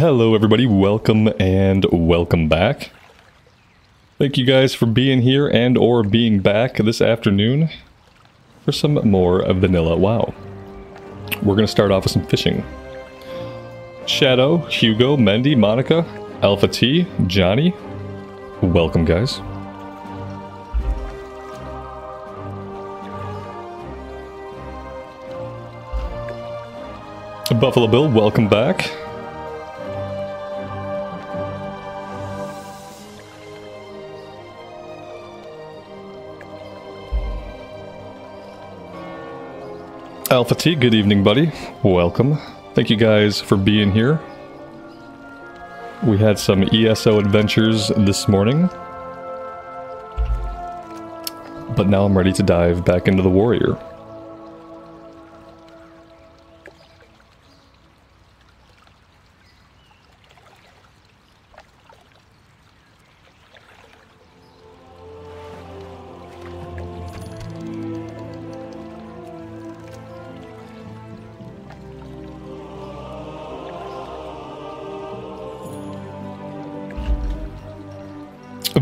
Hello everybody, welcome and welcome back. Thank you guys for being here and or being back this afternoon for some more of vanilla WoW. We're going to start off with some fishing. Shadow, Hugo, Mendy, Monica, Alpha T, Johnny, welcome guys. Buffalo Bill, welcome back. Alpha T, good evening, buddy. Welcome. Thank you guys for being here. We had some ESO adventures this morning, but now I'm ready to dive back into the Warrior.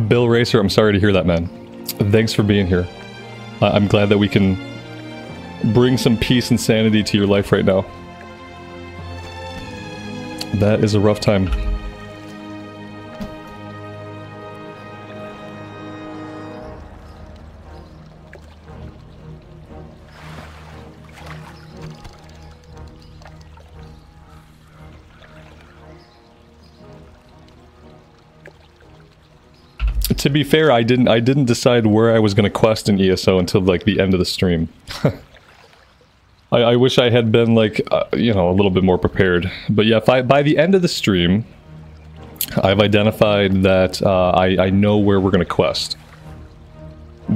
Bill Racer, I'm sorry to hear that, man. Thanks for being here. I'm glad that we can bring some peace and sanity to your life right now. That is a rough time. To be fair, I didn't decide where I was going to quest in ESO until like the end of the stream. I wish I had been like, you know, a little bit more prepared. But yeah, by the end of the stream, I've identified that I know where we're going to quest.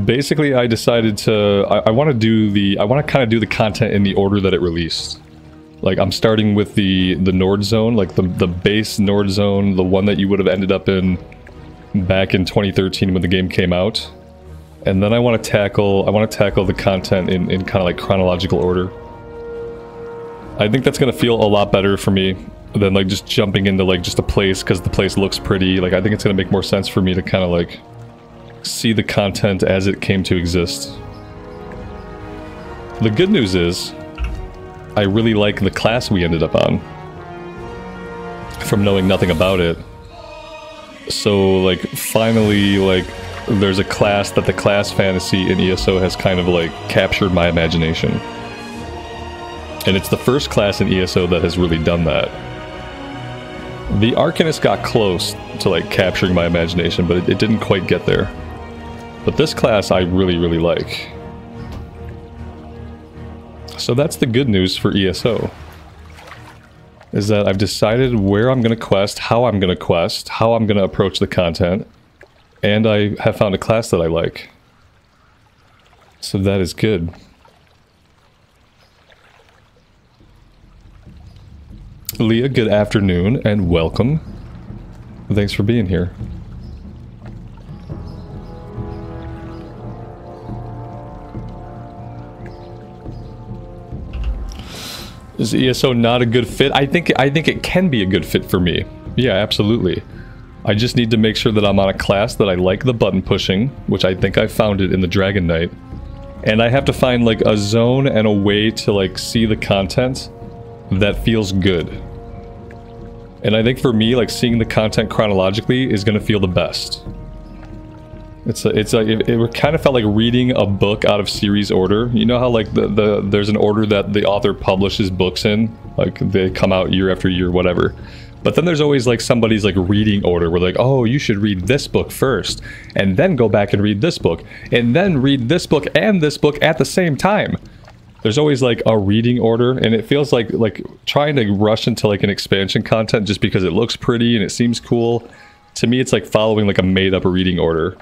Basically, I decided to, I want to kind of do the content in the order that it released. Like, I'm starting with the Nord Zone, like the base Nord Zone, the one that you would have ended up in back in 2013 when the game came out, and then I want to tackle the content in kind of like chronological order. I think that's gonna feel a lot better for me than like just jumping into like just a place because the place looks pretty. Like, I think it's gonna make more sense for me to kind of like see the content as it came to exist. The good news is I really like the class we ended up on from knowing nothing about it. So, like, finally, like, there's a class that the class fantasy in ESO has kind of, like, captured my imagination. And it's the first class in ESO that has really done that. The Arcanist got close to, like, capturing my imagination, but it didn't quite get there. But this class I really, really like. So that's the good news for ESO. Is that I've decided where I'm going to quest, how I'm going to quest, how I'm going to approach the content, and I have found a class that I like. So that is good. Leah, good afternoon and welcome. Thanks for being here. Is ESO not a good fit? I think it can be a good fit for me. Yeah, absolutely. I just need to make sure that I'm on a class that I like the button pushing, which I think I found it in the Dragon Knight. And I have to find like a zone and a way to like see the content that feels good. And I think for me, like seeing the content chronologically is going to feel the best. It's like it kind of felt like reading a book out of series order. You know how like there's an order that the author publishes books in, like they come out year after year, whatever. But then there's always like somebody's like reading order where like, oh, you should read this book first, and then go back and read this book, and then read this book and this book at the same time. There's always like a reading order, and it feels like trying to rush into like an expansion content just because it looks pretty and it seems cool. To me, it's like following like a made-up reading order.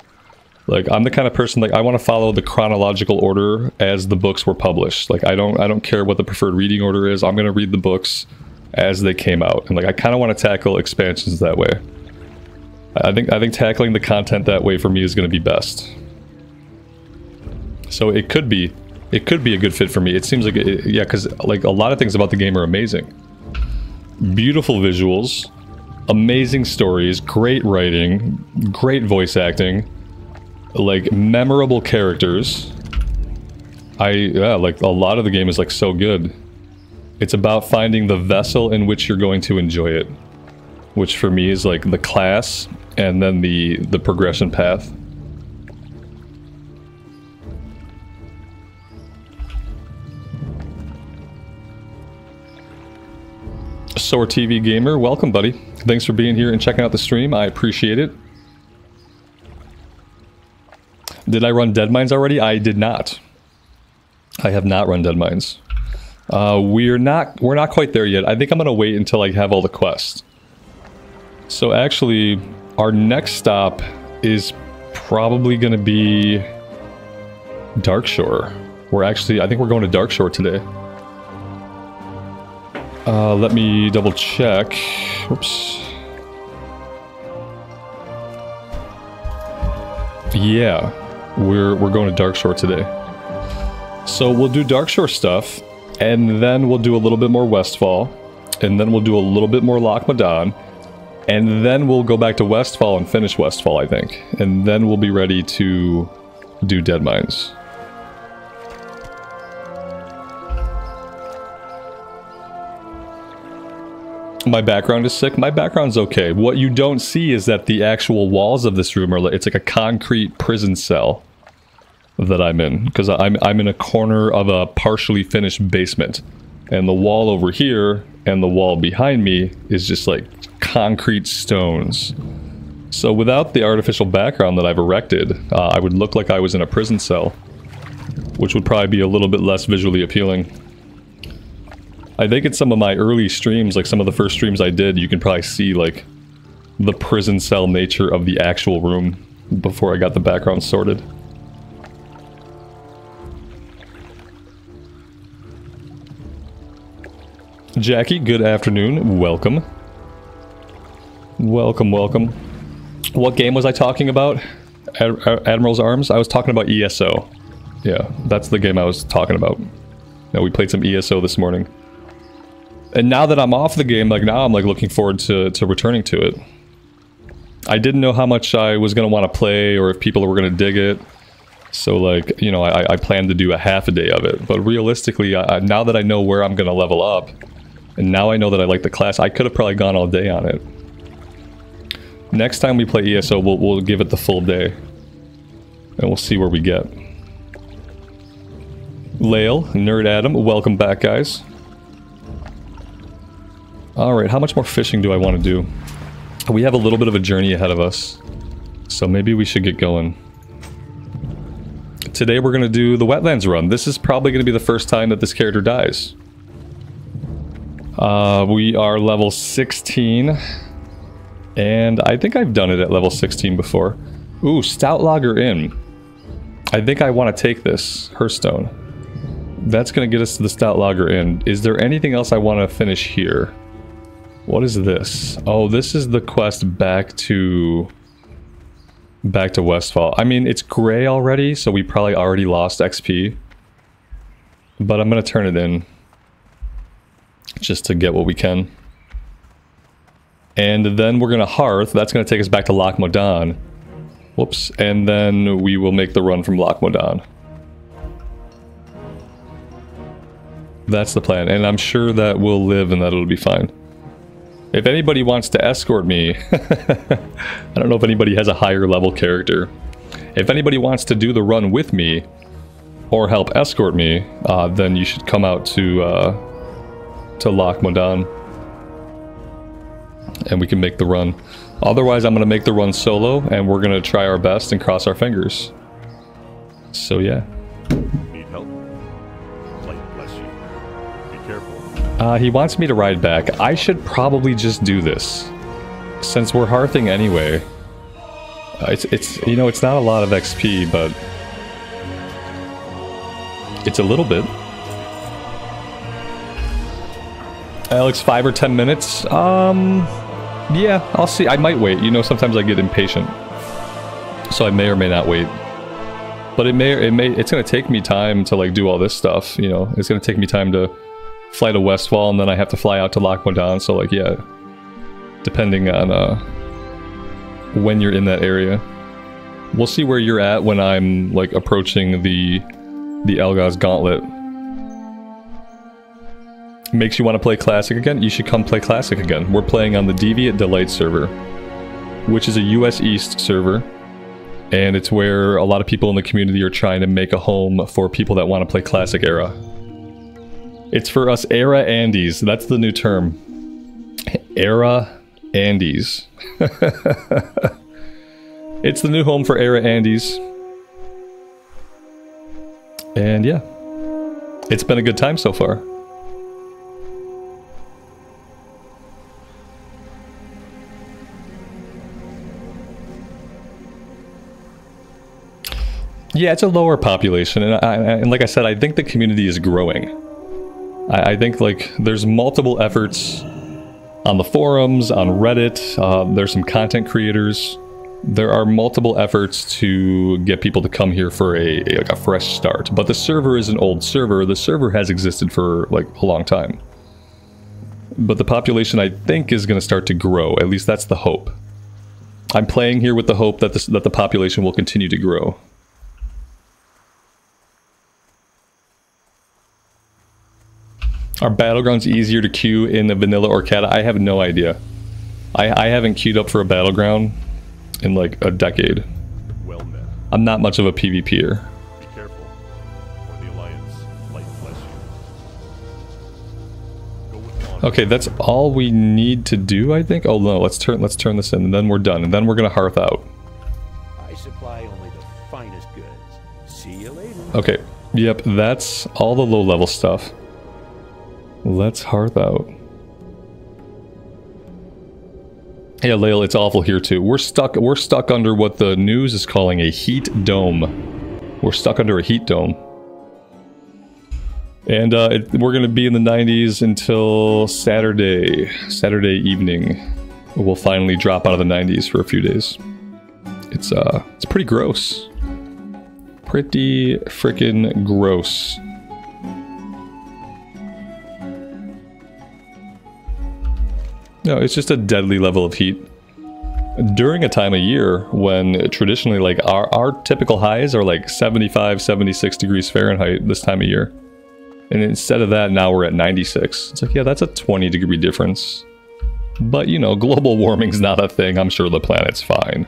Like, I'm the kind of person, like, I want to follow the chronological order as the books were published. Like, I don't care what the preferred reading order is. I'm going to read the books as they came out. And, like, I kind of want to tackle expansions that way. I think tackling the content that way for me is going to be best. So it could be a good fit for me. It seems like, yeah, because, like, a lot of things about the game are amazing. Beautiful visuals, Amazing stories, great writing, great voice acting, like memorable characters. Yeah, like a lot of the game is like so good. It's about finding the vessel in which you're going to enjoy it, which for me is like the class and then the progression path. Soar TV Gamer, welcome buddy. Thanks for being here and checking out the stream. I appreciate it. Did I run Deadmines already? I did not. I have not run Deadmines. We're not quite there yet. I think I'm gonna wait until I have all the quests. So actually, our next stop is probably gonna be Darkshore. I think we're going to Darkshore today. Let me double check. Oops. Yeah, we're going to Darkshore today. So we'll do Darkshore stuff, and then we'll do a little bit more Westfall, and then we'll do a little bit more Loch Modan, and then we'll go back to Westfall and finish Westfall, I think. And then we'll be ready to do Deadmines. My background is sick. My background's okay. What you don't see is that the actual walls of this room are, it's like a concrete prison cell that I'm in, because I'm in a corner of a partially finished basement, and the wall over here and the wall behind me is just like concrete stones. So without the artificial background that I've erected, I would look like I was in a prison cell, which would probably be a little bit less visually appealing. I think in some of my early streams, like some of the first streams I did, you can probably see like the prison cell nature of the actual room before I got the background sorted. Jackie, good afternoon. Welcome. Welcome, welcome. What game was I talking about? Admiral's Arms? I was talking about ESO. Yeah, that's the game I was talking about. Yeah, we played some ESO this morning. And now that I'm off the game, like now I'm like looking forward to returning to it. I didn't know how much I was going to want to play or if people were going to dig it. So like, you know, I planned to do a half a day of it. But realistically, now that I know where I'm going to level up, and now I know that I like the class, I could have probably gone all day on it. Next time we play ESO, we'll give it the full day. And we'll see where we get. Lael, Nerd Adam, welcome back guys. Alright, how much more fishing do I want to do? We have a little bit of a journey ahead of us, so maybe we should get going. Today we're going to do the wetlands run. This is probably going to be the first time that this character dies. We are level 16, and I think I've done it at level 16 before. Ooh, Stout Lager Inn. I think I want to take this, Hearthstone. That's going to get us to the Stout Lager Inn. Is there anything else I want to finish here? What is this? Oh, this is the quest back to Westfall. I mean, it's gray already, so we probably already lost XP. But I'm going to turn it in. Just to get what we can. And then we're going to Hearth. That's going to take us back to Loch Modan. Whoops. And then we will make the run from Loch Modan. That's the plan. And I'm sure that we'll live and that it'll be fine. If anybody wants to escort me, I don't know if anybody has a higher level character. If anybody wants to do the run with me, or help escort me, then you should come out to Loch Modan. And we can make the run. Otherwise, I'm going to make the run solo, and we're going to try our best and cross our fingers. So yeah. Need help? Light bless you. Be careful. He wants me to ride back. I should probably just do this. Since we're hearthing anyway. It's you know, it's not a lot of XP, but it's a little bit. Alex, 5 or 10 minutes? Yeah, I'll see. I might wait. You know, sometimes I get impatient. So I may or may not wait. But it's gonna take me time to like do all this stuff, you know. It's gonna take me time to fly to Westfall, and then I have to fly out to Loch Modan, so like, yeah. depending on when you're in that area. We'll see where you're at when I'm like approaching the Algoz Gauntlet. Makes you want to play Classic again? You should come play Classic again. We're playing on the Deviate Delight Server, which is a US East server, and it's where a lot of people in the community are trying to make a home for people that want to play Classic Era. It's for us Era Andes. That's the new term. Era Andes. It's the new home for Era Andes. And yeah, it's been a good time so far. Yeah, it's a lower population, and like I said, I think the community is growing. I think like there's multiple efforts on the forums, on Reddit, there's some content creators. There are multiple efforts to get people to come here for like a fresh start. But the server is an old server. The server has existed for like a long time. But the population, I think, is going to start to grow. At least that's the hope. I'm playing here with the hope that the population will continue to grow. Are Battlegrounds easier to queue in the vanilla or cata? I have no idea. I haven't queued up for a Battleground in like a decade. Well met. I'm not much of a PvPer. Be careful, or the Alliance might bless you. Go with honor. Okay, that's all we need to do, I think. Oh no, let's turn this in, and then we're done, and then we're gonna hearth out. I supply only the finest goods. See you later. Okay, yep, that's all the low-level stuff. Let's hearth out. Yeah, Lael, it's awful here too. We're stuck under what the news is calling a heat dome. We're stuck under a heat dome. And we're going to be in the 90s until Saturday evening. We'll finally drop out of the 90s for a few days. It's pretty gross. Pretty frickin' gross. No, it's just a deadly level of heat. During a time of year when traditionally like our typical highs are like 75, 76 degrees Fahrenheit this time of year. And instead of that, now we're at 96. It's like, yeah, that's a 20-degree difference. But, you know, global warming's not a thing. I'm sure the planet's fine.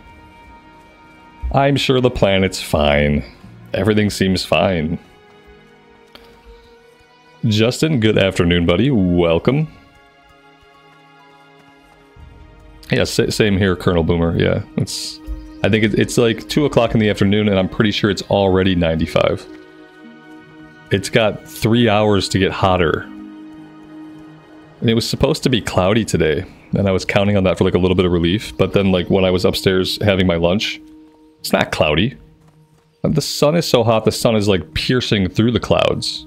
I'm sure the planet's fine. Everything seems fine. Justin, good afternoon, buddy. Welcome. Yeah, same here, Colonel Boomer. Yeah, I think it's like 2 o'clock in the afternoon, and I'm pretty sure it's already 95. It's got 3 hours to get hotter. And it was supposed to be cloudy today, and I was counting on that for like a little bit of relief, but then like when I was upstairs having my lunch, it's not cloudy. The sun is so hot, the sun is like piercing through the clouds.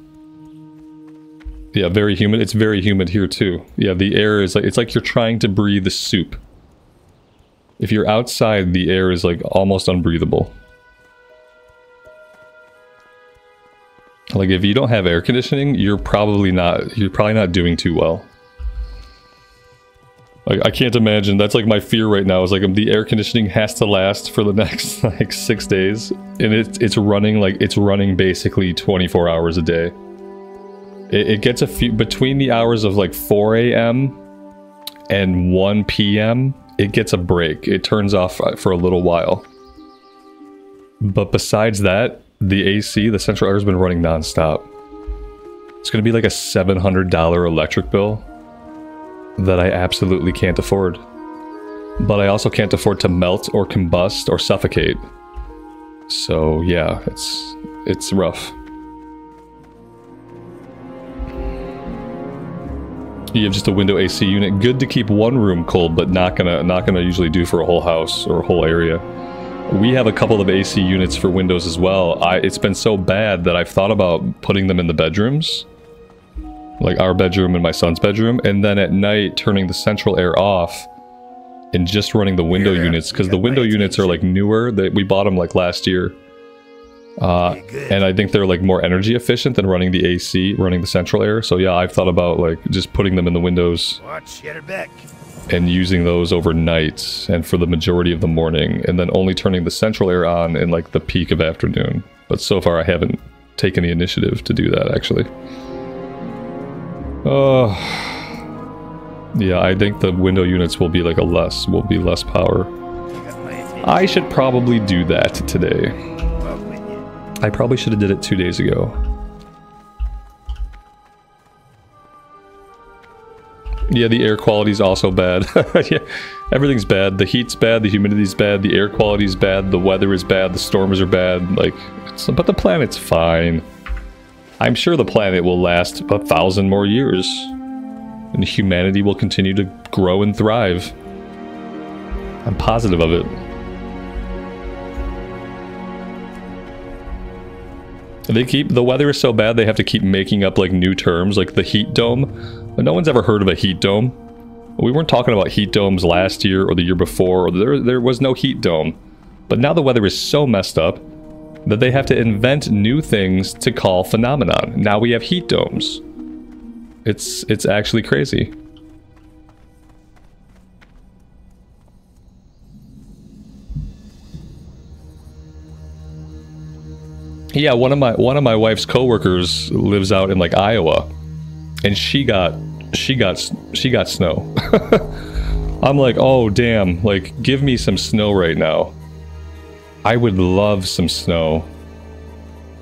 Yeah, very humid. It's very humid here too. Yeah, the air is like, it's like you're trying to breathe soup. If you're outside, the air is like almost unbreathable. Like if you don't have air conditioning, you're probably not doing too well. Like I can't imagine. That's like my fear right now is like the air conditioning has to last for the next like 6 days, and it's running basically 24 hours a day. It gets a few between the hours of like 4 a.m. and 1 p.m. It gets a break. It turns off for a little while. But besides that, the AC, the central air, has been running non-stop. It's going to be like a $700 electric bill that I absolutely can't afford. But I also can't afford to melt or combust or suffocate. So yeah, it's rough. You have just a window AC unit. Good to keep one room cold, but not gonna usually do for a whole house or a whole area. We have a couple of AC units for windows as well. It's been so bad that I've thought about putting them in the bedrooms. Like our bedroom and my son's bedroom, and then at night turning the central air off and just running the window units, because the window units are like newer. We bought them like last year. And I think they're like more energy efficient than running the AC, running the central air. So yeah, I've thought about like just putting them in the windows and using those overnight and for the majority of the morning, and then only turning the central air on in like the peak of afternoon. But so far I haven't taken the initiative to do that actually. Yeah, I think the window units will be like less power. I should probably do that today. I probably should have did it 2 days ago. Yeah, the air quality's also bad. Yeah, everything's bad. The heat's bad, the humidity's bad, the air quality's bad, the weather is bad, the storms are bad. Like, but the planet's fine. I'm sure the planet will last 1,000 more years. And humanity will continue to grow and thrive. I'm positive of it. The weather is so bad they have to keep making up like new terms, like the heat dome. But no one's ever heard of a heat dome. We weren't talking about heat domes last year or the year before, or there was no heat dome. But now the weather is so messed up that they have to invent new things to call phenomenon. Now we have heat domes. It's actually crazy. Yeah, one of my wife's coworkers lives out in like Iowa, and she got snow. I'm like, oh damn, like give me some snow right now. I would love some snow.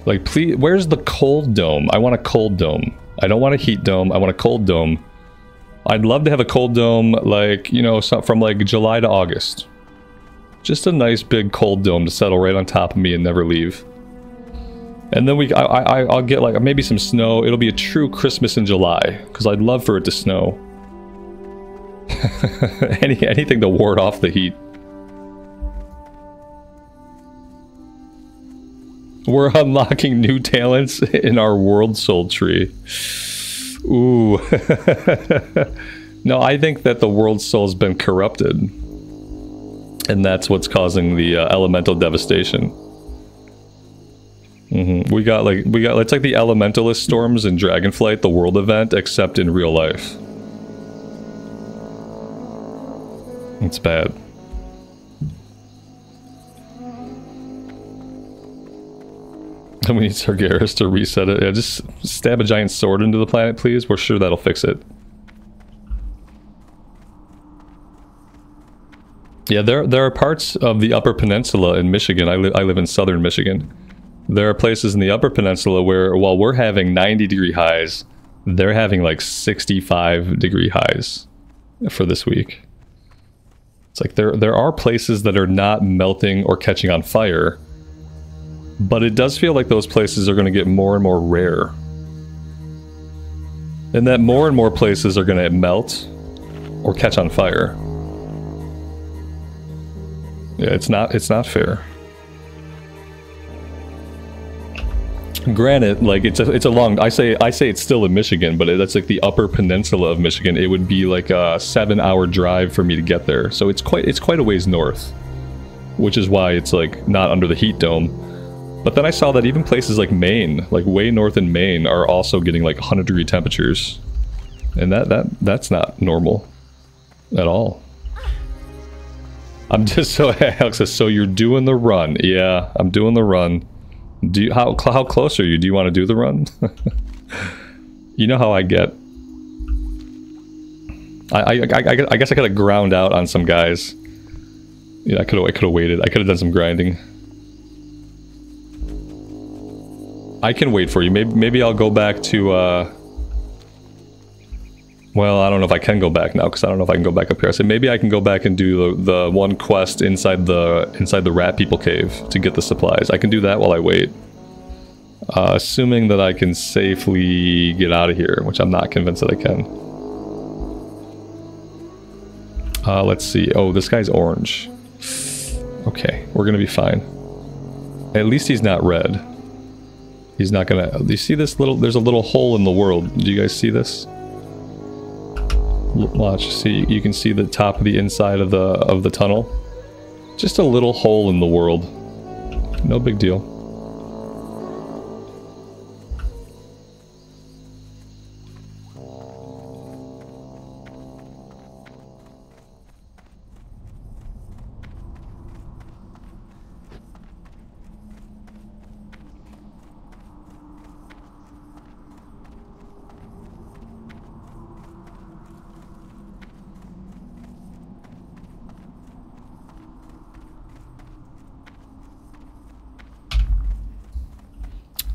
Like please, where's the cold dome? I want a cold dome. I don't want a heat dome, I want a cold dome. I'd love to have a cold dome like, you know, from like July to August. Just a nice big cold dome to settle right on top of me and never leave. And then I'll get like maybe some snow. It'll be a true Christmas in July, because I'd love for it to snow. Anything to ward off the heat. We're unlocking new talents in our world soul tree. Ooh. No, I think that the world soul's been corrupted. And that's what's causing the elemental devastation. We got it's like the elementalist storms in Dragonflight, the world event, except in real life. It's bad. And we need Sargeras to reset it. Yeah, just stab a giant sword into the planet, please. We're sure that'll fix it. Yeah, there are parts of the Upper Peninsula in Michigan. I live in southern Michigan. There are places in the Upper Peninsula where, while we're having 90-degree highs, they're having like 65-degree highs for this week. It's like there are places that are not melting or catching on fire, but it does feel like those places are going to get more and more rare. And that more and more places are going to melt or catch on fire. Yeah, it's not fair. Granted, like it's a long. I say it's still in Michigan, but that's like the Upper Peninsula of Michigan. It would be like a 7-hour drive for me to get there, so it's quite a ways north, which is why it's like not under the heat dome. But then I saw that even places like Maine, like way north in Maine, are also getting like 100-degree temperatures, and that's not normal at all. I'm just so Alex says, so you're doing the run? Yeah, I'm doing the run. How close are you? Do you want to do the run? You know how I get. I guess I could have ground out on some guys. Yeah, I could have waited. I could have done some grinding. I can wait for you. Maybe I'll go back to. Well, I don't know if I can go back now, because I don't know if I can go back up here. I said maybe I can go back and do the one quest inside the rat people cave to get the supplies. I can do that while I wait. Assuming that I can safely get out of here, which I'm not convinced that I can. Let's see. Oh, this guy's orange. Okay, we're gonna be fine. At least he's not red. He's not gonna... Do you see this little... There's a little hole in the world. Do you guys see this? Watch, see, you can see the top of the inside of the tunnel. Just a little hole in the world. No big deal.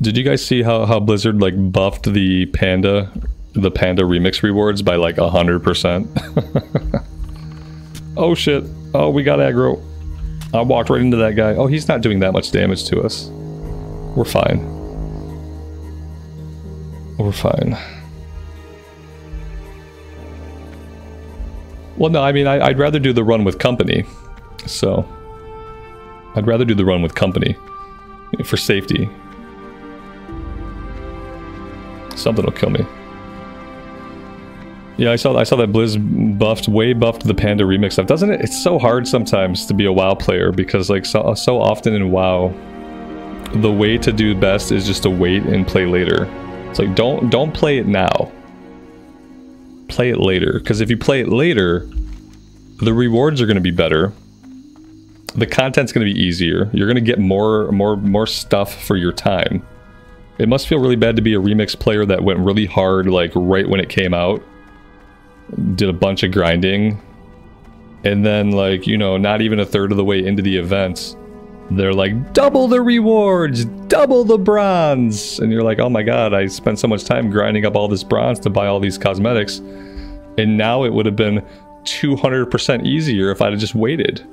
Did you guys see how Blizzard like buffed the panda remix rewards by like 100%? Oh shit. Oh, we got aggro. I walked right into that guy. Oh, he's not doing that much damage to us. We're fine. We're fine. Well, no, I mean, I'd rather do the run with company. So, I'd rather do the run with company for safety. Something will kill me. Yeah, I saw that Blizz way buffed the Panda remix stuff. Doesn't it? It's so hard sometimes to be a WoW player because like so often in WoW, the way to do best is just to wait and play later. It's like don't play it now. Play it later, because if you play it later, the rewards are going to be better. The content's going to be easier. You're going to get more stuff for your time. It must feel really bad to be a remix player that went really hard like right when it came out. Did a bunch of grinding, and then like, you know, not even a third of the way into the events, they're like, double the rewards, double the bronze, and you're like, oh my god, I spent so much time grinding up all this bronze to buy all these cosmetics, and now it would have been 200% easier if I'd have just waited.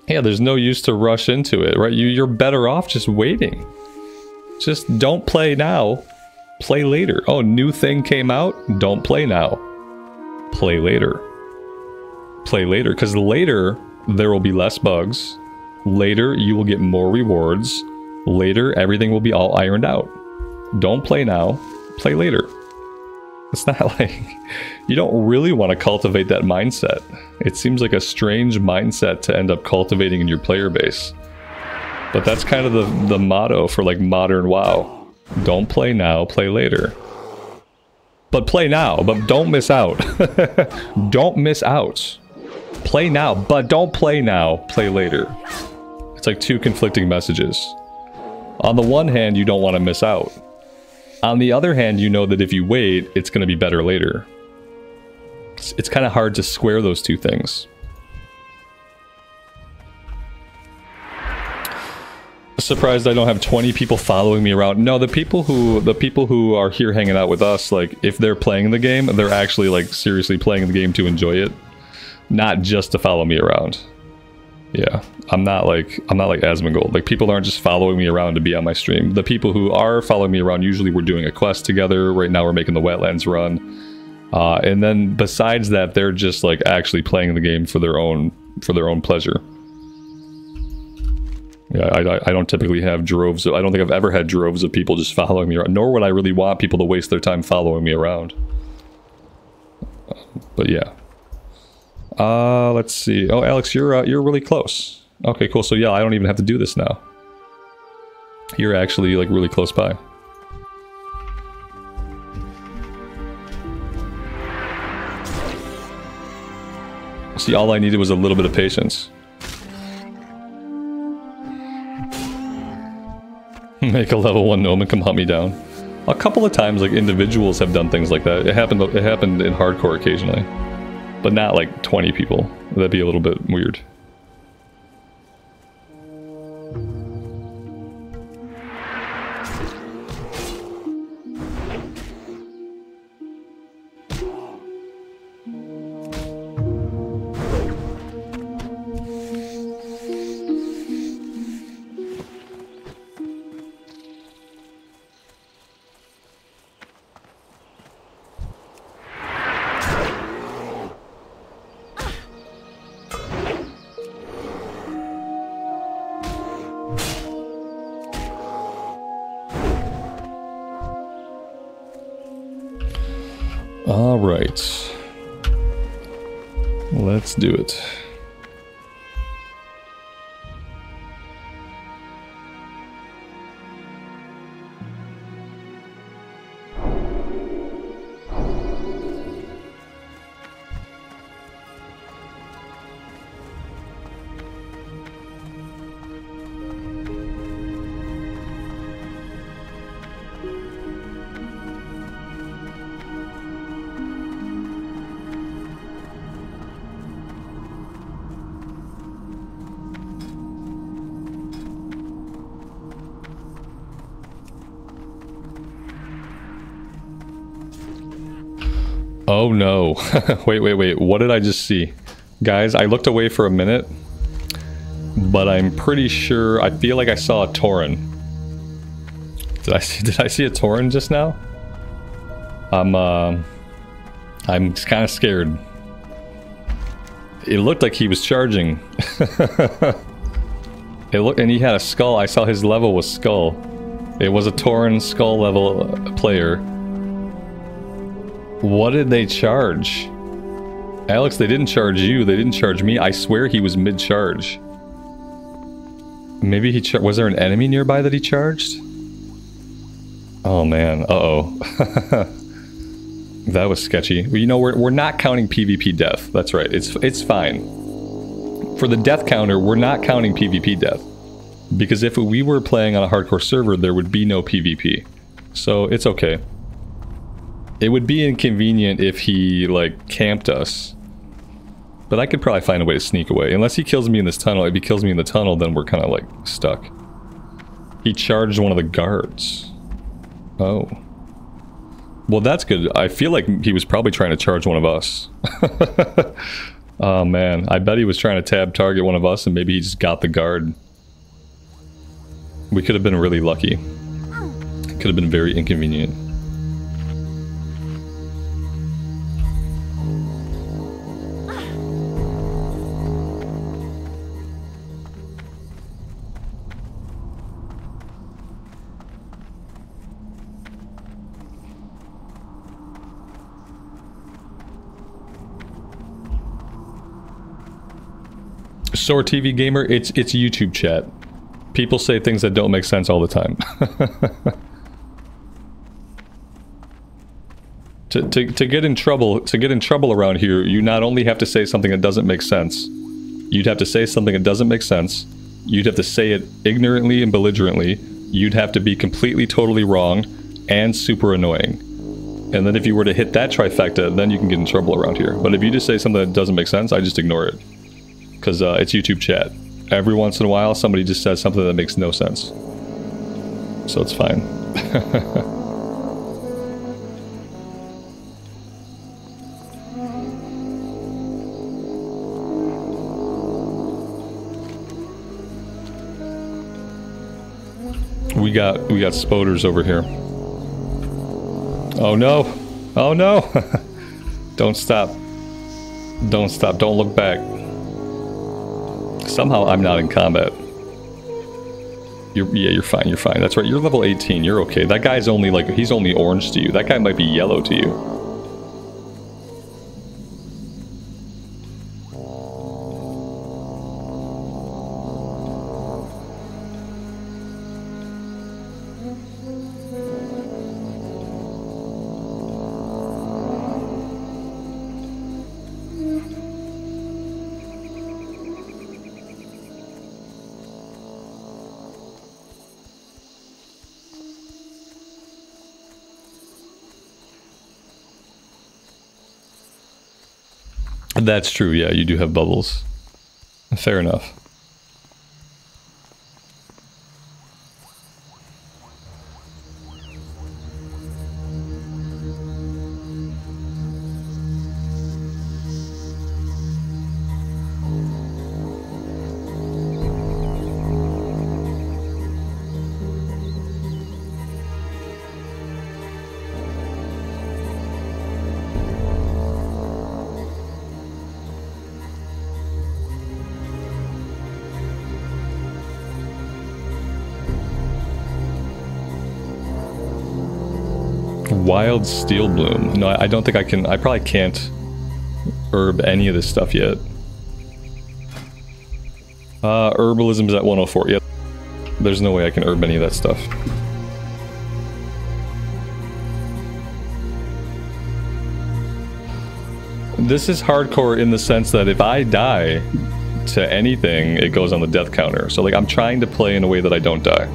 Yeah, there's no use to rush into it, right? You're better off just waiting. Just don't play now. Play later. Oh, new thing came out? Don't play now. Play later. Play later, because later there will be less bugs. Later you will get more rewards. Later everything will be all ironed out. Don't play now. Play later. It's not like... You don't really want to cultivate that mindset. It seems like a strange mindset to end up cultivating in your player base. But that's kind of the motto for like modern WoW. Don't play now, play later. But play now, but don't miss out. Don't miss out. Play now, but don't play now, play later. It's like two conflicting messages. On the one hand, you don't want to miss out. On the other hand, you know that if you wait, it's going to be better later. It's kind of hard to square those two things. Surprised I don't have 20 people following me around. No, the people who are here hanging out with us, like if they're playing the game, they're actually like seriously playing the game to enjoy it, not just to follow me around. Yeah, I'm not like Asmongold. Like people aren't just following me around to be on my stream. The people who are following me around, usually we're doing a quest together. Right now we're making the wetlands run, and then besides that, they're just like actually playing the game for their own pleasure. Yeah, I don't typically have droves of... I don't think I've ever had droves of people just following me around, nor would I really want people to waste their time following me around. But yeah. Let's see. Oh, Alex, you're really close. Okay, cool. So yeah, I don't even have to do this now. You're actually like really close by. See, all I needed was a little bit of patience. Make a level 1 gnome and come hunt me down. A couple of times, like, individuals have done things like that. It happened in hardcore occasionally. But not like 20 people. That'd be a little bit weird. All right. Let's do it. Oh no. Wait. What did I just see? Guys, I looked away for a minute, but I'm pretty sure, I feel like I saw a Tauren. Did I see a Tauren just now? I'm kind of scared. It looked like he was charging. And he had a skull. I saw his level was skull. It was a Tauren skull level player. What did they charge? Alex, they didn't charge you. They didn't charge me. I swear he was mid-charge. Maybe he was there an enemy nearby that he charged? Oh man. Uh-oh. That was sketchy. Well, you know, we're not counting PvP death. That's right. It's fine. For the death counter, we're not counting PvP death. Because if we were playing on a hardcore server, there would be no PvP. So it's okay. It would be inconvenient if he, like, camped us. But I could probably find a way to sneak away. Unless he kills me in this tunnel. If he kills me in the tunnel, then we're kind of, like, stuck. He charged one of the guards. Oh. Well, that's good. I feel like he was probably trying to charge one of us. Oh, man. I bet he was trying to tab target one of us, and maybe he just got the guard. We could have been really lucky. Could have been very inconvenient. Sore TV Gamer, it's YouTube chat. People say things that don't make sense all the time. to get in trouble around here, you not only have to say something that doesn't make sense, you'd have to say something that doesn't make sense, you'd have to say it ignorantly and belligerently, you'd have to be completely totally wrong, and super annoying. And then if you were to hit that trifecta, then you can get in trouble around here. But if you just say something that doesn't make sense, I just ignore it. Because it's YouTube chat. Every once in a while, somebody just says something that makes no sense. So it's fine. We got spoders over here. Oh no! Oh no! Don't stop. Don't stop. Don't look back. Somehow I'm not in combat. You're fine, you're fine. That's right, you're level 18, you're okay. That guy's only like, he's only orange to you. That guy might be yellow to you. That's true, yeah, you do have bubbles. Fair enough. Wild Steel Bloom. No, I don't think I can. I probably can't herb any of this stuff yet. Herbalism is at 104. Yep. There's no way I can herb any of that stuff. This is hardcore in the sense that if I die to anything, it goes on the death counter. So like I'm trying to play in a way that I don't die.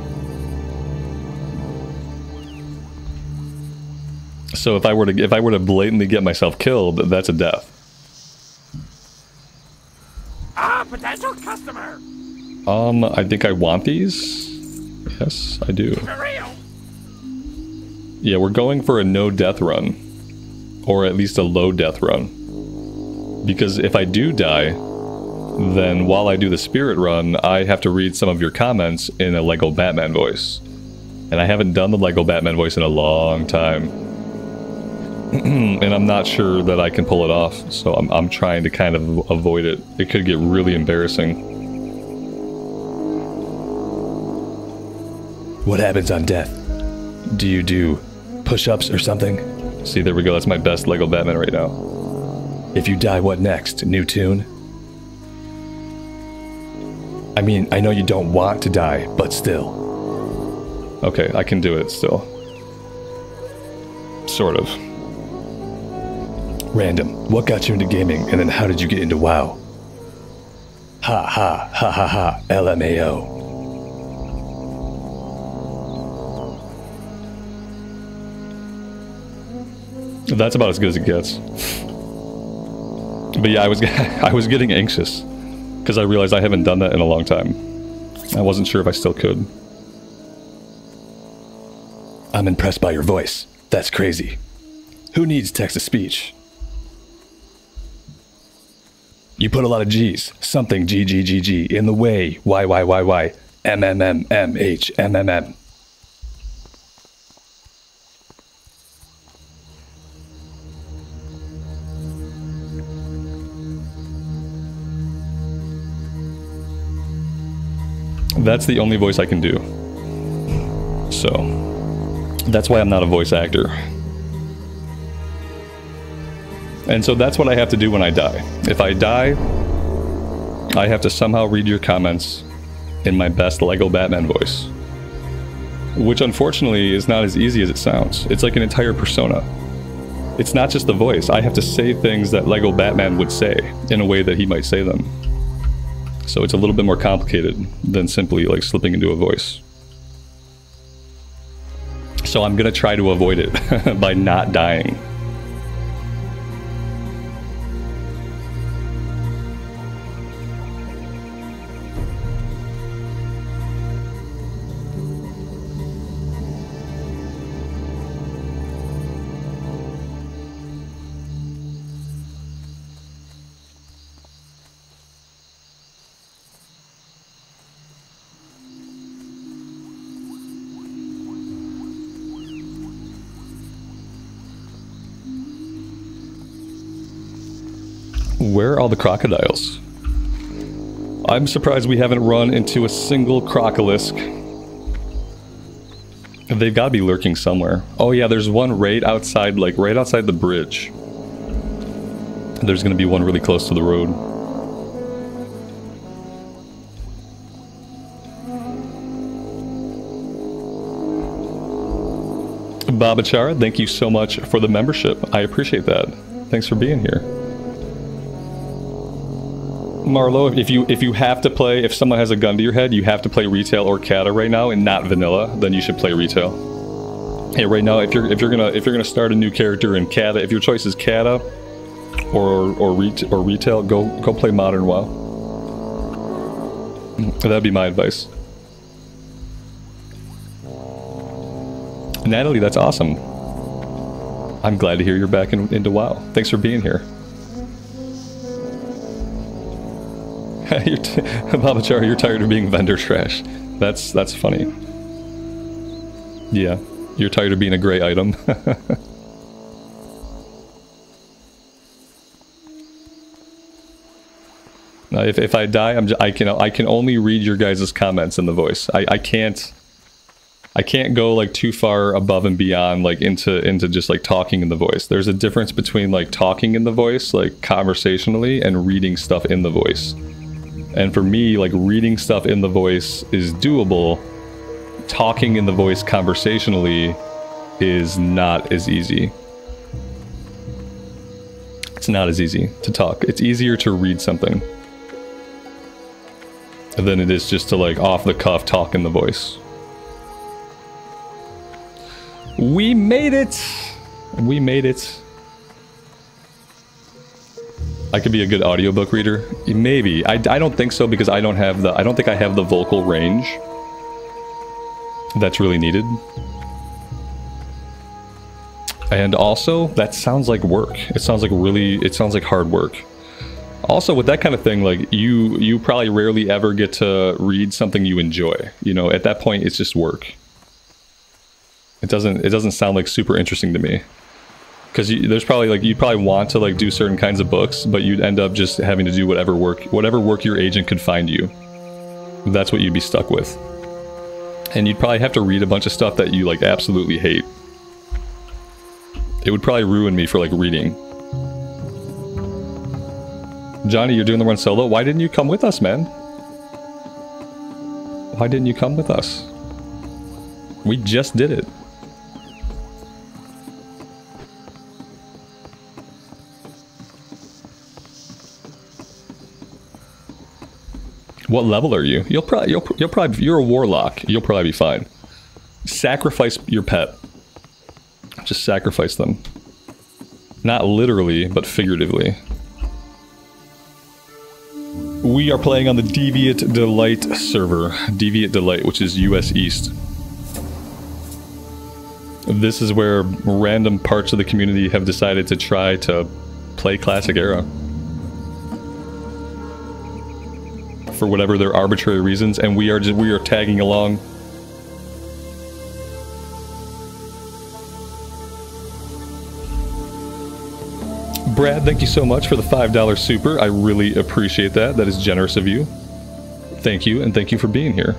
So if I were to blatantly get myself killed, that's a death. Ah, potential customer. I think I want these. Yes, I do. For real. Yeah, we're going for a no death run. Or at least a low death run. Because if I do die, then while I do the spirit run, I have to read some of your comments in a Lego Batman voice. And I haven't done the Lego Batman voice in a long time. And I'm not sure that I can pull it off, so I'm trying to kind of avoid it. It could get really embarrassing. What happens on death? Do you do push-ups or something? See, there we go, that's my best Lego Batman right now. If you die, what next? New tune? I mean, I know you don't want to die, but still. Okay, I can do it still. Sort of. Random. What got you into gaming, and then how did you get into WoW? Ha ha ha ha ha. LMAO. That's about as good as it gets. But yeah, I was getting anxious because I realized I haven't done that in a long time. I wasn't sure if I still could. I'm impressed by your voice. That's crazy. Who needs text-to-speech? You put a lot of G's. Something G, G, G, G. In the way. Y, Y, Y, Y. M, M, M, M, H, M, M, M. That's the only voice I can do. So, that's why I'm not a voice actor. And so that's what I have to do when I die. If I die, I have to somehow read your comments in my best Lego Batman voice. Which unfortunately is not as easy as it sounds. It's like an entire persona. It's not just the voice. I have to say things that Lego Batman would say in a way that he might say them. So it's a little bit more complicated than simply like slipping into a voice. So I'm gonna try to avoid it by not dying. Where are all the crocodiles? I'm surprised we haven't run into a single crocolisk. They've got to be lurking somewhere. Oh yeah, there's one right outside, like right outside the bridge. There's gonna be one really close to the road. Babachara, thank you so much for the membership. I appreciate that. Thanks for being here. Marlo, if you have to play, if someone has a gun to your head, you have to play retail or Kata right now and not vanilla, then you should play retail. Hey, right now, if you're gonna start a new character in Kata, if your choice is Kata or retail, go play modern WoW. That'd be my advice. Natalie, that's awesome. I'm glad to hear you're back into WoW. Thanks for being here. Babachar, you're tired of being vendor trash. That's funny. Yeah, you're tired of being a gray item. Now, if I die, I can only read your guys' comments in the voice. I can't go like too far above and beyond like into just like talking in the voice. There's a difference between like talking in the voice, like conversationally, and reading stuff in the voice. And for me, like reading stuff in the voice is doable. Talking in the voice conversationally is not as easy. It's not as easy to talk. It's easier to read something than it is just to like off the cuff talk in the voice. We made it! We made it. I could be a good audiobook reader. Maybe. I don't think so because I don't think I have the vocal range that's really needed. And also, that sounds like work. It sounds like hard work. Also, with that kind of thing, like, you probably rarely ever get to read something you enjoy. You know, at that point, it's just work. It doesn't sound like super interesting to me. Because there's probably, like, you'd probably want to, like, do certain kinds of books, but you'd end up just having to do whatever work your agent could find you. That's what you'd be stuck with. And you'd probably have to read a bunch of stuff that you, like, absolutely hate. It would probably ruin me for, like, reading. Johnny, you're doing the run solo? Why didn't you come with us, man? Why didn't you come with us? We just did it. What level are you? You're a warlock. You'll probably be fine. Sacrifice your pet. Just sacrifice them. Not literally, but figuratively. We are playing on the Deviate Delight server. Deviate Delight, which is US East. This is where random parts of the community have decided to try to play Classic Era. For whatever their arbitrary reasons, and we are tagging along. Brad, thank you so much for the $5 super. I really appreciate that. That is generous of you. Thank you, and thank you for being here.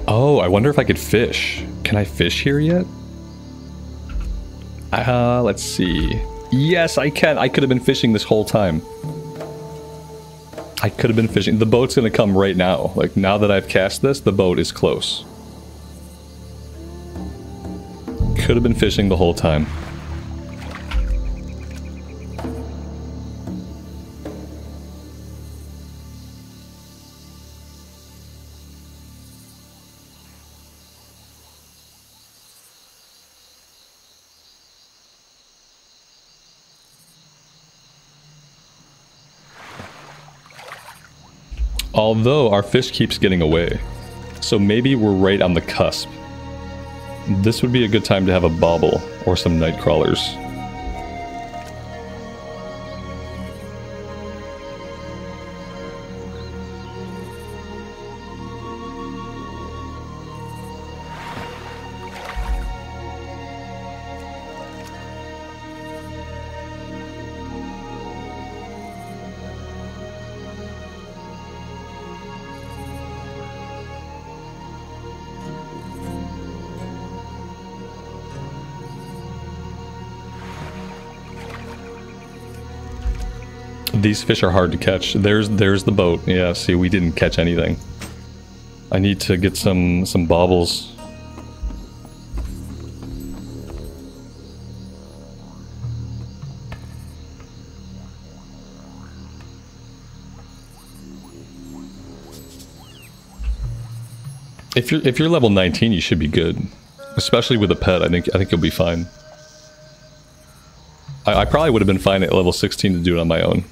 Oh, I wonder if I could fish. Can I fish here yet? Let's see. Yes, I can. I could have been fishing this whole time. I could have been fishing. The boat's gonna come right now. Like, now that I've cast this, the boat is close. Could have been fishing the whole time. Although our fish keeps getting away. So maybe we're right on the cusp. This would be a good time to have a bauble or some night crawlers. These fish are hard to catch. There's the boat. Yeah, see, we didn't catch anything. I need to get some baubles. If you're level 19, you should be good. Especially with a pet, I think you'll be fine. I probably would have been fine at level 16 to do it on my own.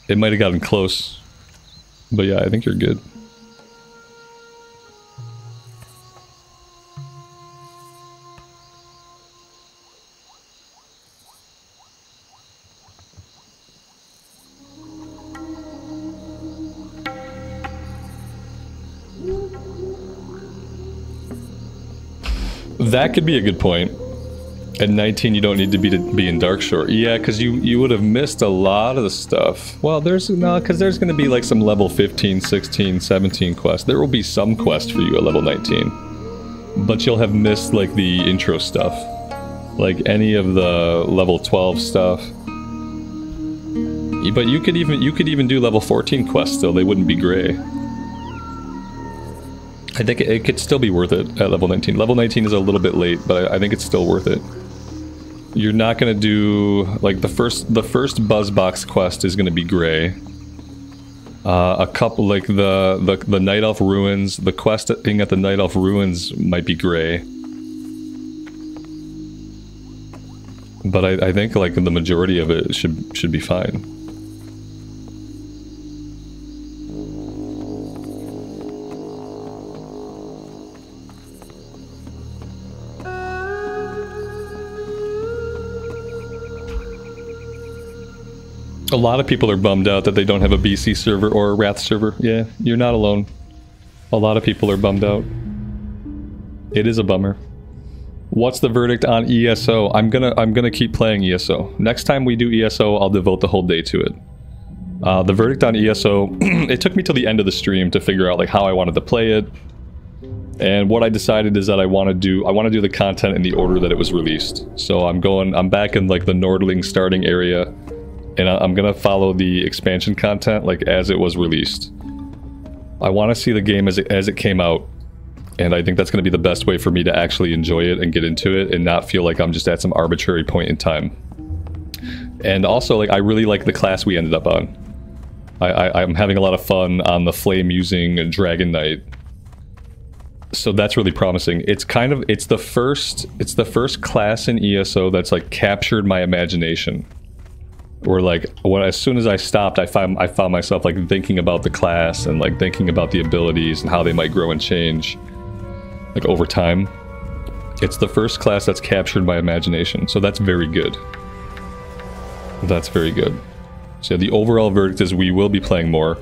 It might have gotten close. But yeah, I think you're good. That could be a good point. At 19, you don't need to be in Darkshore. Yeah, because you would have missed a lot of the stuff. Well, because there's going to be like some level 15, 16, 17 quests. There will be some quest for you at level 19. But you'll have missed like the intro stuff. Like any of the level 12 stuff. But you could even do level 14 quests still. They wouldn't be gray. I think it could still be worth it at level 19. Level 19 is a little bit late, but I think it's still worth it. You're not gonna do like the first Buzzbox quest is gonna be gray. A couple, like the Night Elf Ruins, the questing at the Night Elf Ruins might be gray. But I think like the majority of it should be fine. A lot of people are bummed out that they don't have a BC server or a Wrath server. Yeah, you're not alone. A lot of people are bummed out. It is a bummer. What's the verdict on ESO? I'm gonna keep playing ESO. Next time we do ESO, I'll devote the whole day to it. The verdict on ESO, it took me till the end of the stream to figure out like how I wanted to play it. And what I decided is that I want to do the content in the order that it was released. So I'm back in like the Nordling starting area. And I'm gonna follow the expansion content like as it was released. I want to see the game as it came out, and I think that's gonna be the best way for me to actually enjoy it and get into it and not feel like I'm just at some arbitrary point in time. And also, like, I really like the class we ended up on. I'm having a lot of fun on the flame-using Dragon Knight. So that's really promising. It's the first class in ESO that's like captured my imagination. Where like as soon as I stopped, I found myself like thinking about the class and like thinking about the abilities and how they might grow and change, like over time. It's the first class that's captured my imagination, so that's very good. That's very good. So the overall verdict is we will be playing more.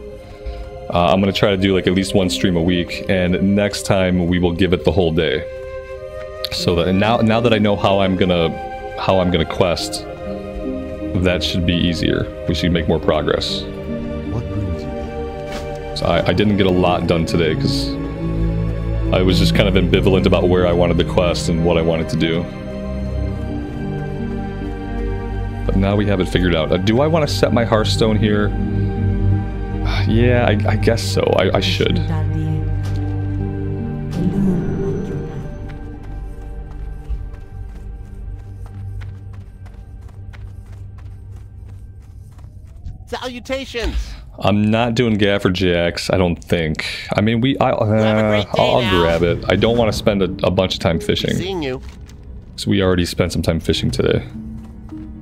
I'm gonna try to do like at least one stream a week, and next time we will give it the whole day. So that now that I know how I'm gonna quest. That should be easier. We should make more progress. What brings you here? So I didn't get a lot done today because I was just kind of ambivalent about where I wanted the quest and what I wanted to do. But now we have it figured out. Do I want to set my Hearthstone here? Yeah, I guess so. I should. Salutations! I'm not doing Gaffer Jacks, I don't think. I mean, I'll grab it. I don't want to spend a bunch of time fishing. Seeing you. So we already spent some time fishing today.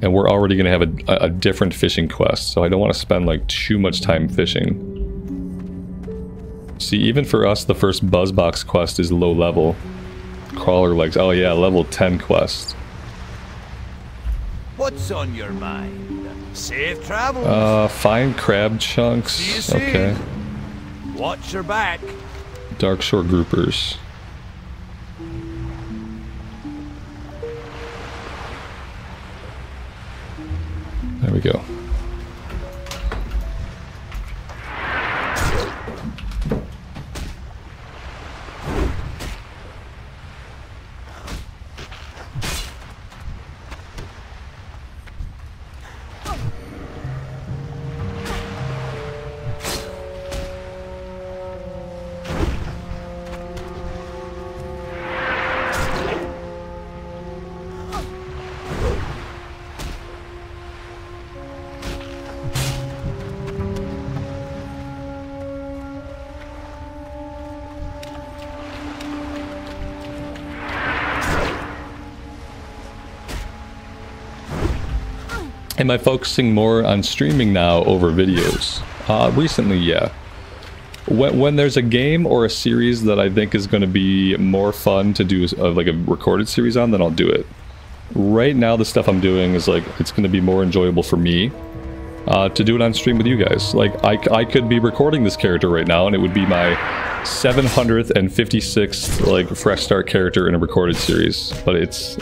And we're already going to have a different fishing quest, so I don't want to spend like too much time fishing. See, even for us, the first Buzzbox quest is low level. Crawler legs, oh yeah, level 10 quest. What's on your mind? Safe travels. Find crab chunks. See you soon. Okay. Watch your back. Dark Shore groupers. There we go. Am I focusing more on streaming now over videos? Recently, yeah. When there's a game or a series that I think is going to be more fun to do like a recorded series on, then I'll do it. Right now, the stuff I'm doing is like, it's going to be more enjoyable for me to do it on stream with you guys. Like, I could be recording this character right now, and it would be my 756th like fresh start character in a recorded series, but it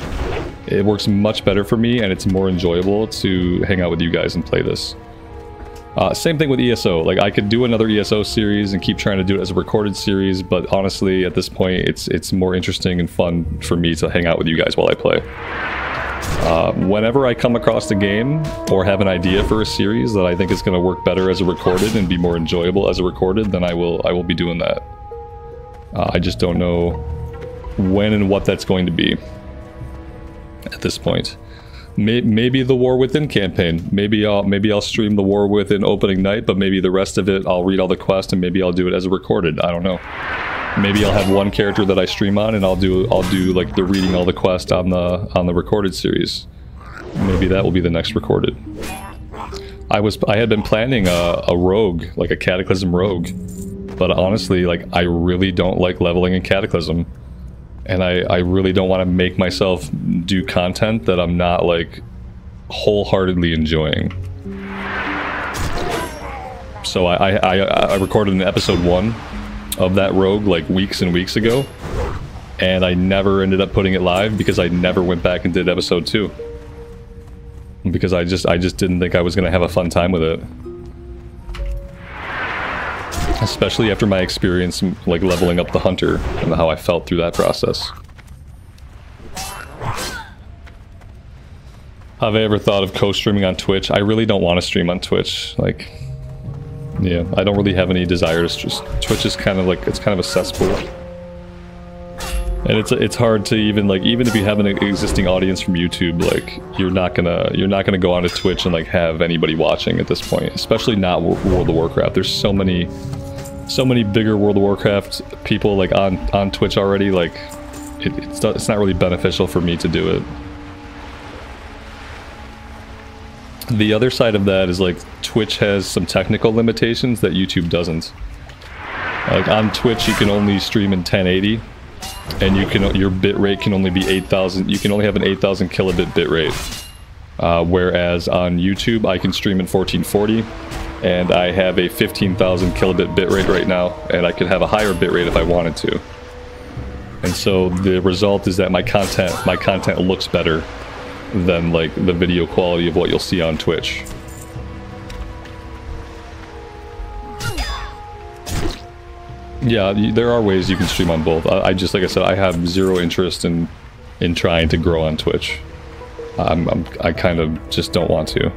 works much better for me, and it's more enjoyable to hang out with you guys and play this. Same thing with ESO. Like, I could do another ESO series and keep trying to do it as a recorded series, but honestly, at this point, it's more interesting and fun for me to hang out with you guys while I play. Whenever I come across a game or have an idea for a series that I think is going to work better as a recorded and be more enjoyable as a recorded, then I will be doing that. I just don't know when and what that's going to be at this point. Maybe the War Within campaign. Maybe I'll stream the War Within opening night, but maybe the rest of it I'll read all the quests and maybe I'll do it as a recorded. I don't know. Maybe I'll have one character that I stream on and I'll do like the reading all the quests on the recorded series. Maybe that will be the next recorded. I had been planning a rogue, like a Cataclysm rogue, but honestly, like I really don't like leveling in Cataclysm. And I really don't want to make myself do content that I'm not, like, wholeheartedly enjoying. So I recorded an episode 1 of that rogue, like, weeks and weeks ago. And I never ended up putting it live because I never went back and did episode 2. Because I just didn't think I was going to have a fun time with it. Especially after my experience, like, leveling up the Hunter, and how I felt through that process. Have I ever thought of co-streaming on Twitch? I really don't want to stream on Twitch. Like, yeah, I don't really have any desire to Twitch is kind of like, it's kind of a cesspool. And it's hard to even, like, even if you have an existing audience from YouTube, like, you're not gonna go onto Twitch and, like, have anybody watching at this point. Especially not World of Warcraft. There's so many bigger World of Warcraft people, like, on Twitch already. Like, it's not really beneficial for me to do it. The other side of that is, like, Twitch has some technical limitations that YouTube doesn't. Like, on Twitch you can only stream in 1080. And your bit rate can only be 8,000. You can only have an 8,000 kilobit bit rate. Whereas on YouTube, I can stream in 1440, and I have a 15,000 kilobit bit rate right now, and I could have a higher bit rate if I wanted to. And so the result is that my content looks better than, like, the video quality of what you'll see on Twitch. Yeah, there are ways you can stream on both. I just, like I said, I have zero interest in trying to grow on Twitch. I kind of just don't want to.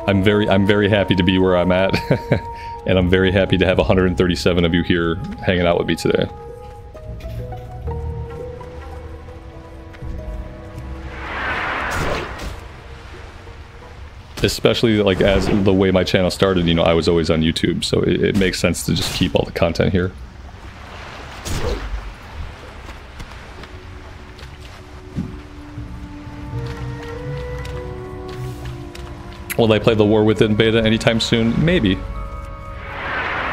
I'm very happy to be where I'm at, and I'm very happy to have 137 of you here hanging out with me today. Especially, like, as the way my channel started, you know, I was always on YouTube, so it makes sense to just keep all the content here. Will I play the War Within beta anytime soon? Maybe.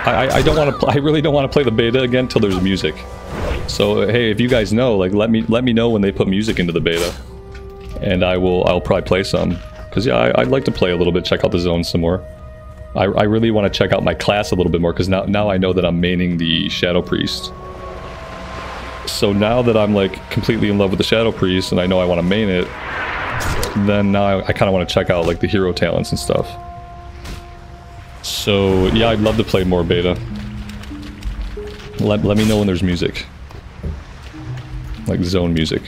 I don't want to. I really don't want to play the beta again until there's music. So hey, if you guys know, like, let me know when they put music into the beta, and I'll probably play some. Because, yeah, I'd like to play a little bit, check out the zone some more. I really want to check out my class a little bit more, because now I know that I'm maining the Shadow Priest. So now that I'm, like, completely in love with the Shadow Priest, and I know I want to main it, then now I kind of want to check out, like, the hero talents and stuff. So, yeah, I'd love to play more beta. Let me know when there's music. Like, zone music.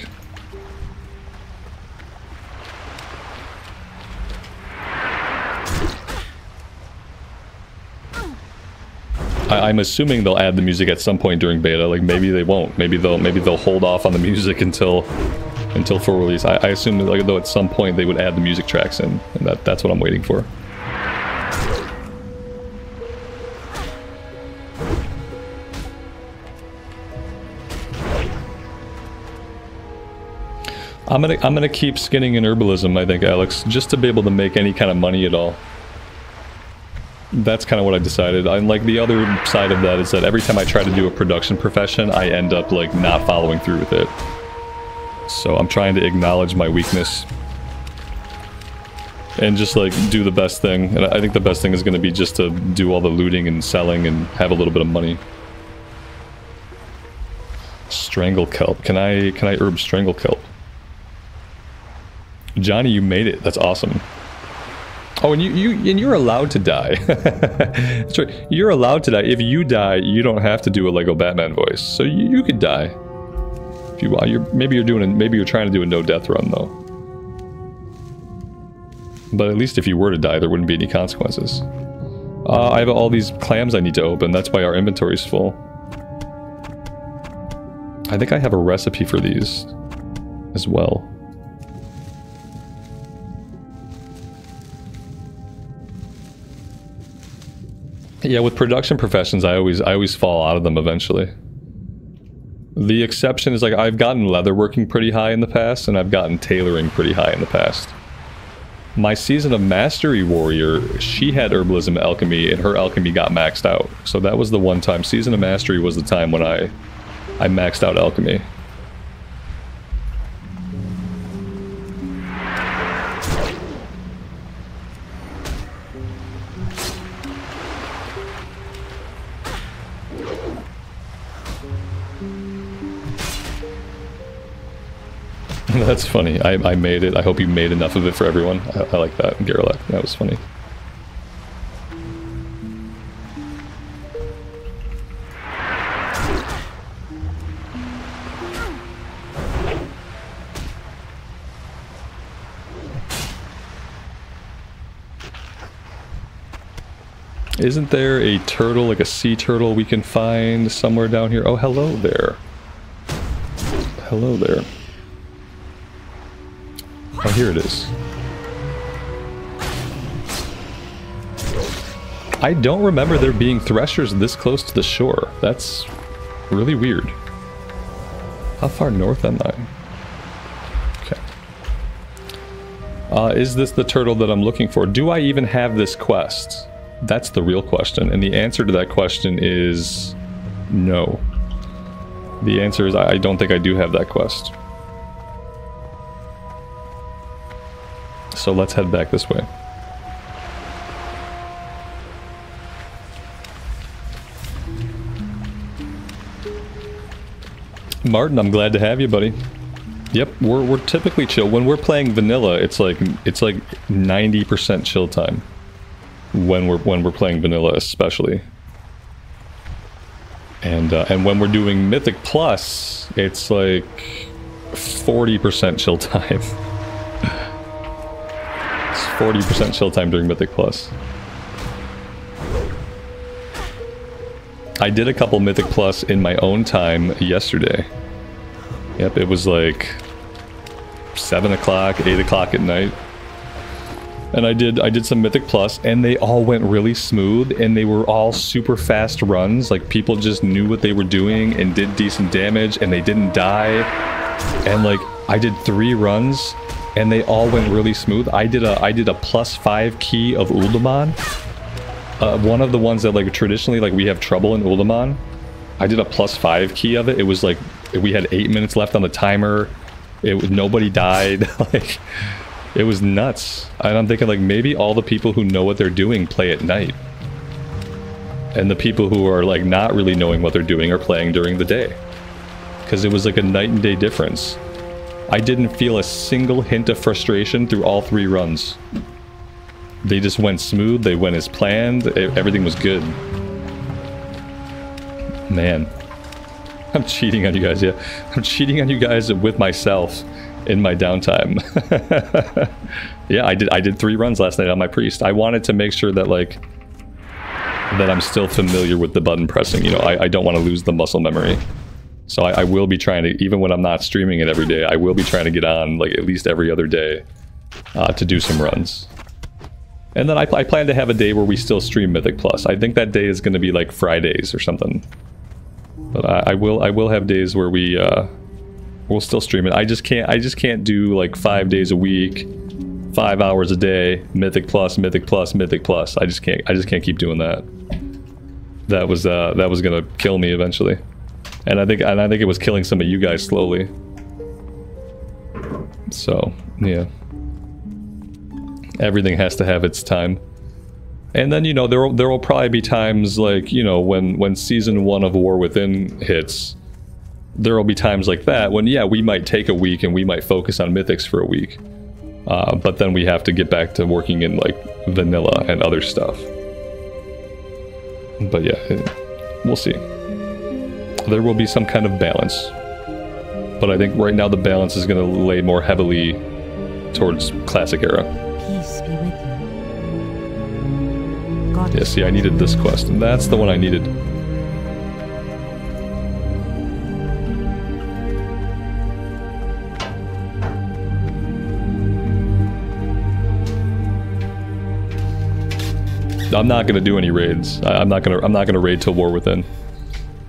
I'm assuming they'll add the music at some point during beta. Like, maybe they won't. Maybe they'll hold off on the music until full release. I assume that, like, though, at some point they would add the music tracks in, and that's what I'm waiting for. I'm gonna keep skinning in herbalism, I think, Alex, just to be able to make any kind of money at all. That's kind of what I decided. And, like, the other side of that is that every time I try to do a production profession, I end up, like, not following through with it. So I'm trying to acknowledge my weakness and just, like, do the best thing. And I think the best thing is going to be just to do all the looting and selling and have a little bit of money. Strangle kelp. Can I herb strangle kelp? Johnny, you made it. That's awesome. Oh, and you're allowed to die. That's right. You're allowed to die. If you die, you don't have to do a Lego Batman voice. So you could die if you want. Maybe you're trying to do a no death run though. But at least if you were to die, there wouldn't be any consequences. I have all these clams I need to open. That's why our inventory's full. I think I have a recipe for these as well. Yeah, with production professions, I always fall out of them eventually. The exception is like I've gotten leatherworking pretty high in the past, and I've gotten tailoring pretty high in the past. My season of Mastery Warrior, she had herbalism alchemy, and her alchemy got maxed out. So that was the one time. Season of Mastery was the time when I maxed out alchemy. That's funny. I made it. I hope you made enough of it for everyone. I like that, Garrelak. That was funny. Isn't there a turtle, like a sea turtle we can find somewhere down here? Oh, hello there. Hello there. Oh, here it is. I don't remember there being threshers this close to the shore. That's really weird. How far north am I? Okay. Is this the turtle that I'm looking for? Do I even have this quest? That's the real question. And the answer to that question is no. The answer is I don't think I do have that quest. So let's head back this way. Martin, I'm glad to have you, buddy. Yep, we're typically chill. When we're playing vanilla, it's like 90% chill time. When we're playing vanilla, especially. And when we're doing Mythic Plus, it's like 40% chill time. 40% chill time during Mythic Plus. I did a couple Mythic Plus in my own time yesterday. Yep, it was like 7 o'clock, 8 o'clock at night. And I did some Mythic Plus, and they all went really smooth, and they were all super fast runs. Like, people just knew what they were doing and did decent damage, and they didn't die. And like, I did 3 runs, and they all went really smooth. I did a +5 key of Uldaman. One of the ones that like traditionally like we have trouble in Uldaman. I did a +5 key of it. It was like we had 8 minutes left on the timer. Nobody died. Like, it was nuts. And I'm thinking like maybe all the people who know what they're doing play at night, and the people who are like not really knowing what they're doing are playing during the day, because it was like a night and day difference. I didn't feel a single hint of frustration through all 3 runs. They just went smooth, they went as planned, everything was good. Man. I'm cheating on you guys, yeah. I'm cheating on you guys with myself in my downtime. Yeah, I did 3 runs last night on my priest. I wanted to make sure that like, that I'm still familiar with the button pressing, you know, I don't want to lose the muscle memory. So I will be trying to, even when I'm not streaming it every day, I will be trying to get on like at least every other day to do some runs. And then I plan to have a day where we still stream Mythic Plus. I think that day is going to be like Fridays or something. But I will have days where we'll still stream it. I just can't do like 5 days a week, 5 hours a day, Mythic Plus, Mythic Plus, Mythic Plus. I just can't keep doing that. That was gonna kill me eventually. And I think it was killing some of you guys slowly. So, yeah. Everything has to have its time. And then, you know, there will probably be times like, you know, when season 1 of War Within hits, there will be times like that when, yeah, we might take a week and we might focus on mythics for a week. But then we have to get back to working in like vanilla and other stuff. But yeah, we'll see. There will be some kind of balance. But I think right now the balance is going to lay more heavily towards Classic Era. Peace be with you. God, yeah, see, I needed this quest, and that's the one I needed. I'm not gonna do any raids. I'm not gonna raid till War Within.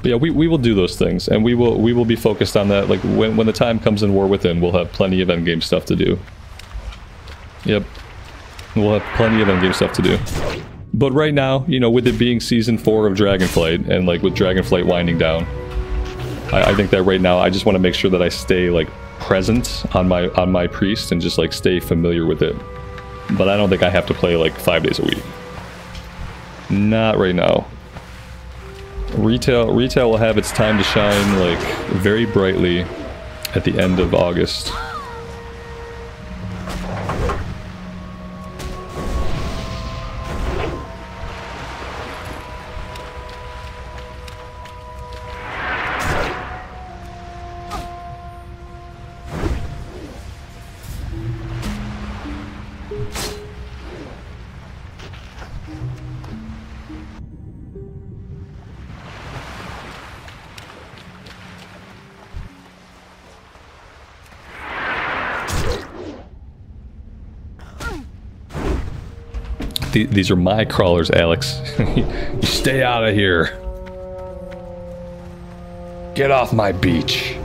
But yeah, we will do those things, and we will be focused on that. Like when the time comes in War Within, we'll have plenty of endgame stuff to do. Yep, we'll have plenty of endgame stuff to do. But right now, you know, with it being season 4 of Dragonflight, and like with Dragonflight winding down, I think that right now I just want to make sure that I stay like present on my priest and just like stay familiar with it. But I don't think I have to play like 5 days a week. Not right now. Retail will have its time to shine like very brightly at the end of August. These are my crawlers, Alex. You stay out of here. Get off my beach.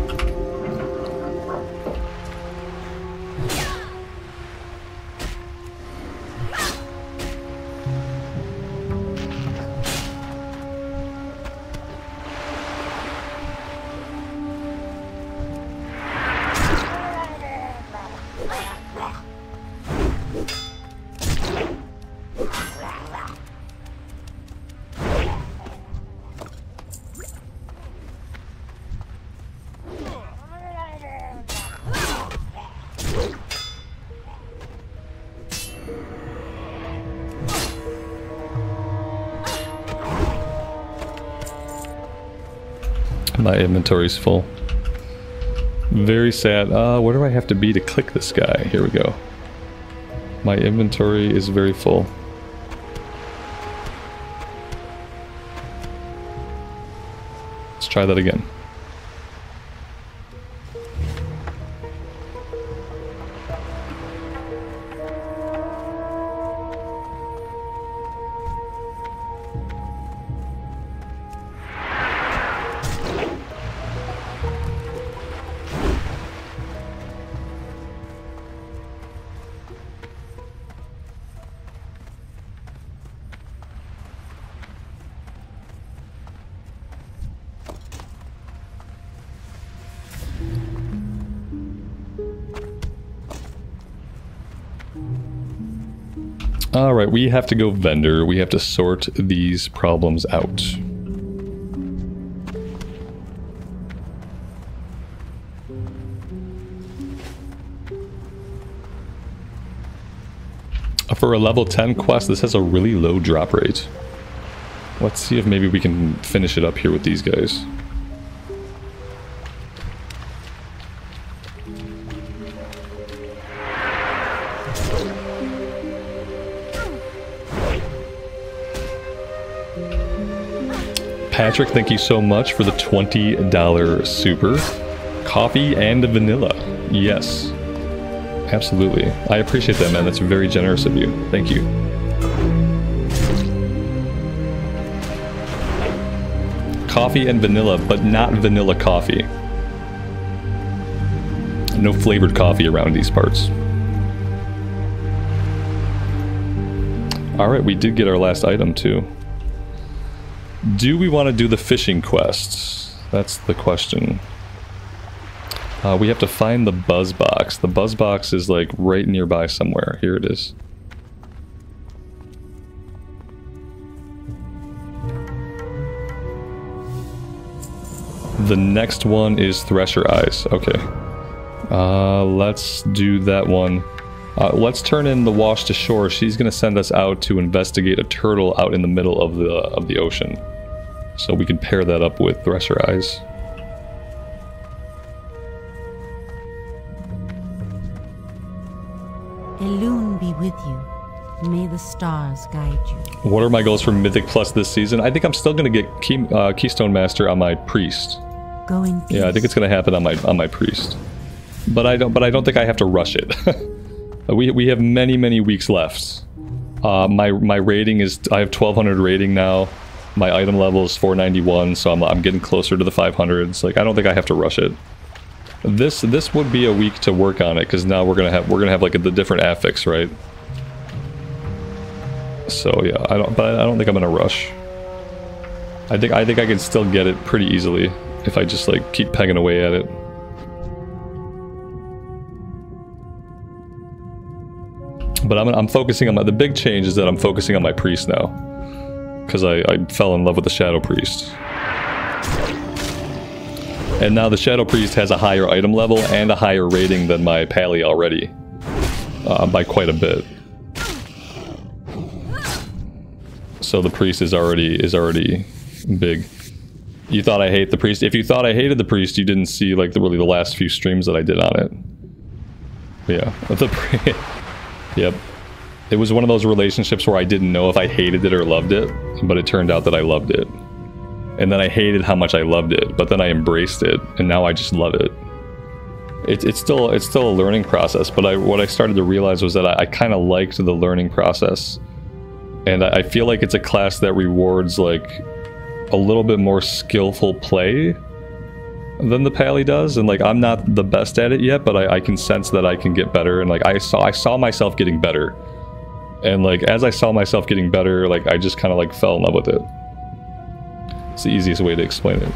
My inventory's full. Very sad. Where do I have to be to click this guy? Here we go. My inventory is very full. Let's try that again. Alright, we have to go vendor. We have to sort these problems out. For a level 10 quest, this has a really low drop rate. Let's see if maybe we can finish it up here with these guys. Patrick, thank you so much for the $20 super. Coffee and vanilla. Yes. Absolutely. I appreciate that, man. That's very generous of you. Thank you. Coffee and vanilla, but not vanilla coffee. No flavored coffee around these parts. Alright, we did get our last item too. Do we want to do the fishing quests? That's the question. We have to find the buzz box. The buzz box is like right nearby somewhere. Here it is. The next one is Thresher Eyes. Okay. Let's do that one. Let's turn in the Wash to Shore. She's going to send us out to investigate a turtle out in the middle of the ocean. So we can pair that up with Thresher Eyes. Elune be with you. May the stars guide you. What are my goals for Mythic Plus this season? I think I'm still going to get Keystone Master on my Priest. Go in peace. Yeah, I think it's going to happen on my Priest. But I don't think I have to rush it. We have many weeks left My rating is, I have 1200 rating now. My item level is 491, so I'm getting closer to the 500s. Like, I don't think I have to rush it. This would be a week to work on it, because now we're gonna have like the different affix, right? So yeah, I don't think I'm gonna rush. I think I can still get it pretty easily if I just like keep pegging away at it. But I'm focusing on the big change is that I'm focusing on my priest now, because I fell in love with the Shadow Priest. And now the Shadow Priest has a higher item level and a higher rating than my Pally already. By quite a bit. So the Priest is already big. You thought I hate the Priest? If you thought I hated the Priest, you didn't see like really the last few streams that I did on it. Yeah. Yep. It was one of those relationships where I didn't know if I hated it or loved it, but it turned out that I loved it. And then I hated how much I loved it, but then I embraced it, and now I just love it. It's still a learning process, but what I started to realize was that I kind of liked the learning process. And I feel like it's a class that rewards like a little bit more skillful play than the Pally does, and like I'm not the best at it yet, but I can sense that I can get better, and like I saw myself getting better. And like as I saw myself getting better, like I just kind of like fell in love with it. It's the easiest way to explain it.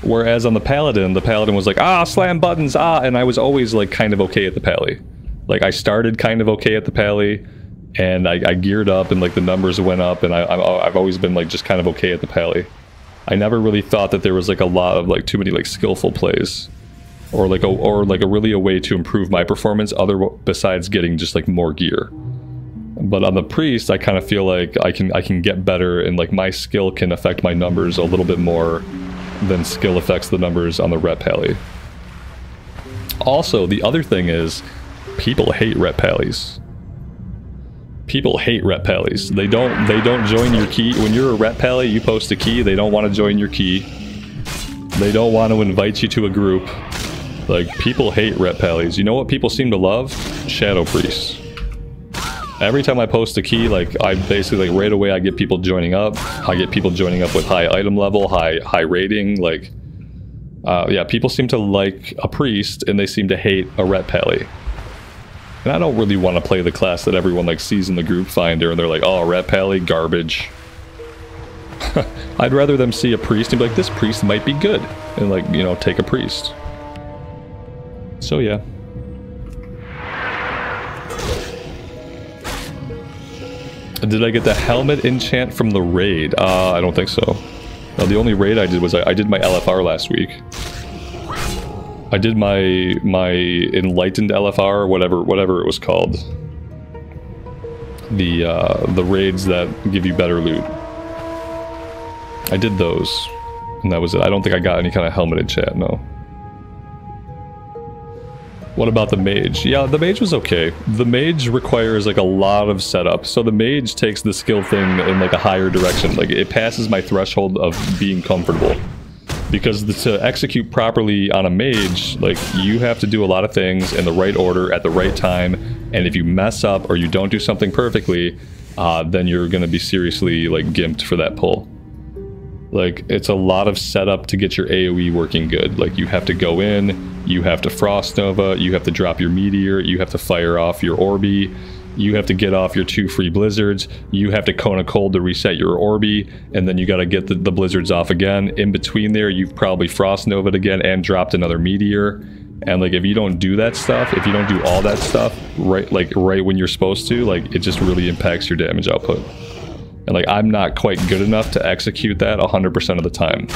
Whereas on the Paladin was like, ah, slam buttons, ah, and I was always like kind of okay at the Pally. Like I started kind of okay at the Pally, and I geared up, and like the numbers went up, and I've always been like just kind of okay at the Pally. I never really thought that there was like a lot of like too many like skillful plays, or like a really a way to improve my performance besides getting just like more gear. But on the Priest, I kind of feel like I can get better, and like my skill can affect my numbers a little bit more than skill affects the numbers on the Ret Pally. Also, the other thing is, people hate Ret Pallies. People hate Ret Pallies. They don't join your key. When you're a Ret Pally, you post a key, they don't want to join your key. They don't want to invite you to a group. Like, people hate Ret Pallies. You know what people seem to love? Shadow Priests. Every time I post a key, like, I basically, like, right away I get people joining up. I get people joining up with high item level, high rating, like... yeah, people seem to like a Priest, and they seem to hate a Ret Pally. And I don't really want to play the class that everyone, like, sees in the group finder, and they're like, oh, Ret Pally, garbage. I'd rather them see a Priest and be like, this Priest might be good. And, like, you know, take a Priest. So, yeah. Did I get the helmet enchant from the raid? I don't think so. No, the only raid I did was I did my LFR last week. I did my enlightened LFR, whatever it was called. The raids that give you better loot. I did those, and that was it. I don't think I got any kind of helmet enchant, no. What about the mage? Yeah, the mage was okay. The mage requires like a lot of setup. So the mage takes the skill thing in like a higher direction. Like it passes my threshold of being comfortable. Because to execute properly on a mage, like you have to do a lot of things in the right order at the right time. And if you mess up or you don't do something perfectly, then you're going to be seriously like gimped for that pull. Like, it's a lot of setup to get your AoE working good. Like, you have to go in, you have to Frost Nova, you have to drop your Meteor, you have to fire off your Orbi, you have to get off your 2 free Blizzards, you have to Cone Cold to reset your Orbi, and then you gotta get the Blizzards off again. In between there, you've probably Frost Nova'd again and dropped another Meteor. And, like, if you don't do that stuff, if you don't do all that stuff right when you're supposed to, like, it just really impacts your damage output. And like, I'm not quite good enough to execute that 100% of the time.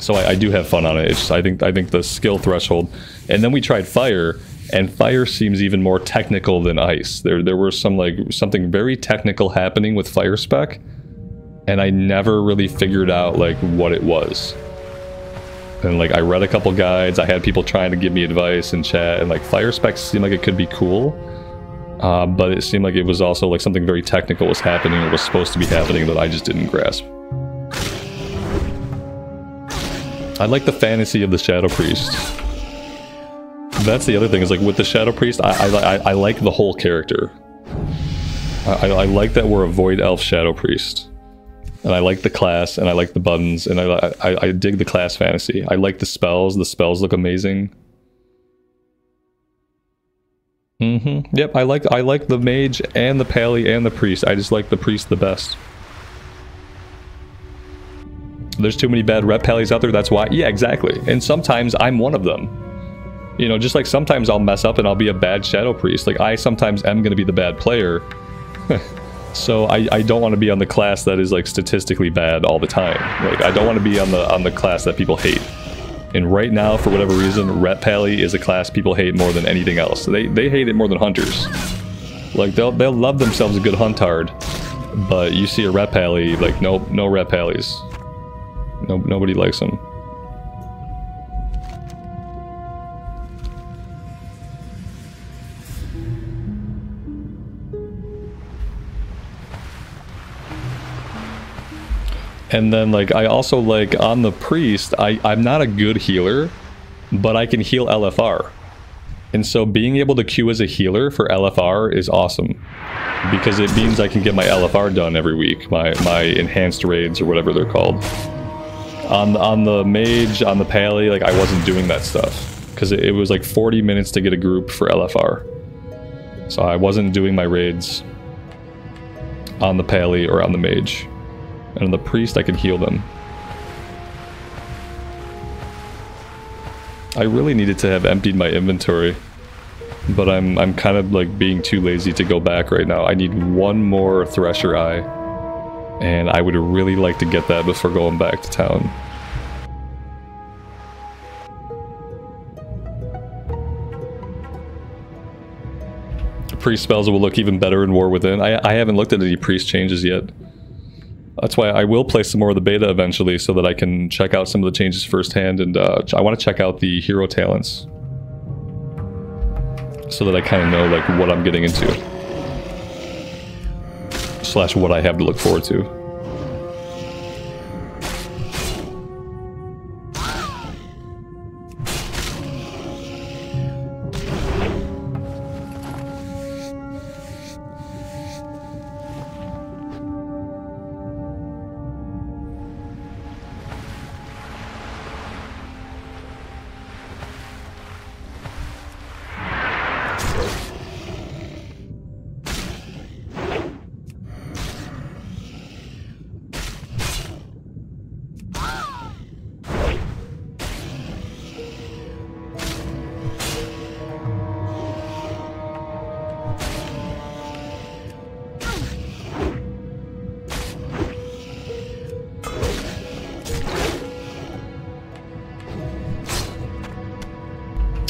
So I do have fun on it. It's just, I think the skill threshold. And then we tried fire, and fire seems even more technical than ice. There were something very technical happening with fire spec, and I never really figured out like what it was. And like, I read a couple guides, I had people trying to give me advice in chat, and like, fire specs seemed like it could be cool. But it seemed like it was also like something very technical was happening or was supposed to be happening that I just didn't grasp. I like the fantasy of the Shadow Priest. That's the other thing, is like with the Shadow Priest, I like the whole character. I like that we're a Void Elf Shadow Priest. And I like the class, and I like the buttons, and I dig the class fantasy. I like the spells look amazing. Yep, I like the mage and the pally and the priest. I just like the priest the best. There's too many bad rep pallies out there, that's why. Yeah, exactly. And sometimes I'm one of them. You know, just like sometimes I'll mess up and I'll be a bad Shadow Priest. Like, I sometimes am going to be the bad player. So I don't want to be on the class that is, like, statistically bad all the time. Like, I don't want to be on the class that people hate. And right now, for whatever reason, Rep Pally is a class people hate more than anything else. They hate it more than Hunters. Like, they'll love themselves a good Huntard. But you see a Rep Pally, like, no Rep Pallies. Nobody likes them. And then, like, I also, like, on the priest, I'm not a good healer, but I can heal LFR. And so being able to queue as a healer for LFR is awesome. Because it means I can get my LFR done every week, my enhanced raids or whatever they're called. On the mage, on the pally, like, I wasn't doing that stuff. Because it was like 40 minutes to get a group for LFR. So I wasn't doing my raids on the pally or on the mage. And on the priest, I could heal them. I really needed to have emptied my inventory. But I'm kind of like being too lazy to go back right now. I need one more Thresher Eye. And I would really like to get that before going back to town. Priest spells will look even better in War Within. I haven't looked at any priest changes yet. That's why I will play some more of the beta eventually, so that I can check out some of the changes firsthand, and I want to check out the hero talents. So that I kind of know, like, what I'm getting into. Slash what I have to look forward to.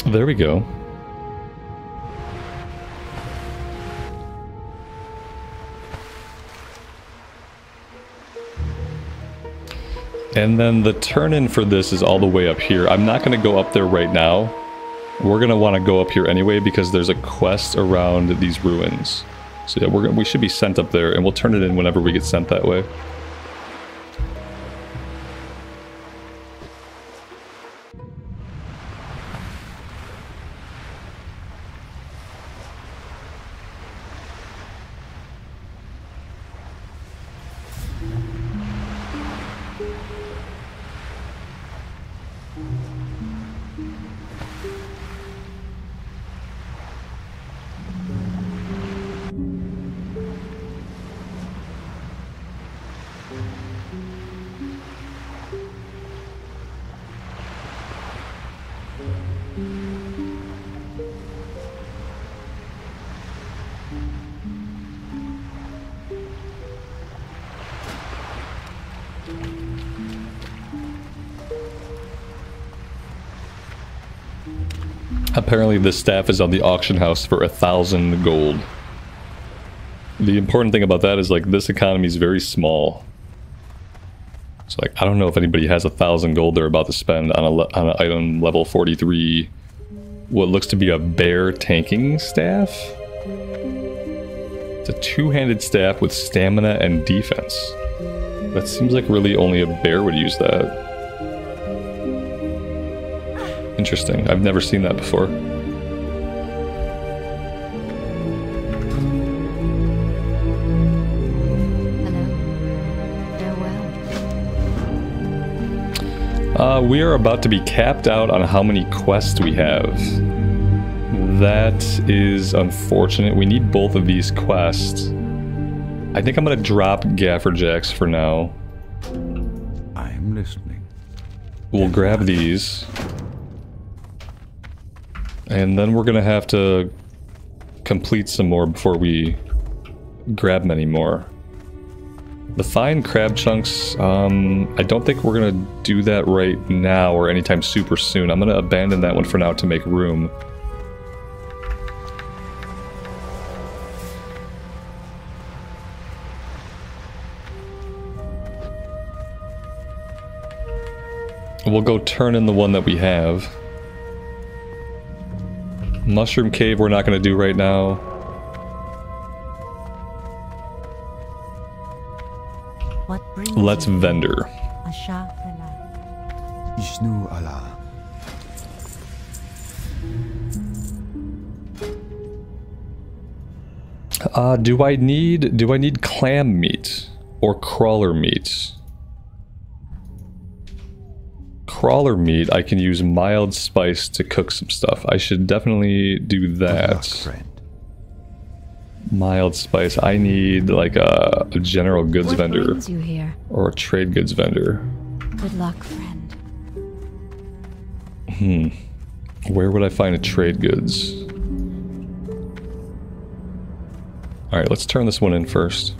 There we go. And then the turn-in for this is all the way up here. I'm not going to go up there right now. We're going to want to go up here anyway because there's a quest around these ruins. So yeah, we should be sent up there, and we'll turn it in whenever we get sent that way. Apparently this staff is on the auction house for 1,000 gold. The important thing about that is, like, this economy is very small. So, like, I don't know if anybody has 1,000 gold they're about to spend on an item level 43. What looks to be a bear tanking staff? It's a two-handed staff with stamina and defense. That seems like really only a bear would use that. Interesting. I've never seen that before. We are about to be capped out on how many quests we have. That is unfortunate. We need both of these quests. I think I'm gonna drop Gaffer Jacks for now. I'm listening. We'll grab these. And then we're gonna have to complete some more before we grab many more. The fine crab chunks, I don't think we're gonna do that right now or anytime super soon. I'm gonna abandon that one for now to make room. We'll go turn in the one that we have. Mushroom Cave we're not going to do right now. What brings Let's you vendor. Asha Fela. Ishnu Allah. Do I need clam meat or crawler meat? Crawler meat, I can use mild spice to cook some stuff. I should definitely do that. Friend. Mild spice. I need like a general goods What vendor brings you here? or a trade goods vendor. Good luck, friend. Where would I find a trade goods? Alright, let's turn this one in first.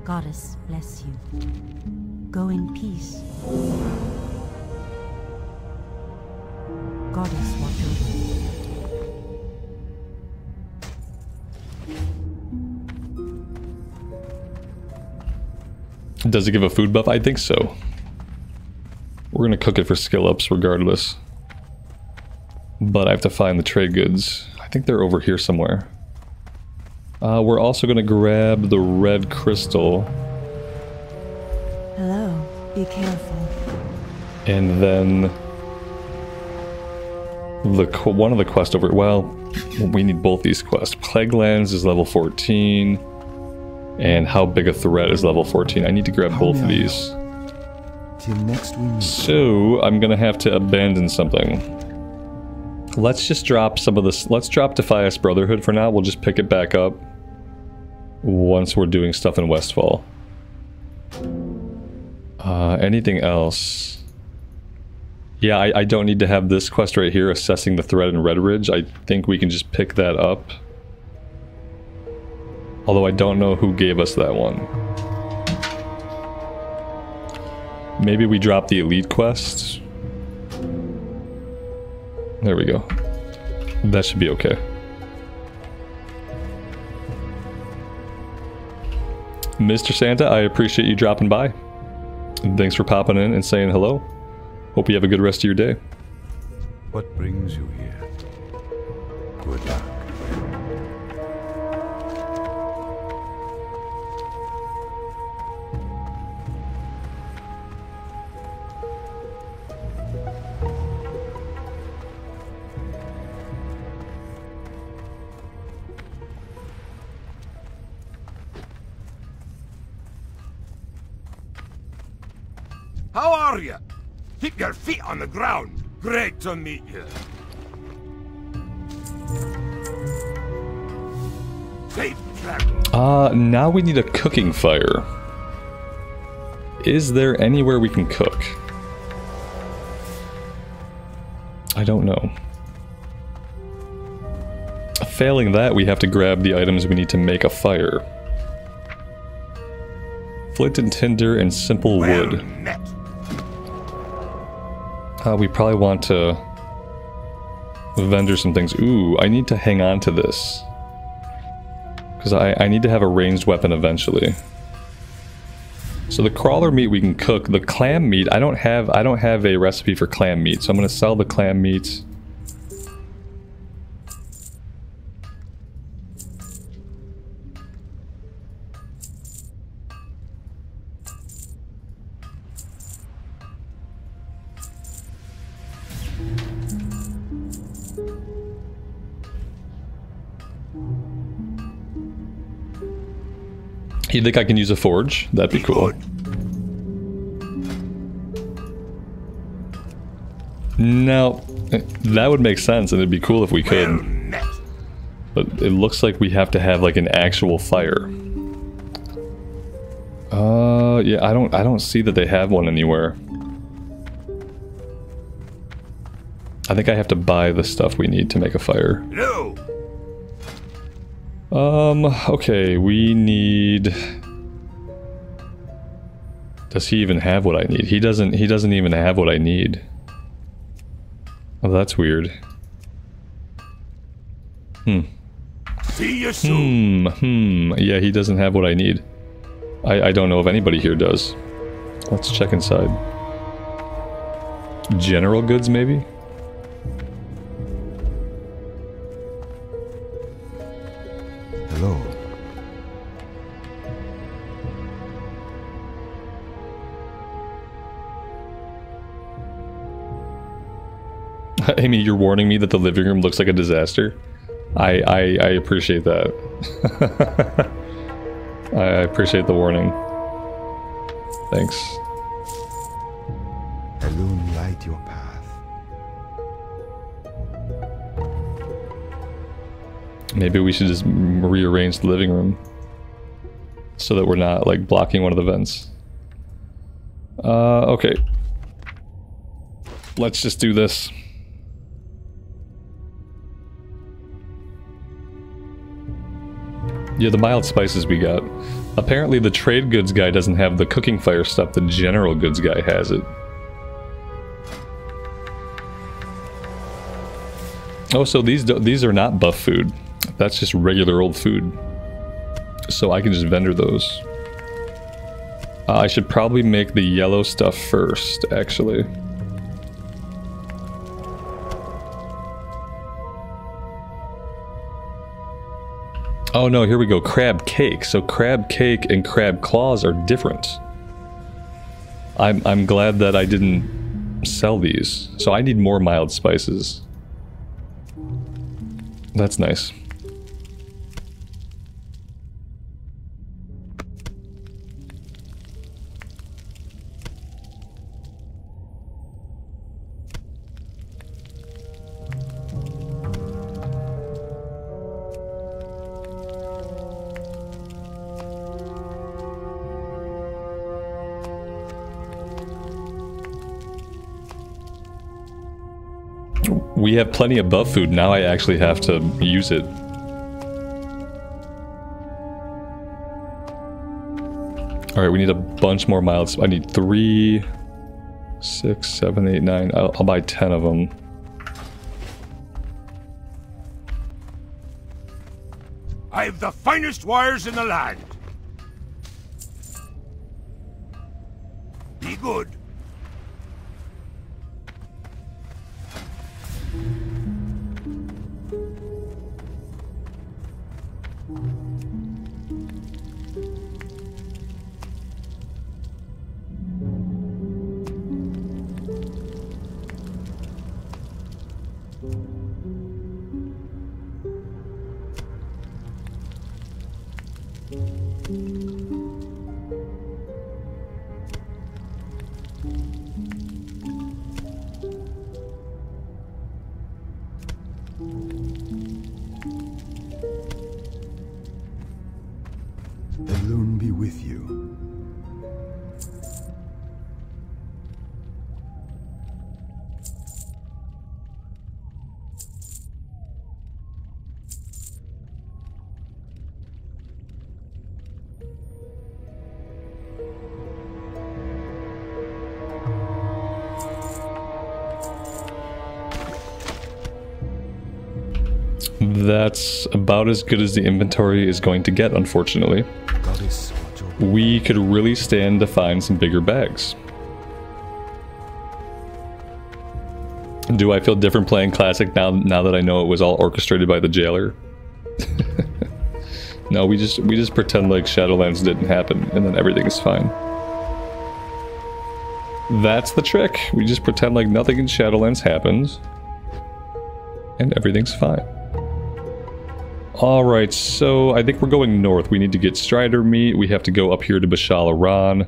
Goddess bless you. Go in peace. Goddess watch over you. Does it give a food buff? I think so. We're gonna cook it for skill ups regardless. But I have to find the trade goods. I think they're over here somewhere. We're also gonna grab the red crystal. Hello. Be careful. And then one of the quests over. Well, we need both these quests. Plague Lands is level 14, and How Big a Threat is level 14. I need to grab both of these. Till next we meet. So I'm gonna have to abandon something. Let's just drop some of this. Let's drop Defias Brotherhood for now. We'll just pick it back up once we're doing stuff in Westfall. Anything else? Yeah, I don't need to have this quest right here, assessing the threat in Red Ridge. I think we can just pick that up. Although I don't know who gave us that one. Maybe we drop the elite quest. There we go. That should be okay. Mr. Santa, I appreciate you dropping by. Thanks for popping in and saying hello. Hope you have a good rest of your day. What brings you here? Good luck. How are you? Keep your feet on the ground. Great to meet you. Safe travel. Now we need a cooking fire. Is there anywhere we can cook? I don't know. Failing that, we have to grab the items we need to make a fire. Flint and tinder and simple Well wood. met. We probably want to vendor some things. Ooh, I need to hang on to this. Because I need to have a ranged weapon eventually. So the crawler meat we can cook. The clam meat, I don't have a recipe for clam meat, so I'm gonna sell the clam meat. You think I can use a forge? That'd be cool. No, that would make sense, and it'd be cool if we could. But it looks like we have to have like an actual fire. Yeah, I don't see that they have one anywhere. I think I have to buy the stuff we need to make a fire. No. Okay, we need... Does he even have what I need? He doesn't even have what I need. Oh, that's weird. See you soon. Yeah, he doesn't have what I need. I don't know if anybody here does. Let's check inside. General goods, maybe? Hello. Amy, you're warning me that the living room looks like a disaster? I appreciate that. I appreciate the warning. Thanks. Alone light your path. Maybe we should just rearrange the living room so that we're not like blocking one of the vents. Okay. Let's just do this. Yeah, the mild spices we got. Apparently the trade goods guy doesn't have the cooking fire stuff, the general goods guy has it. Oh, so these are not buff food. That's just regular old food. So I can just vendor those. I should probably make the yellow stuff first, actually. Oh no, here we go. Crab cake. So crab cake and crab claws are different. I'm glad that I didn't sell these. So I need more mild spices. That's nice. We have plenty of buff food, now I actually have to use it. Alright, we need a bunch more mild. I need 3, 6, 7, 8, 9. I'll buy 10 of them. I have the finest wires in the land. Be good. The Lune be with you. That's about as good as the inventory is going to get, unfortunately. Goddess, watch over. We could really stand to find some bigger bags. Do I feel different playing Classic now that I know it was all orchestrated by the jailer? No, we just pretend like Shadowlands didn't happen, and then everything is fine. That's the trick. We just pretend like nothing in Shadowlands happens, and everything's fine. Alright, so I think we're going north. We need to get Strider meat. We have to go up here to Bashal Aran.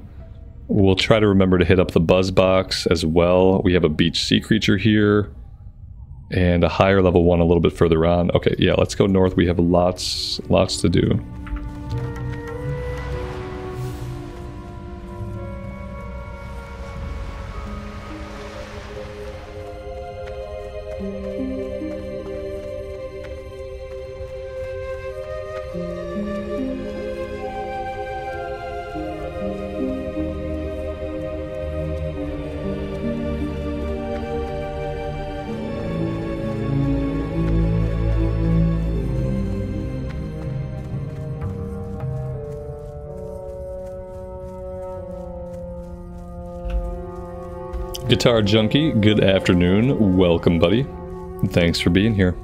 We'll try to remember to hit up the Buzz Box as well. We have a beach sea creature here. And a higher level one a little bit further on. Okay, yeah, let's go north. We have lots to do. Guitar Junkie, good afternoon. Welcome, buddy. Thanks for being here.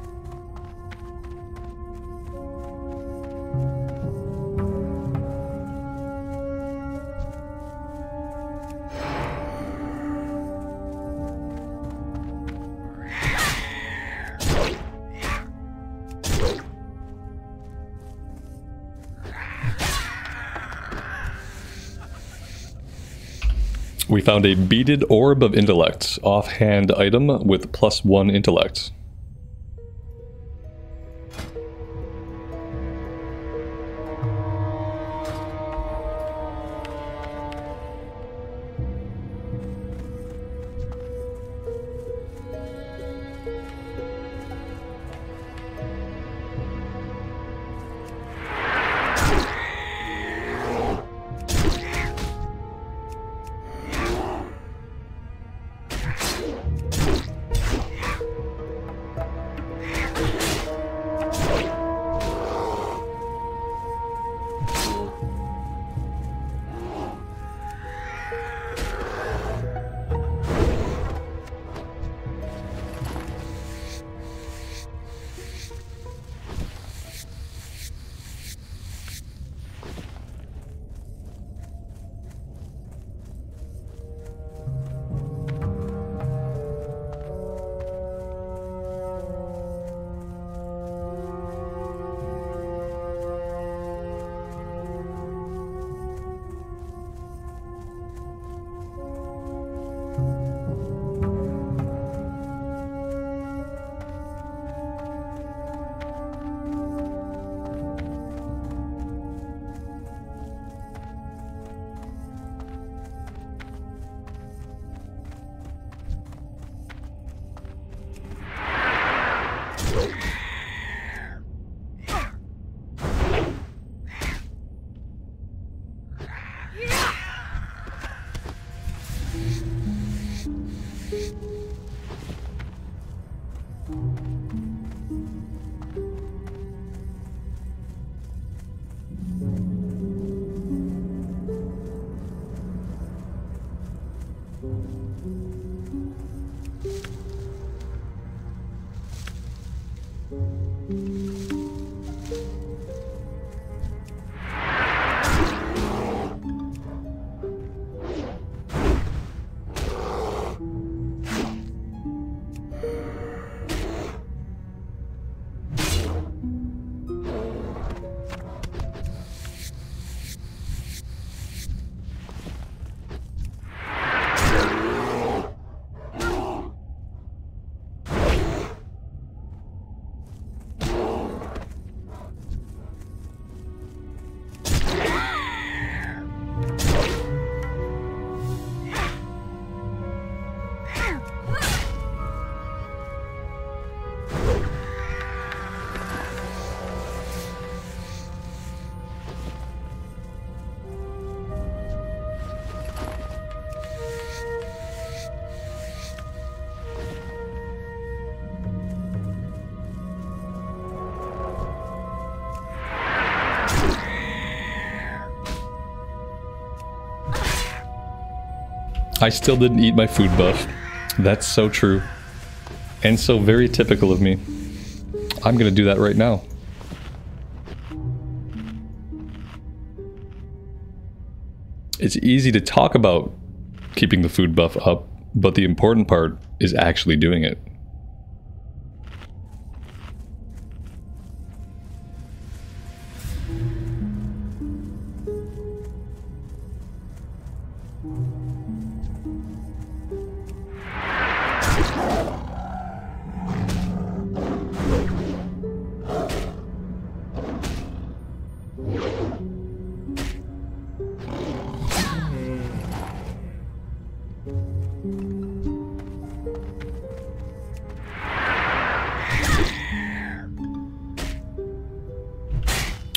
We found a beaded orb of intellect, offhand item with +1 intellect. I still didn't eat my food buff. That's so true. And so very typical of me. I'm gonna do that right now. It's easy to talk about keeping the food buff up, but the important part is actually doing it.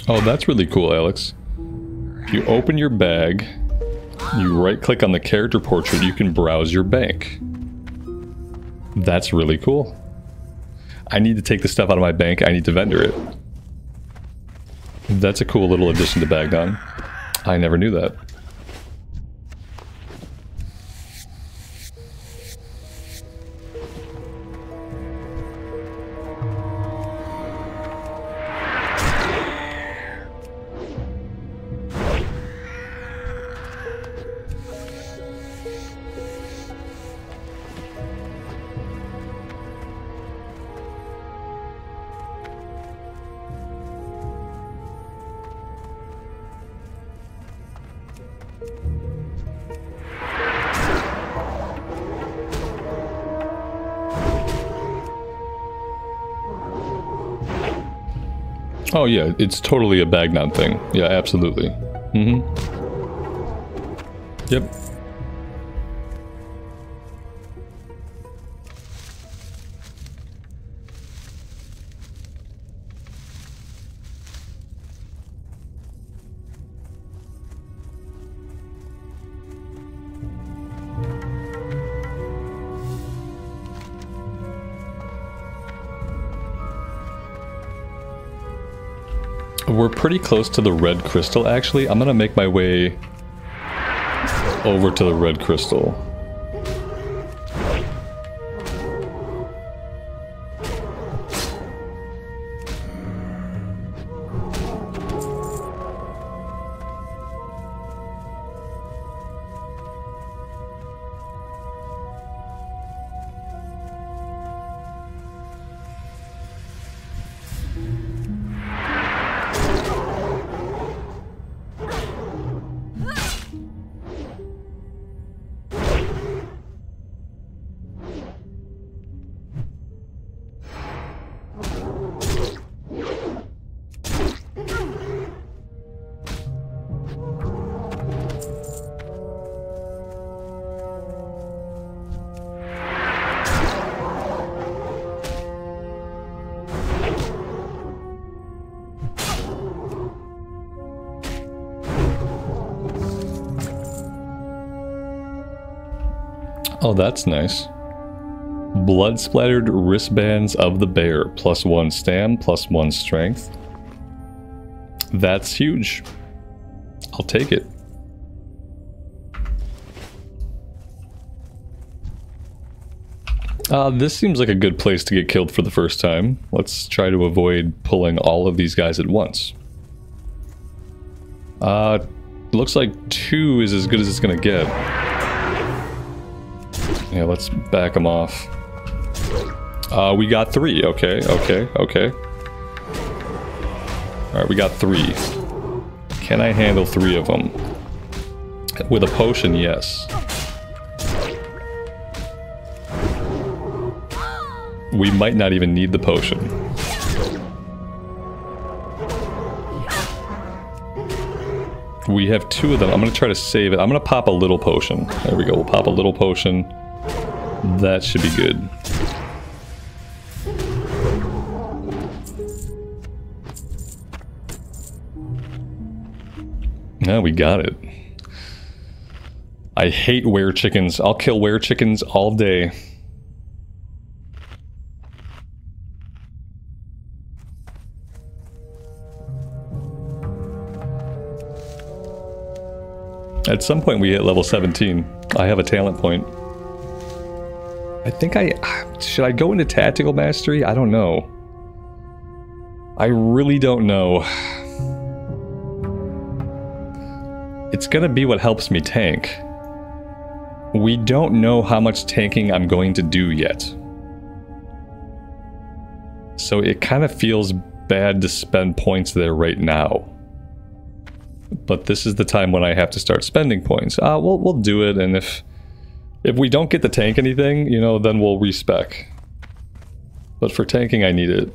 Oh, that's really cool, Alex. If you open your bag, you right-click on the character portrait, you can browse your bank. That's really cool. I need to take the stuff out of my bank, I need to vendor it. That's a cool little addition to Bagdon. I never knew that. Oh yeah, it's totally a Bagnon thing. Yeah, absolutely. Mm-hmm. Yep. We're pretty close to the red crystal, actually. I'm gonna make my way over to the red crystal. Oh, that's nice. Blood-splattered wristbands of the bear. +1 stam, +1 strength. That's huge. I'll take it. This seems like a good place to get killed for the first time. Let's try to avoid pulling all of these guys at once. Looks like 2 is as good as it's gonna get. Yeah, let's back them off. We got 3. Okay. Alright, we got 3. Can I handle 3 of them? With a potion, yes. We might not even need the potion. We have 2 of them. I'm going to try to save it. I'm going to pop a little potion. There we go. We'll pop a little potion. That should be good. Now we got it. I hate were chickens. I'll kill were chickens all day. At some point we hit level 17. I have a talent point. I think should I go into tactical mastery? I don't know. I really don't know. It's gonna be what helps me tank. We don't know how much tanking I'm going to do yet. So it kind of feels bad to spend points there right now. But this is the time when I have to start spending points. We'll do it, and if we don't get to tank anything, you know, then we'll respec. But for tanking, I need it.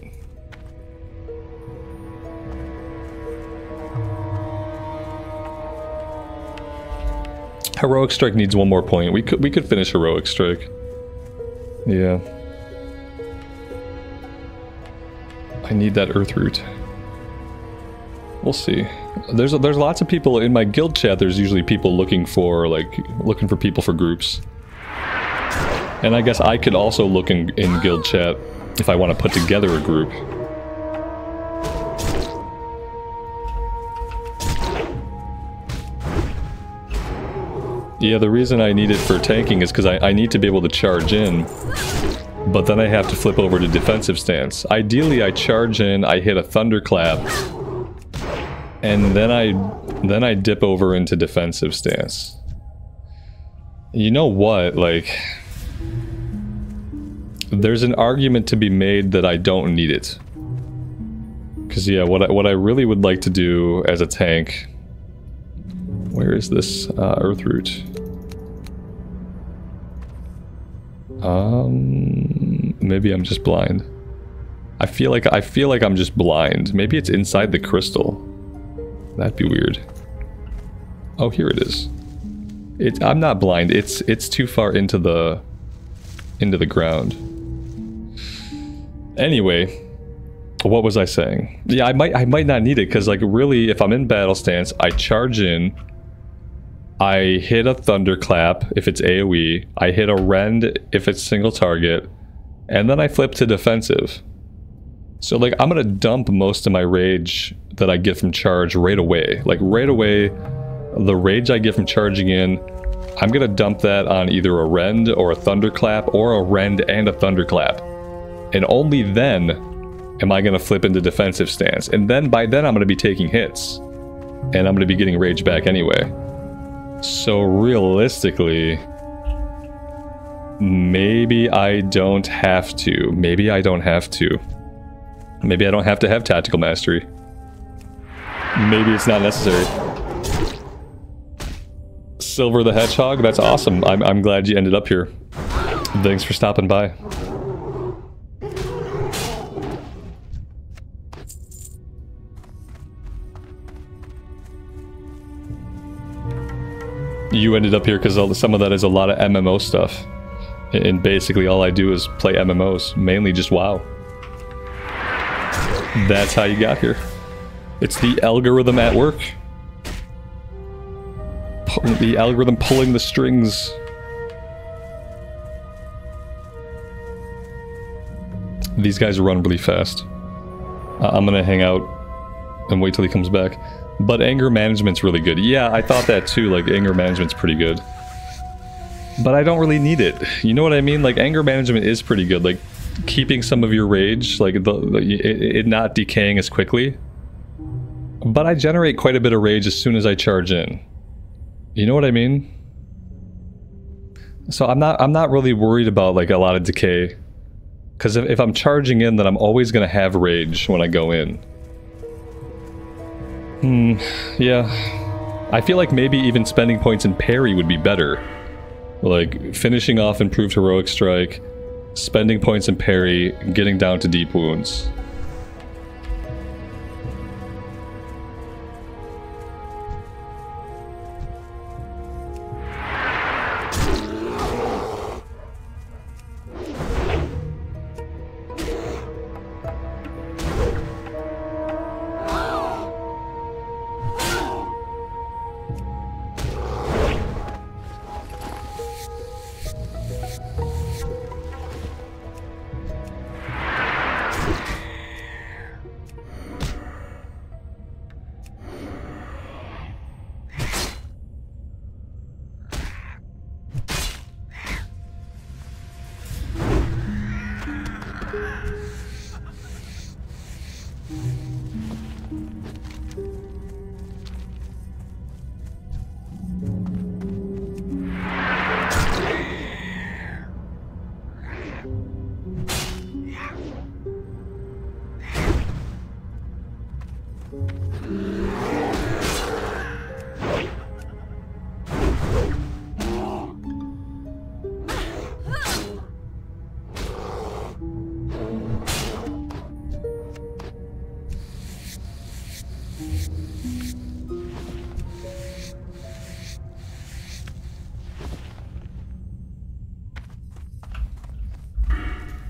Heroic Strike needs 1 more point. We could finish Heroic Strike. Yeah. I need that Earth Root. We'll see. There's lots of people in my guild chat. There's usually people looking for people for groups. And I guess I could also look in guild chat if I want to put together a group. Yeah, the reason I need it for tanking is because I need to be able to charge in, but then I have to flip over to defensive stance. Ideally, I charge in, I hit a thunderclap, and then I dip over into defensive stance. You know what, like, there's an argument to be made that I don't need it. Because yeah, what I really would like to do as a tank... Where is this earth root? Maybe I'm just blind. I feel like I'm just blind. Maybe it's inside the crystal. That'd be weird. Oh, here it is. I'm not blind. It's too far into the ground. Anyway, what was I saying? Yeah, I might not need it because, like, really, if I'm in battle stance, I charge in. I hit a thunderclap if it's AoE, I hit a rend if it's single target, and then I flip to defensive. So like I'm gonna dump most of my rage that I get from charge right away. Like right away, the rage I get from charging in, I'm gonna dump that on either a rend or a thunderclap or a rend and a thunderclap. And only then am I gonna flip into defensive stance. And then by then I'm gonna be taking hits. And I'm gonna be getting rage back anyway. So realistically, maybe I don't have to. Maybe I don't have to. Maybe I don't have to have tactical mastery. Maybe it's not necessary. Silver the Hedgehog, that's awesome. I'm glad you ended up here. Thanks for stopping by. You ended up here because some of that is a lot of MMO stuff. And basically all I do is play MMOs. Mainly just WoW. That's how you got here. It's the algorithm at work. The algorithm pulling the strings. These guys run really fast. I'm gonna hang out and wait till he comes back. But anger management's really good. Yeah, I thought that too, like anger management's pretty good. But I don't really need it. You know what I mean? Like anger management is pretty good. Like keeping some of your rage, like it not decaying as quickly. But I generate quite a bit of rage as soon as I charge in. You know what I mean? So I'm not really worried about like a lot of decay. Because if I'm charging in, then I'm always gonna have rage when I go in. Yeah. I feel like maybe even spending points in parry would be better. Like, finishing off improved heroic strike, spending points in parry, getting down to deep wounds.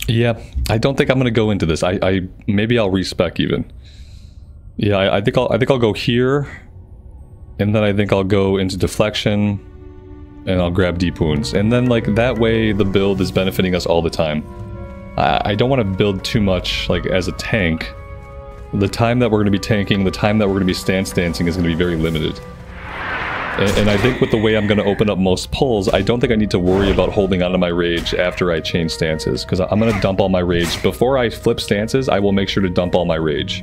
Yeah, I don't think I'm gonna go into this. Maybe I'll respec even. Yeah, I think I'll go here, and then I think I'll go into deflection, and I'll grab deep wounds, and then like that way the build is benefiting us all the time. I don't want to build too much like as a tank. The time that we're going to be tanking, the time that we're going to be stance dancing is going to be very limited. And I think with the way I'm going to open up most pulls, I don't think I need to worry about holding onto my rage after I change stances, because I'm going to dump all my rage. Before I flip stances, I will make sure to dump all my rage.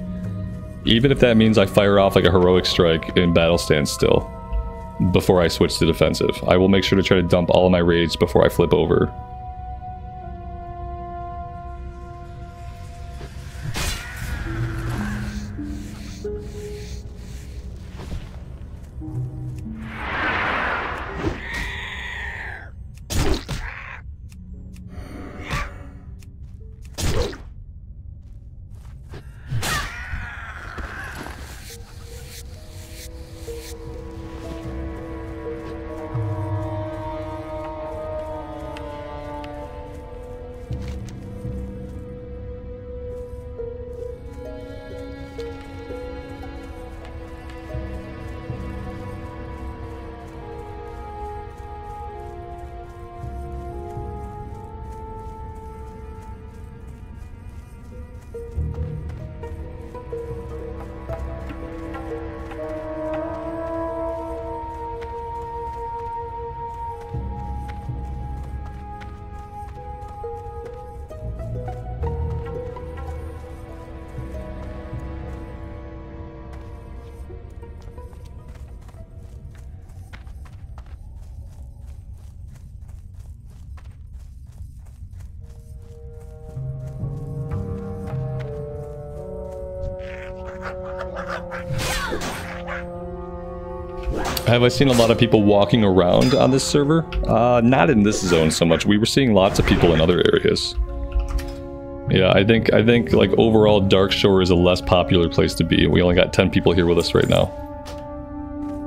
Even if that means I fire off like a heroic strike in battle stance still, before I switch to defensive. I will make sure to try to dump all of my rage before I flip over. Have I seen a lot of people walking around on this server? Not in this zone so much. We were seeing lots of people in other areas. Yeah, I think like overall Dark Shore is a less popular place to be. We only got 10 people here with us right now.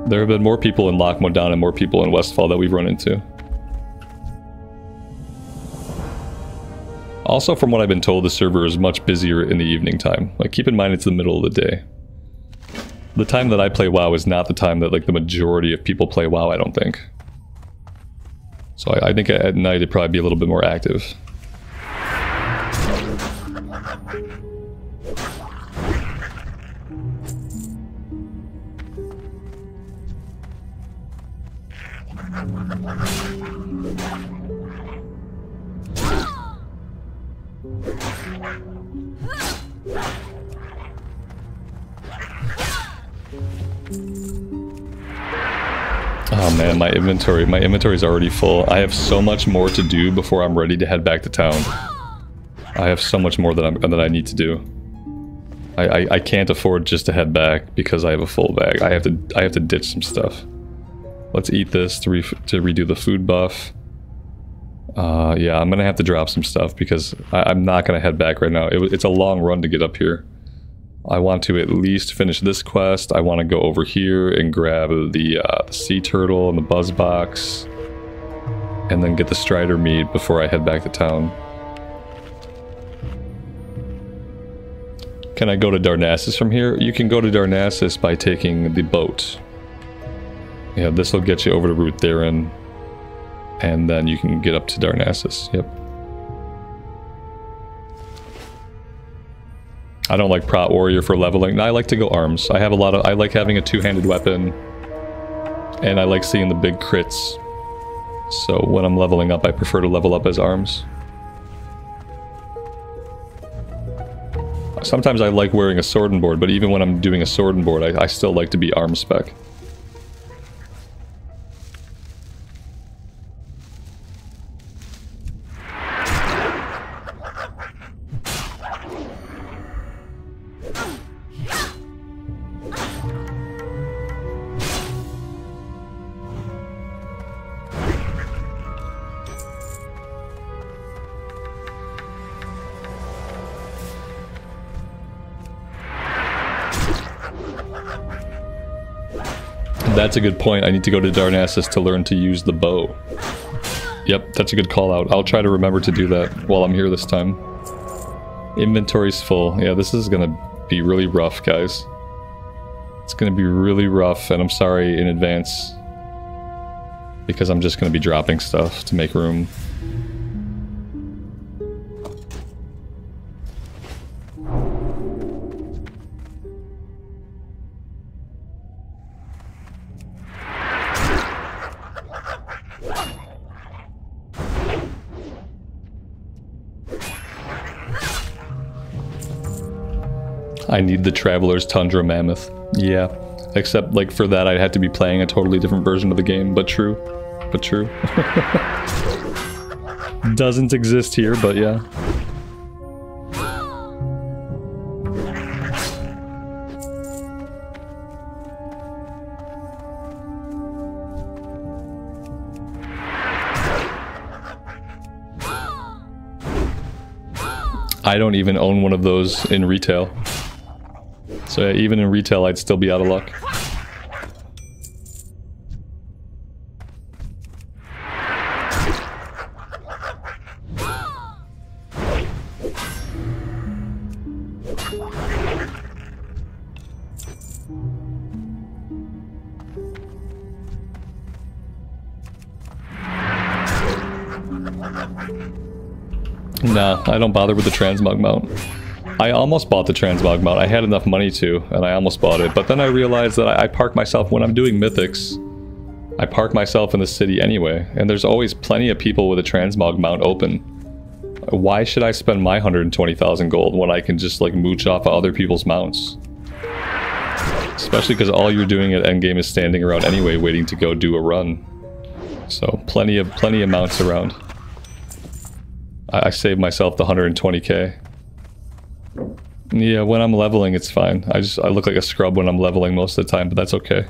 There have been more people in Loch Modan and more people in Westfall that we've run into. Also, from what I've been told, the server is much busier in the evening time. Like, keep in mind it's the middle of the day. The time that I play WoW is not the time that like the majority of people play WoW, I don't think. So I think at night it'd probably be a little bit more active. Oh man, my inventory's already full. I have so much more to do before I'm ready to head back to town. I have so much more that I need to do. I can't afford just to head back because I have a full bag. I have to ditch some stuff. Let's eat this to redo the food buff. Yeah, I'm gonna have to drop some stuff because I'm not gonna head back right now. It's a long run to get up here. I want to at least finish this quest. I want to go over here and grab the sea turtle and the buzz box, and then get the strider meat before I head back to town. Can I go to Darnassus from here? You can go to Darnassus by taking the boat. Yeah, this will get you over to Ruth Theron, and then you can get up to Darnassus. Yep. I don't like Prot Warrior for leveling. No, I like to go arms. I like having a two-handed weapon, and I like seeing the big crits. So when I'm leveling up, I prefer to level up as arms. Sometimes I like wearing a sword and board, but even when I'm doing a sword and board, I still like to be arm spec. That's a good point. I need to go to Darnassus to learn to use the bow. Yep, that's a good call out. I'll try to remember to do that while I'm here this time. Inventory's full. Yeah, this is gonna be really rough, guys. It's gonna be really rough, and I'm sorry in advance. Because I'm just gonna be dropping stuff to make room. I need the Traveler's Tundra Mammoth. Yeah. Except, like, for that I'd have to be playing a totally different version of the game, but true. But true. Doesn't exist here, but yeah. I don't even own one of those in retail. So yeah, even in retail, I'd still be out of luck. Nah, I don't bother with the transmog mount. I almost bought the transmog mount. I had enough money to, and I almost bought it. But then I realized that I park myself, when I'm doing mythics, I park myself in the city anyway. And there's always plenty of people with a transmog mount open. Why should I spend my 120,000 gold when I can just like mooch off of other people's mounts? Especially because all you're doing at endgame is standing around anyway, waiting to go do a run. So plenty of mounts around. I saved myself the 120k. Yeah, when I'm leveling, it's fine. I look like a scrub when I'm leveling most of the time, but that's okay.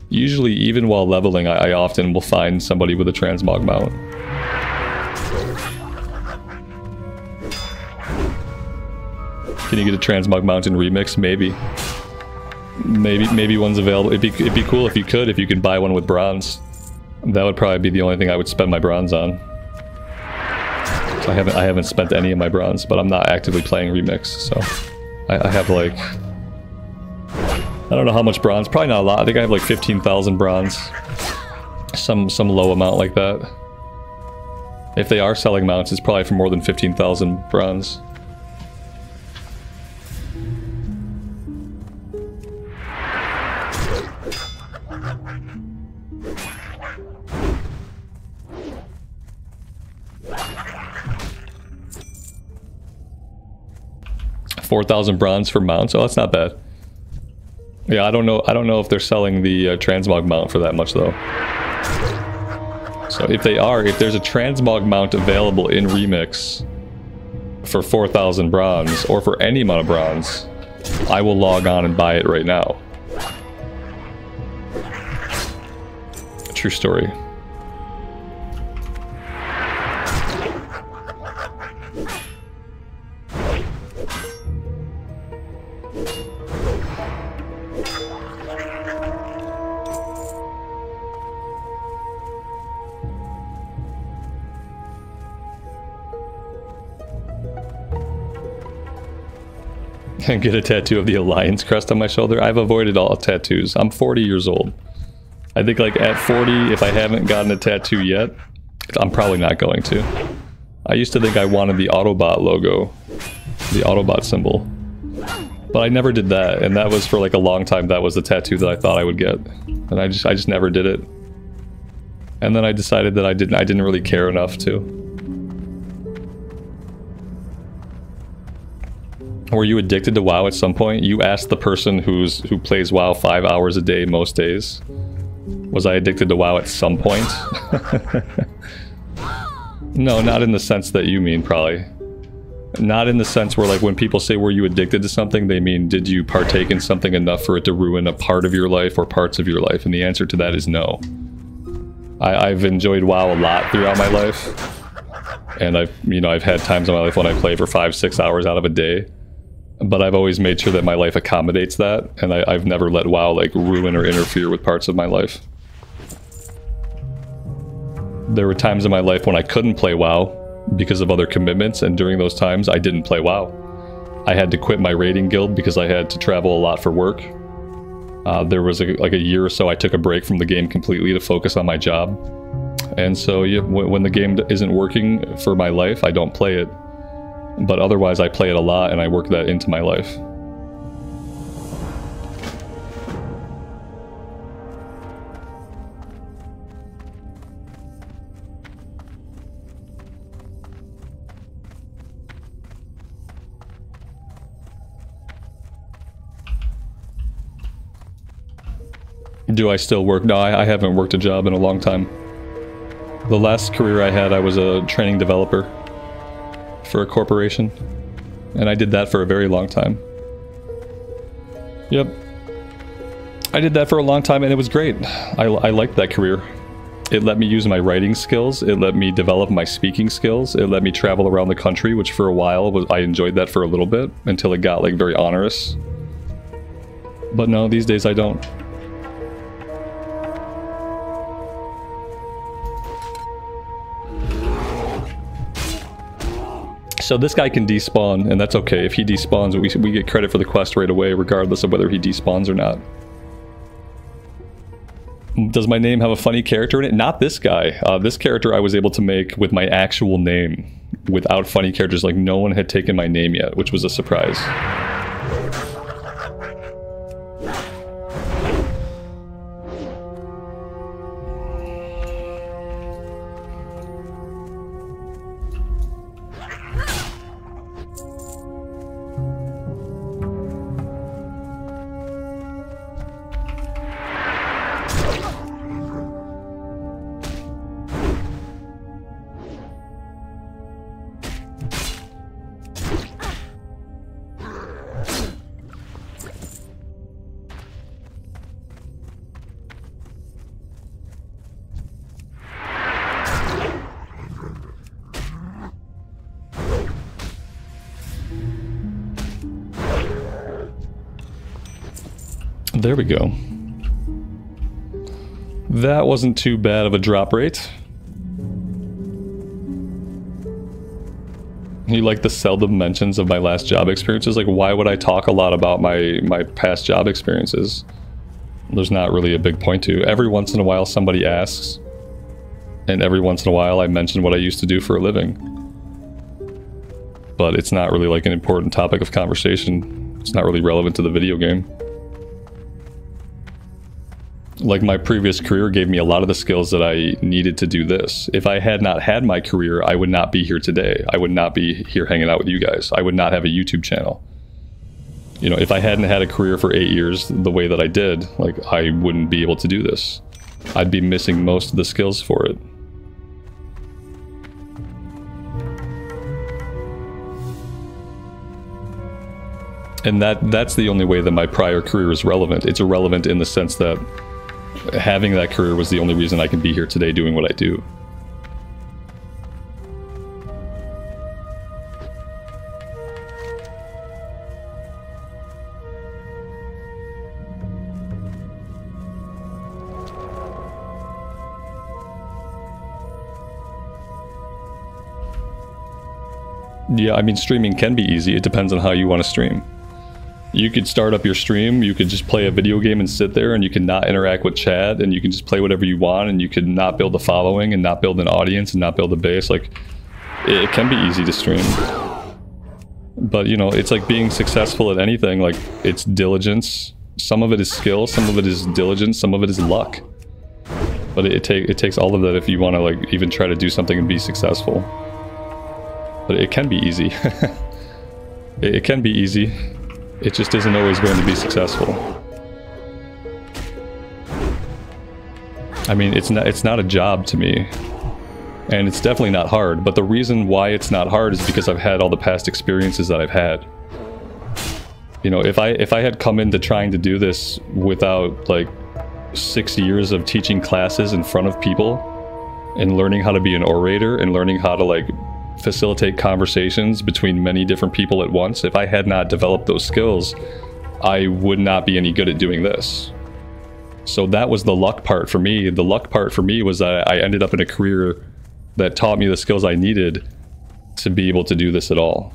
Usually, even while leveling, I often will find somebody with a transmog mount. Can you get a transmog mount in Remix? Maybe. Maybe one's available. It'd be cool if you could buy one with bronze. That would probably be the only thing I would spend my bronze on. So I haven't spent any of my bronze, but I'm not actively playing Remix, so I have like, I don't know how much bronze, probably not a lot. I think I have like 15,000 bronze, some low amount like that. If they are selling mounts, it's probably for more than 15,000 bronze. $4,000 bronze for mounts. Oh, that's not bad. Yeah, I don't know if they're selling the transmog mount for that much though. So if there's a transmog mount available in Remix for 4,000 bronze, or for any amount of bronze, I will log on and buy it right now. True story. And get a tattoo of the Alliance crest on my shoulder. I've avoided all tattoos. I'm 40 years old. I think like at 40, if I haven't gotten a tattoo yet, I'm probably not going to. I used to think I wanted the Autobot logo, the Autobot symbol, but I never did that, and that was for like a long time. That was the tattoo that I thought I would get, and I just never did it. And then I decided that I didn't really care enough to. Were you addicted to WoW at some point? You asked the person who plays WoW 5 hours a day most days. Was I addicted to WoW at some point? No, not in the sense that you mean, probably. Not in the sense where, like, when people say were you addicted to something, they mean did you partake in something enough for it to ruin a part of your life or parts of your life? And the answer to that is no. I've enjoyed WoW a lot throughout my life. And I've had times in my life when I play for 5-6 hours out of a day. But I've always made sure that my life accommodates that, and I've never let WoW like ruin or interfere with parts of my life. There were times in my life when I couldn't play WoW because of other commitments, and during those times I didn't play WoW. I had to quit my raiding guild because I had to travel a lot for work. There was like a year or so I took a break from the game completely to focus on my job. And so yeah, when the game isn't working for my life, I don't play it. But otherwise I play it a lot and I work that into my life. Do I still work? No, I haven't worked a job in a long time. The last career I had, I was a training developer for a corporation. And I did that for a very long time. Yep. I did that for a long time and it was great. I liked that career. It let me use my writing skills. It let me develop my speaking skills. It let me travel around the country, which for a while, I enjoyed that for a little bit until it got like very onerous. But no, these days I don't. So this guy can despawn, and that's okay. If he despawns, we get credit for the quest right away, regardless of whether he despawns or not. Does my name have a funny character in it? Not this guy. This character I was able to make with my actual name, without funny characters. Like, no one had taken my name yet, which was a surprise. There we go. That wasn't too bad of a drop rate. You like the seldom mentions of my last job experiences? Like, why would I talk a lot about my past job experiences? There's not really a big point to. Every once in a while somebody asks, and every once in a while I mention what I used to do for a living. But it's not really like an important topic of conversation. It's not really relevant to the video game. Like, my previous career gave me a lot of the skills that I needed to do this. If I had not had my career, I would not be here today. I would not be here hanging out with you guys. I would not have a YouTube channel. You know, if I hadn't had a career for 8 years the way that I did, like, I wouldn't be able to do this. I'd be missing most of the skills for it. And that's the only way that my prior career is relevant. It's irrelevant in the sense that having that career was the only reason I can be here today doing what I do. Yeah, I mean, streaming can be easy. It depends on how you want to stream. You could start up your stream, you could just play a video game and sit there, and you can not interact with chat, and you can just play whatever you want, and you could not build a following, and not build an audience, and not build a base. Like, it can be easy to stream. But, you know, it's like being successful at anything. Like, it's diligence. Some of it is skill, some of it is diligence, some of it is luck. But it takes all of that if you want to, like, even try to do something and be successful. But it can be easy. It can be easy. It just isn't always going to be successful. I mean, it's not a job to me. And it's definitely not hard, but the reason why it's not hard is because I've had all the past experiences that I've had. You know, if I had come into trying to do this without like 6 years of teaching classes in front of people and learning how to be an orator and learning how to like facilitate conversations between many different people at once, if I had not developed those skills, I would not be any good at doing this. So that was the luck part for me. The luck part for me was that I ended up in a career that taught me the skills I needed to be able to do this at all.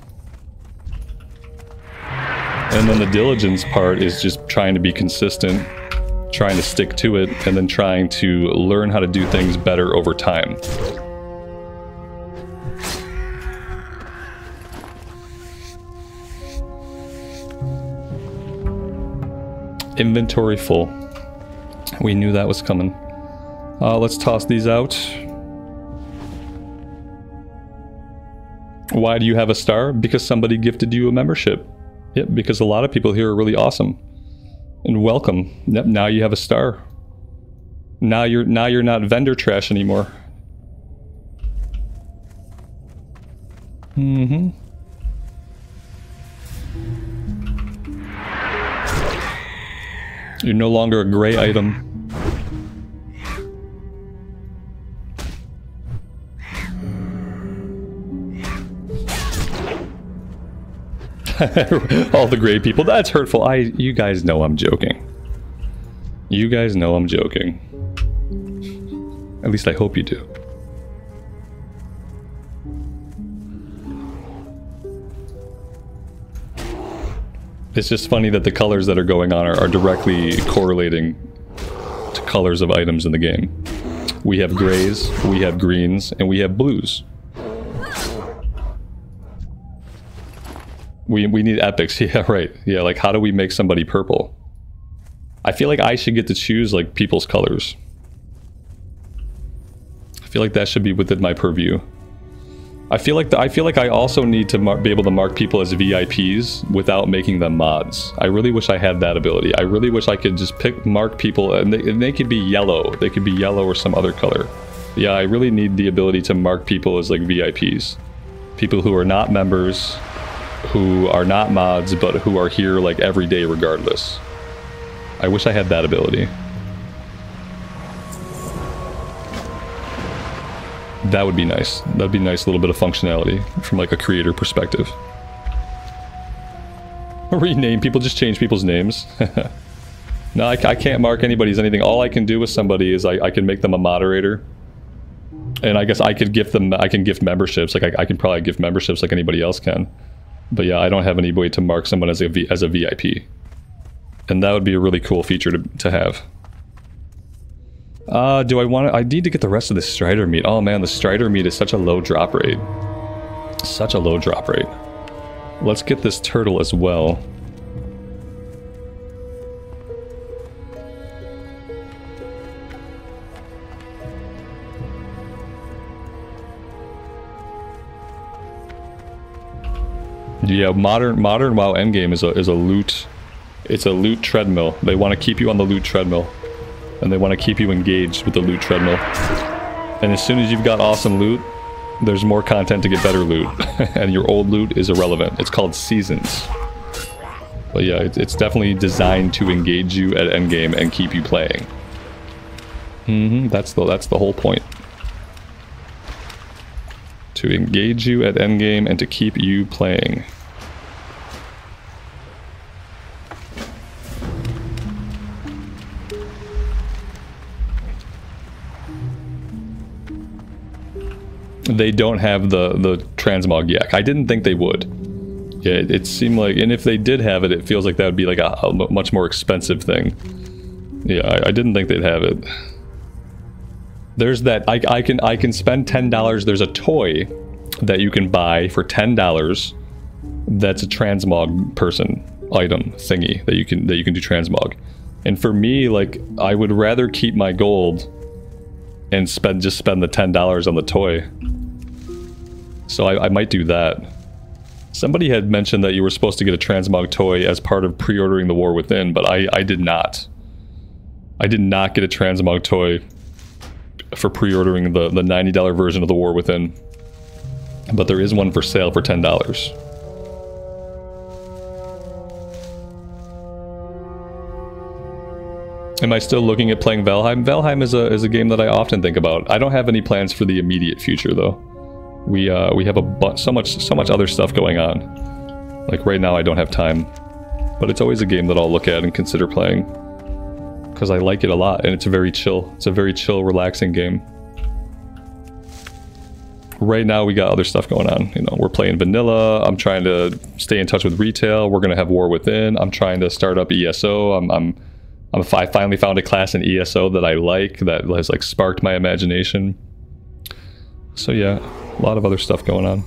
And then the diligence part is just trying to be consistent, trying to stick to it, and then trying to learn how to do things better over time. Inventory full. We knew that was coming. Let's toss these out. Why do you have a star? Because somebody gifted you a membership. Yep, because a lot of people here are really awesome. And welcome. Yep, now you have a star. Now you're not vendor trash anymore. Mm-hmm. You're no longer a gray item. All the gray people. That's hurtful. You guys know I'm joking. You guys know I'm joking. At least I hope you do. It's just funny that the colors that are going on are directly correlating to colors of items in the game. We have grays, we have greens, and we have blues. We need epics. Yeah, right. Yeah, like how do we make somebody purple? I feel like I should get to choose like people's colors. I feel like that should be within my purview. I feel like I also need to be able to mark people as VIPs without making them mods. I really wish I had that ability. I really wish I could just mark people, and they could be yellow. They could be yellow or some other color. Yeah, I really need the ability to mark people as like VIPs. People who are not members, who are not mods, but who are here like every day regardless. I wish I had that ability. That would be nice. That'd be a nice little bit of functionality from like a creator perspective. Rename people, just change people's names. No, I can't mark anybody's anything. All I can do with somebody is I can make them a moderator. And I guess I could gift them, I can gift memberships. Like I can probably gift memberships like anybody else can. But yeah, I don't have any way to mark someone as a VIP. And that would be a really cool feature to have. Do I want to... I need to get the rest of the Strider meat. Oh man, the Strider meat is such a low drop rate. Such a low drop rate. Let's get this turtle as well. Yeah, modern WoW endgame is a loot. It's a loot treadmill. They want to keep you on the loot treadmill. And they want to keep you engaged with the loot treadmill. And as soon as you've got awesome loot, there's more content to get better loot. And your old loot is irrelevant. It's called seasons. But yeah, it's definitely designed to engage you at endgame and keep you playing. That's the whole point. To engage you at endgame and to keep you playing. They don't have the transmog yak. I didn't think they would. Yeah, it seemed like, and if they did have it, it feels like that would be like a much more expensive thing. Yeah, I didn't think they'd have it. There's that, I can spend $10. There's a toy that you can buy for $10 that's a transmog person item thingy that you can do transmog. And for me, like, I would rather keep my gold and just spend the $10 on the toy. So I might do that. Somebody had mentioned that you were supposed to get a transmog toy as part of pre-ordering The War Within, but I did not. I did not get a transmog toy for pre-ordering the $90 version of The War Within. But there is one for sale for $10. Am I still looking at playing Valheim? Valheim is a game that I often think about. I don't have any plans for the immediate future though. We have so much other stuff going on. Like right now I don't have time. But it's always a game that I'll look at and consider playing. Because I like it a lot and it's very chill. It's a very chill, relaxing game. right now we got other stuff going on. You know, we're playing vanilla. I'm trying to stay in touch with retail. We're gonna have War Within. I'm trying to start up ESO. I finally found a class in ESO that I like, that has like sparked my imagination. So yeah, a lot of other stuff going on.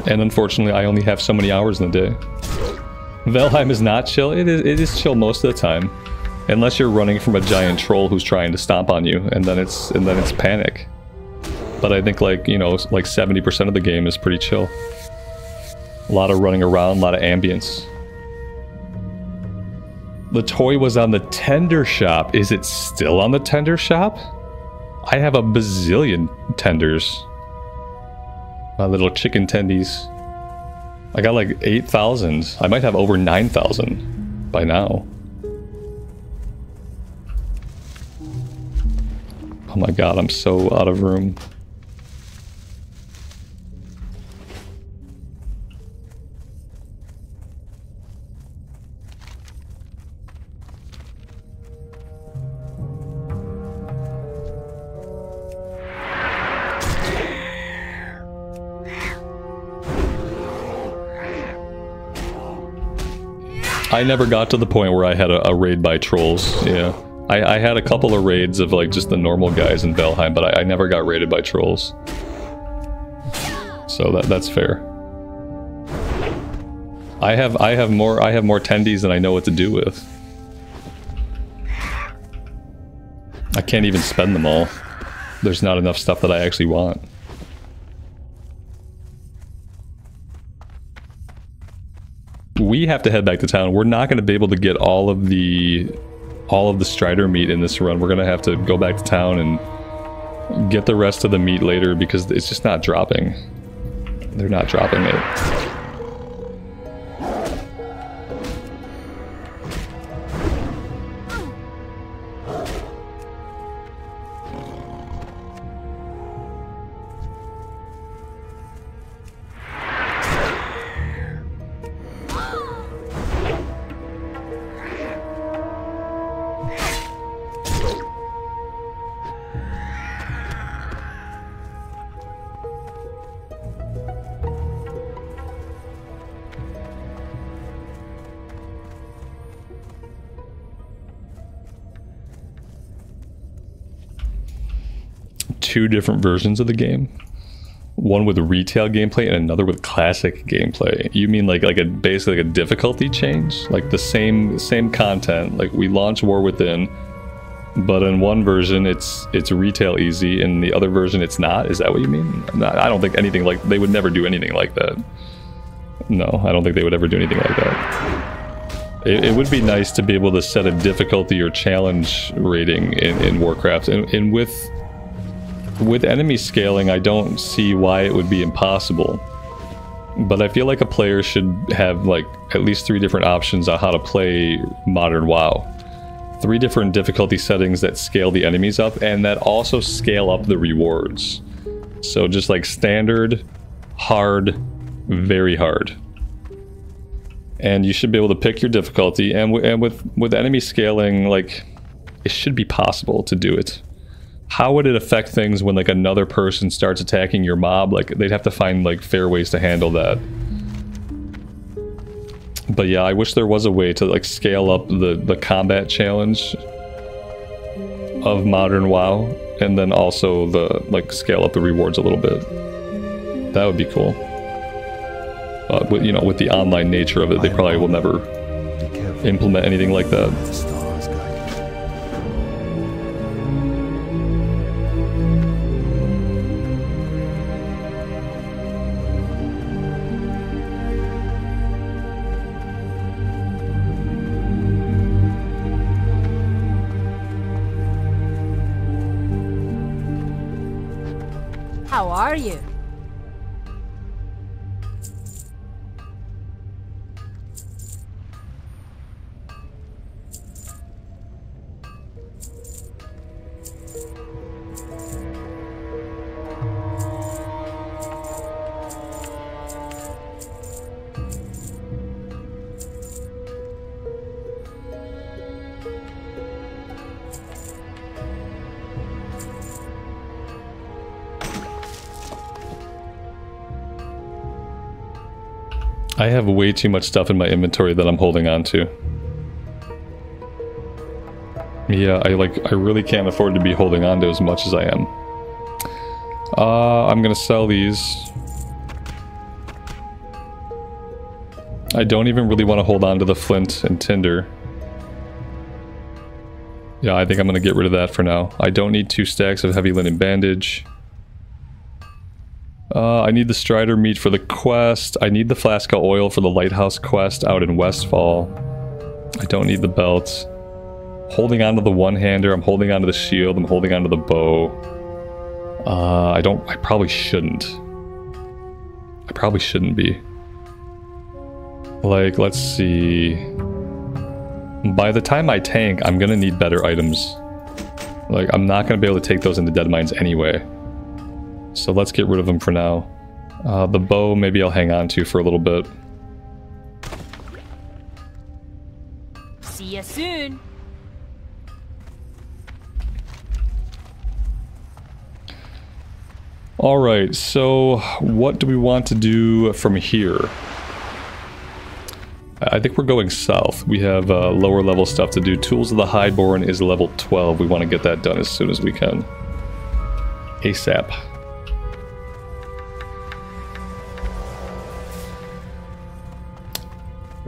And unfortunately, I only have so many hours in the day. Valheim is not chill. It is chill most of the time, unless you're running from a giant troll who's trying to stomp on you, and then it's panic. But I think, like, you know, like 70% of the game is pretty chill. A lot of running around, a lot of ambience. The toy was on the tender shop. Is it still on the tender shop? I have a bazillion tenders. My little chicken tendies. I got like 8,000. I might have over 9,000 by now. Oh my god, I'm so out of room. I never got to the point where I had a raid by trolls, yeah. I had a couple of raids of like just the normal guys in Valheim, but I never got raided by trolls. So that's fair. I have more tendies than I know what to do with. I can't even spend them all. There's not enough stuff that I actually want. We have to head back to town. We're not going to be able to get all of the Strider meat in this run. We're going to have to go back to town and get the rest of the meat later because it's just not dropping. They're not dropping it. Two different versions of the game, one with retail gameplay and another with classic gameplay. You mean like basically like a difficulty change, like the same content? Like we launch War Within, but in one version it's retail easy, and the other version it's not. Is that what you mean? I don't think anything like, they would never do anything like that. No, I don't think they would ever do anything like that. It would be nice to be able to set a difficulty or challenge rating in Warcraft, and with enemy scaling, I don't see why it would be impossible. But I feel like a player should have like at least 3 different options on how to play modern WoW. 3 different difficulty settings that scale the enemies up and that also scale up the rewards. So just like standard, hard, very hard. And you should be able to pick your difficulty, and with enemy scaling, like, it should be possible to do it. How would it affect things when like another person starts attacking your mob? Like they'd have to find like fair ways to handle that. But yeah, I wish there was a way to like scale up the combat challenge of modern WoW, and then also the like scale up the rewards a little bit. That would be cool. But you know, with the online nature of it, they probably will never implement anything like that. How are you? I have way too much stuff in my inventory that I'm holding on to. Yeah, I really can't afford to be holding on to as much as I am. I'm gonna sell these. I don't even really want to hold on to the flint and tinder. Yeah, I think I'm gonna get rid of that for now. I don't need 2 stacks of heavy linen bandage. I need the strider meat for the quest. I need the flask of oil for the lighthouse quest out in Westfall. I don't need the belt. Holding on to the one-hander, I'm holding on to the shield, I'm holding on to the bow. I probably shouldn't. I probably shouldn't be. Like, let's see. By the time I tank, I'm gonna need better items. Like, I'm not gonna be able to take those into dead mines anyway. So let's get rid of them for now. The bow, maybe I'll hang on to for a little bit. See you soon. Alright, so what do we want to do from here? I think we're going south. We have lower level stuff to do. Tools of the Highborn is level 12. We want to get that done as soon as we can. ASAP.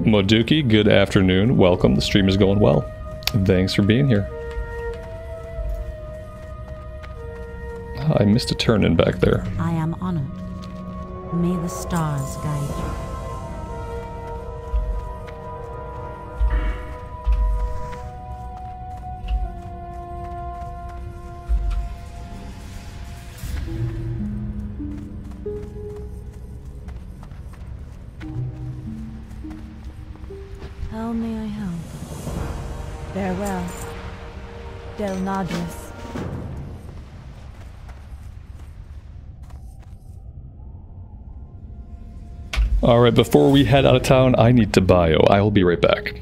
Moduki, good afternoon. Welcome. The stream is going well. Thanks for being here. I missed a turn in back there. I am honored. May the stars guide you. How may I help? Farewell. Del Nadris. Alright, before we head out of town, I need to bio. I will be right back.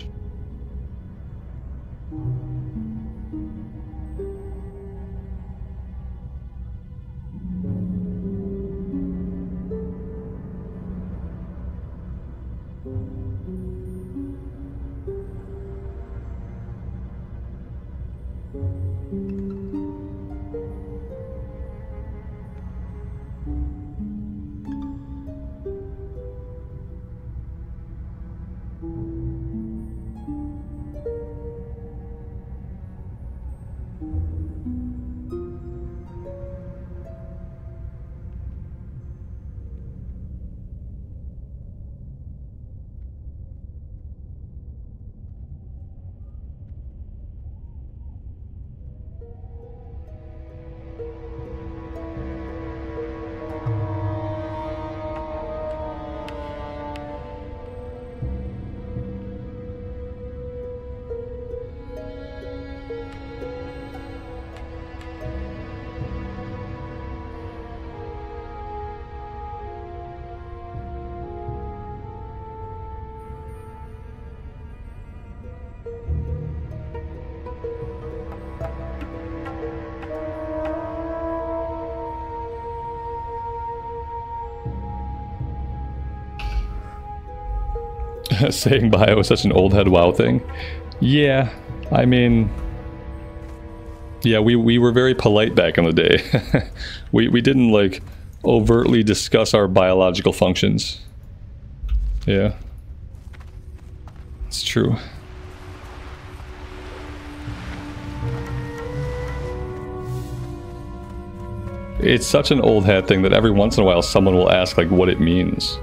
Saying bio is such an old head WoW thing. Yeah, I mean... Yeah, we were very polite back in the day. we didn't, like, overtly discuss our biological functions. Yeah. It's true. It's such an old hat thing that every once in a while someone will ask, like, what it means.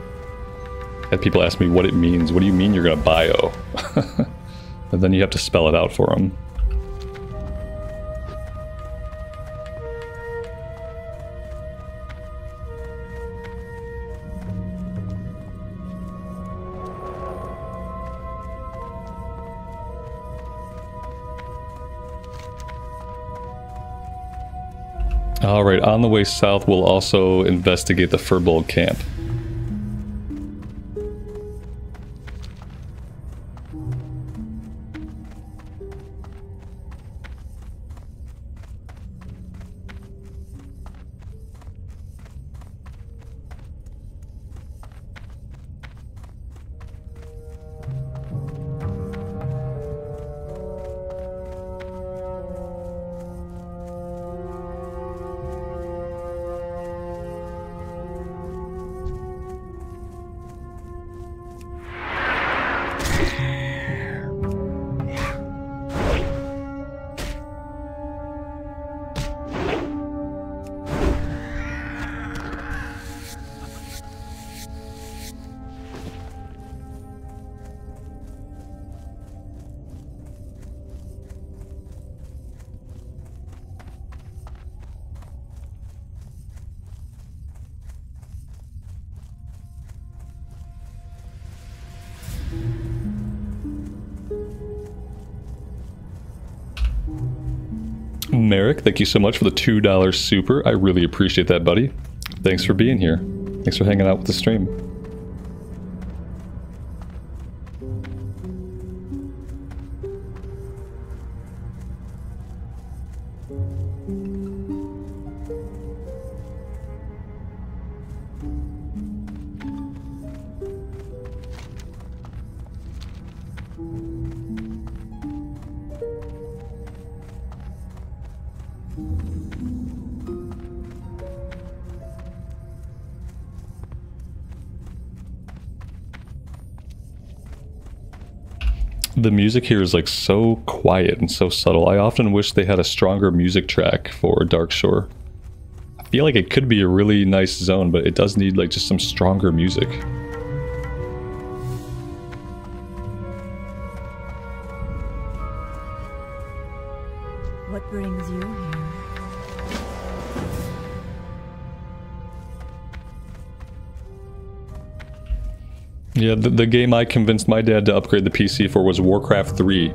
And people ask me what it means. What do you mean you're gonna bio? And then you have to spell it out for them. Alright, on the way south, we'll also investigate the Furbolg camp. Merrick, thank you so much for the $2 super. I really appreciate that, buddy. Thanks for being here. Thanks for hanging out with the stream. The music here is like so quiet and so subtle. I often wish they had a stronger music track for Dark Shore. I feel like it could be a really nice zone, but it does need like just some stronger music. What brings you here? Yeah, the game I convinced my dad to upgrade the PC for was Warcraft 3.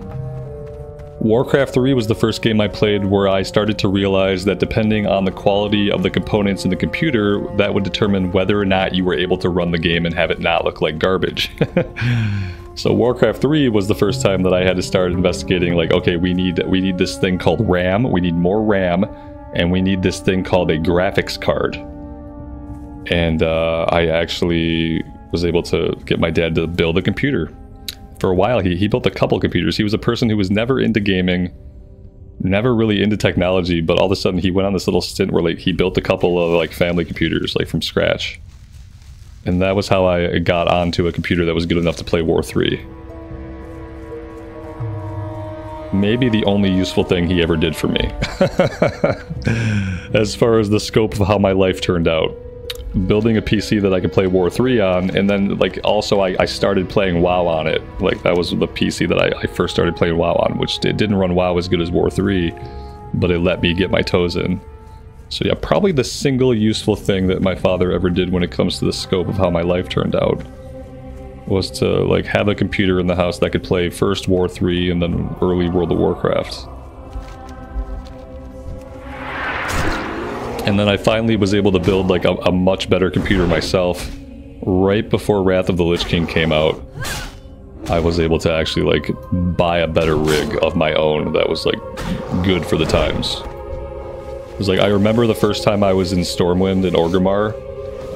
Warcraft 3 was the first game I played where I started to realize that depending on the quality of the components in the computer, that would determine whether or not you were able to run the game and have it not look like garbage. So Warcraft 3 was the first time that I had to start investigating, like, okay, we need this thing called RAM, we need more RAM, and we need this thing called a graphics card. And I actually was able to get my dad to build a computer. For a while, he built a couple computers. He was a person who was never into gaming, never really into technology, but all of a sudden he went on this little stint where like he built a couple of like family computers like from scratch. And that was how I got onto a computer that was good enough to play War 3. Maybe the only useful thing he ever did for me. As far as the scope of how my life turned out. Building a PC that I could play War 3 on, and then like also I started playing WoW on it. Like that was the PC that I first started playing WoW on, which it didn't run WoW as good as War 3, but it let me get my toes in. So yeah, probably the single useful thing that my father ever did when it comes to the scope of how my life turned out was to like have a computer in the house that could play first War 3 and then early World of Warcraft. And then I finally was able to build like a much better computer myself. Right before Wrath of the Lich King came out, I was able to actually like buy a better rig of my own that was like good for the times. It was like, I remember the first time I was in Stormwind in Orgrimmar,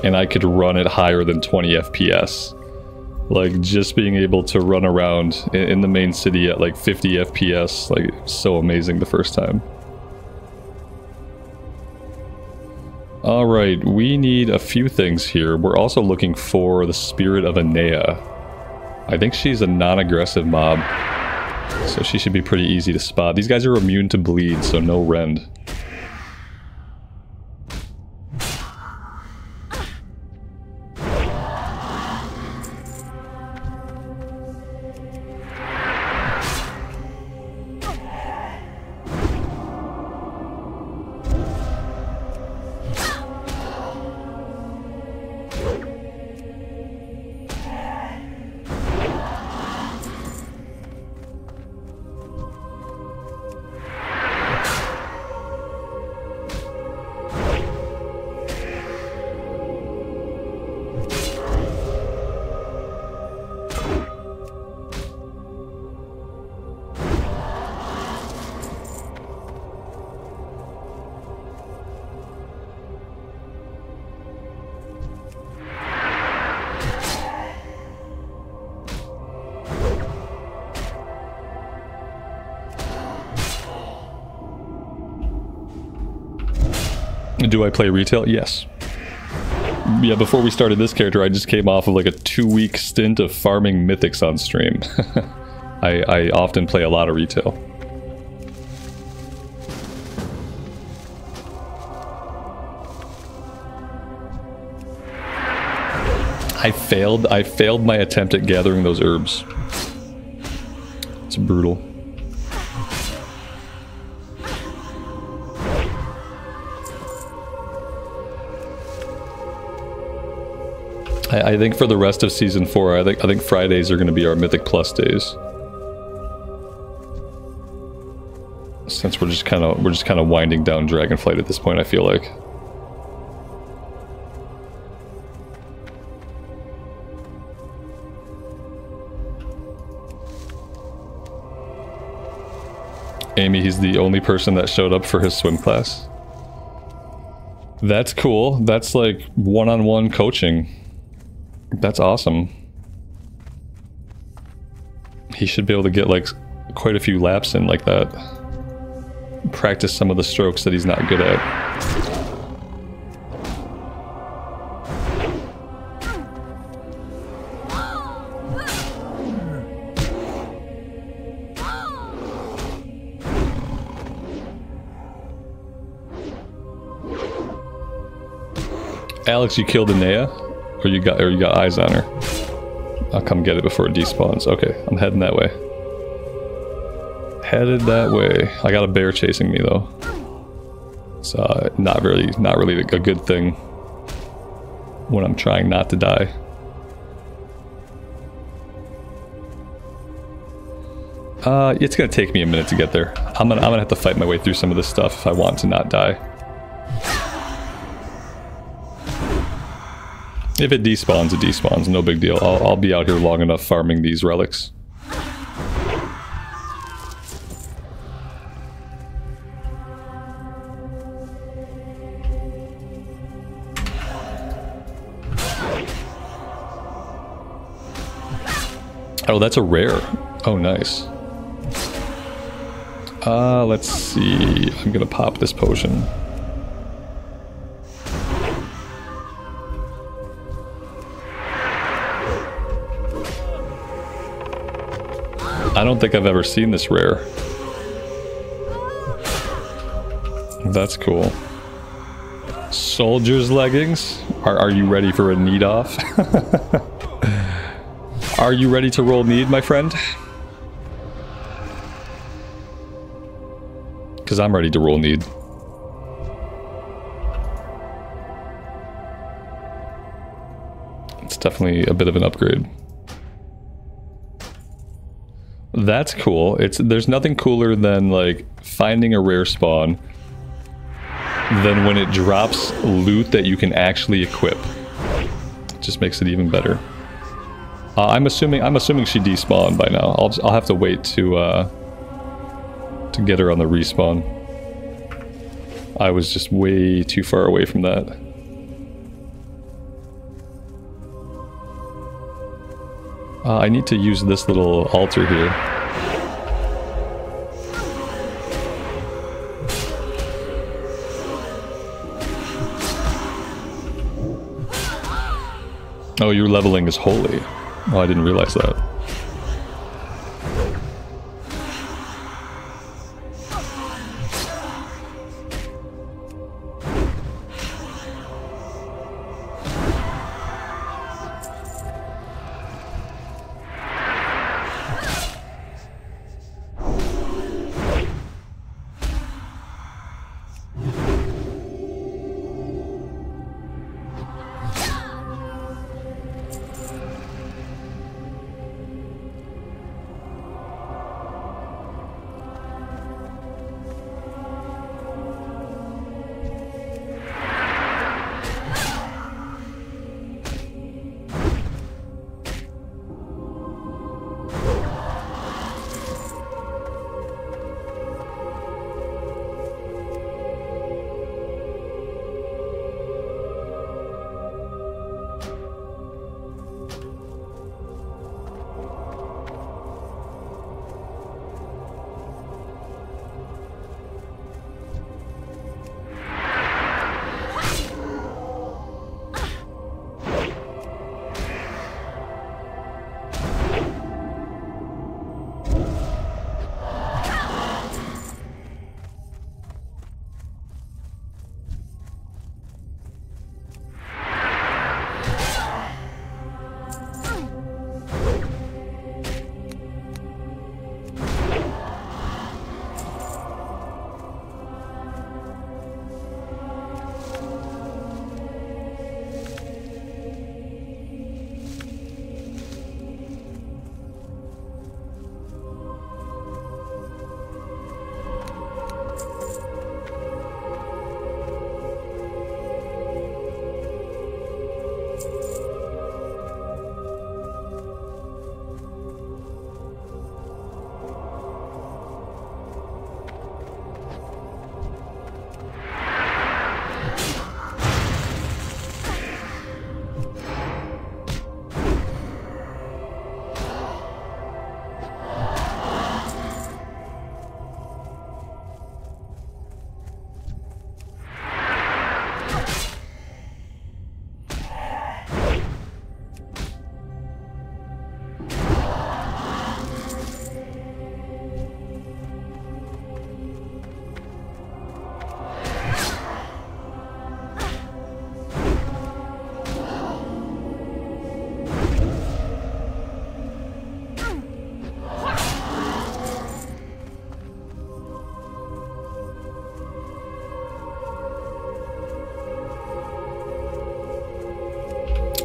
and I could run it higher than 20 FPS. Like just being able to run around in the main city at like 50 FPS, like so amazing the first time. Alright, we need a few things here. We're also looking for the Spirit of Anea. I think she's a non-aggressive mob, so she should be pretty easy to spot. These guys are immune to bleed, so no rend. Do I play retail? Yes. Yeah, before we started this character, I just came off of like a 2-week stint of farming mythics on stream. I often play a lot of retail. I failed my attempt at gathering those herbs. It's brutal. I think for the rest of Season 4, I think Fridays are going to be our Mythic Plus days. since we're just kind of winding down Dragonflight at this point, I feel like. Amy, he's the only person that showed up for his swim class. That's cool. That's like one-on-one coaching. That's awesome. He should be able to get like quite a few laps in like that. Practice some of the strokes that he's not good at. Alex, you killed Anea? Or you got eyes on her? I'll come get it before it despawns. Okay, I'm heading that way. Headed that way. I got a bear chasing me though. It's not really a good thing when I'm trying not to die. It's gonna take me a minute to get there. I'm gonna have to fight my way through some of this stuff if I want to not die. If it despawns, it despawns. No big deal. I'll be out here long enough farming these relics. Oh, that's a rare. Oh, nice. Let's see. I'm gonna pop this potion. I don't think I've ever seen this rare. That's cool. Soldier's leggings? Are you ready for a need off? Are you ready to roll need, my friend? Because I'm ready to roll need. It's definitely a bit of an upgrade. That's cool. There's nothing cooler than like finding a rare spawn, then when it drops loot that you can actually equip. It just makes it even better. I'm assuming she despawned by now. I'll have to wait to get her on the respawn. I was just way too far away from that. I need to use this little altar here. Oh, your leveling is holy. Oh, I didn't realize that.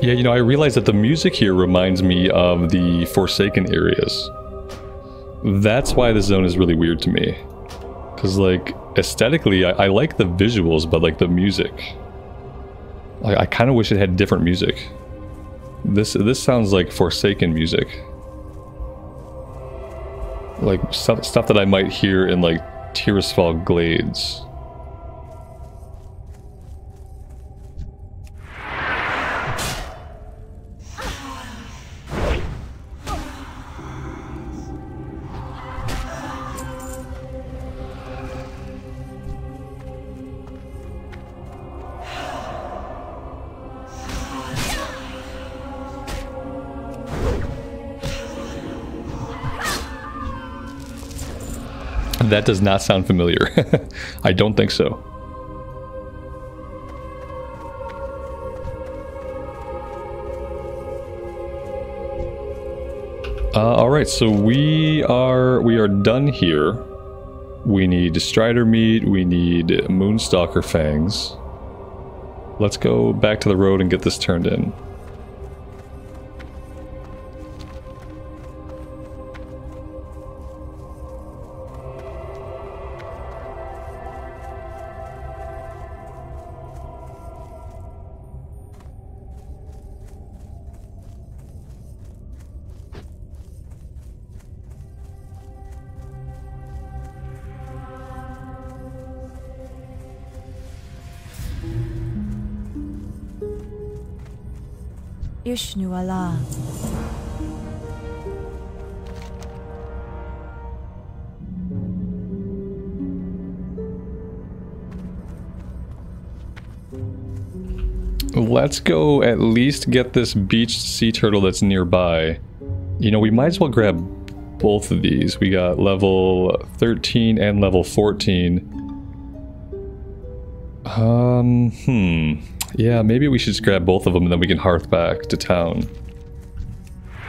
Yeah, you know, I realize that the music here reminds me of the Forsaken areas. That's why this zone is really weird to me. Because, like, aesthetically, I like the visuals, but, like, the music. I kind of wish it had different music. This sounds like Forsaken music. Like, stuff that I might hear in, like, Tirisfal Glades. That does not sound familiar. I don't think so. Alright, so we are done here. We need Strider meat, we need Moonstalker fangs. Let's go back to the road and get this turned in. Ishnu Allah. Let's go at least get this beached sea turtle that's nearby. You know, we might as well grab both of these. We got level 13 and level 14. Yeah, maybe we should just grab both of them and then we can hearth back to town.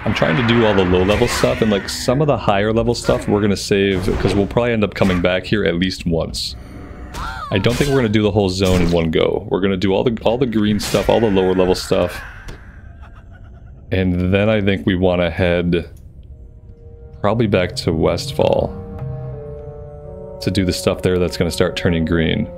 I'm trying to do all the low-level stuff, and like some of the higher-level stuff we're gonna save because we'll probably end up coming back here at least once. I don't think we're gonna do the whole zone in one go. We're gonna do all the green stuff, all the lower-level stuff, and then I think we want to head probably back to Westfall to do the stuff there that's gonna start turning green.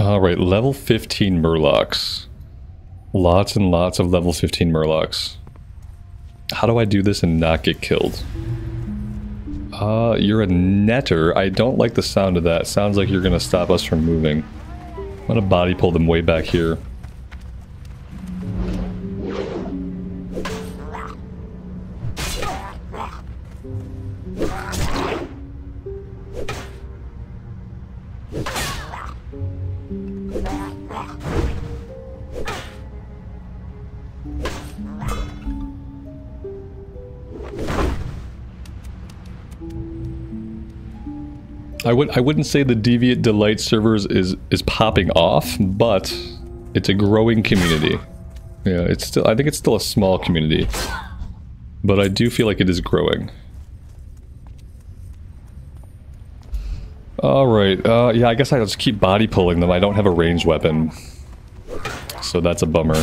Alright, level 15 Murlocs. Lots and lots of level 15 Murlocs. How do I do this and not get killed? You're a netter. I don't like the sound of that. Sounds like you're gonna stop us from moving. I'm gonna body pull them way back here. I wouldn't say the Deviate Delight servers is popping off, but it's a growing community. Yeah, it's still, I think it's still a small community, but I do feel like it is growing. Alright, yeah, I guess I'll just keep body pulling them. I don't have a ranged weapon, so that's a bummer.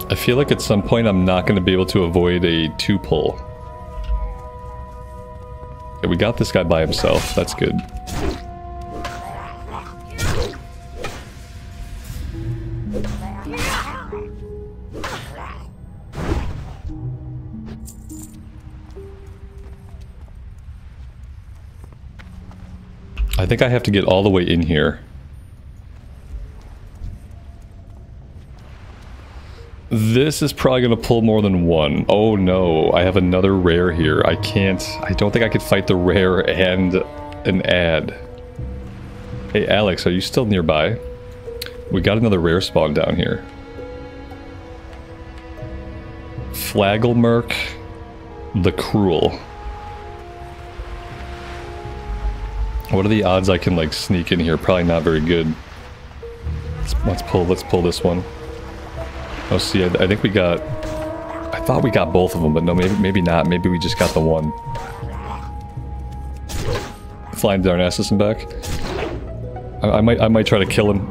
I feel like at some point I'm not going to be able to avoid a 2-pull. Okay, we got this guy by himself. That's good. I think I have to get all the way in here. This is probably going to pull more than one. Oh no, I have another rare here. I don't think I could fight the rare and an ad. Hey Alex, are you still nearby? We got another rare spawn down here. Flagelmerk the Cruel. What are the odds I can like sneak in here? Probably not very good. Let's pull this one. Oh, see, I think we got... I thought we got both of them, but no, maybe not. Maybe we just got the one. Flying Darnassus and back. I might try to kill him.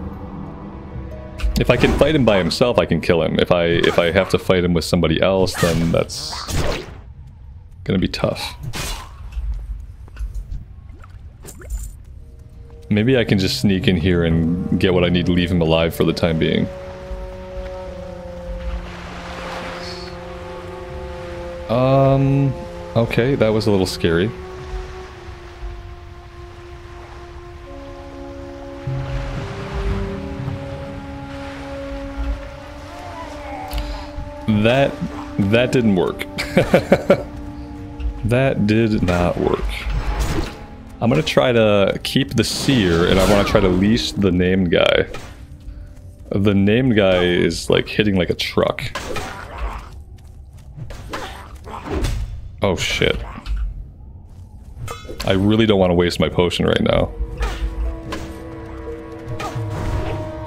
If I can fight him by himself, I can kill him. If I have to fight him with somebody else, then that's gonna be tough. Maybe I can just sneak in here and get what I need to leave him alive for the time being. Okay, that was a little scary. That didn't work. That did not work. I'm gonna try to keep the seer, and I want to try to leash the named guy. The named guy is like hitting like a truck. Oh shit. I really don't want to waste my potion right now.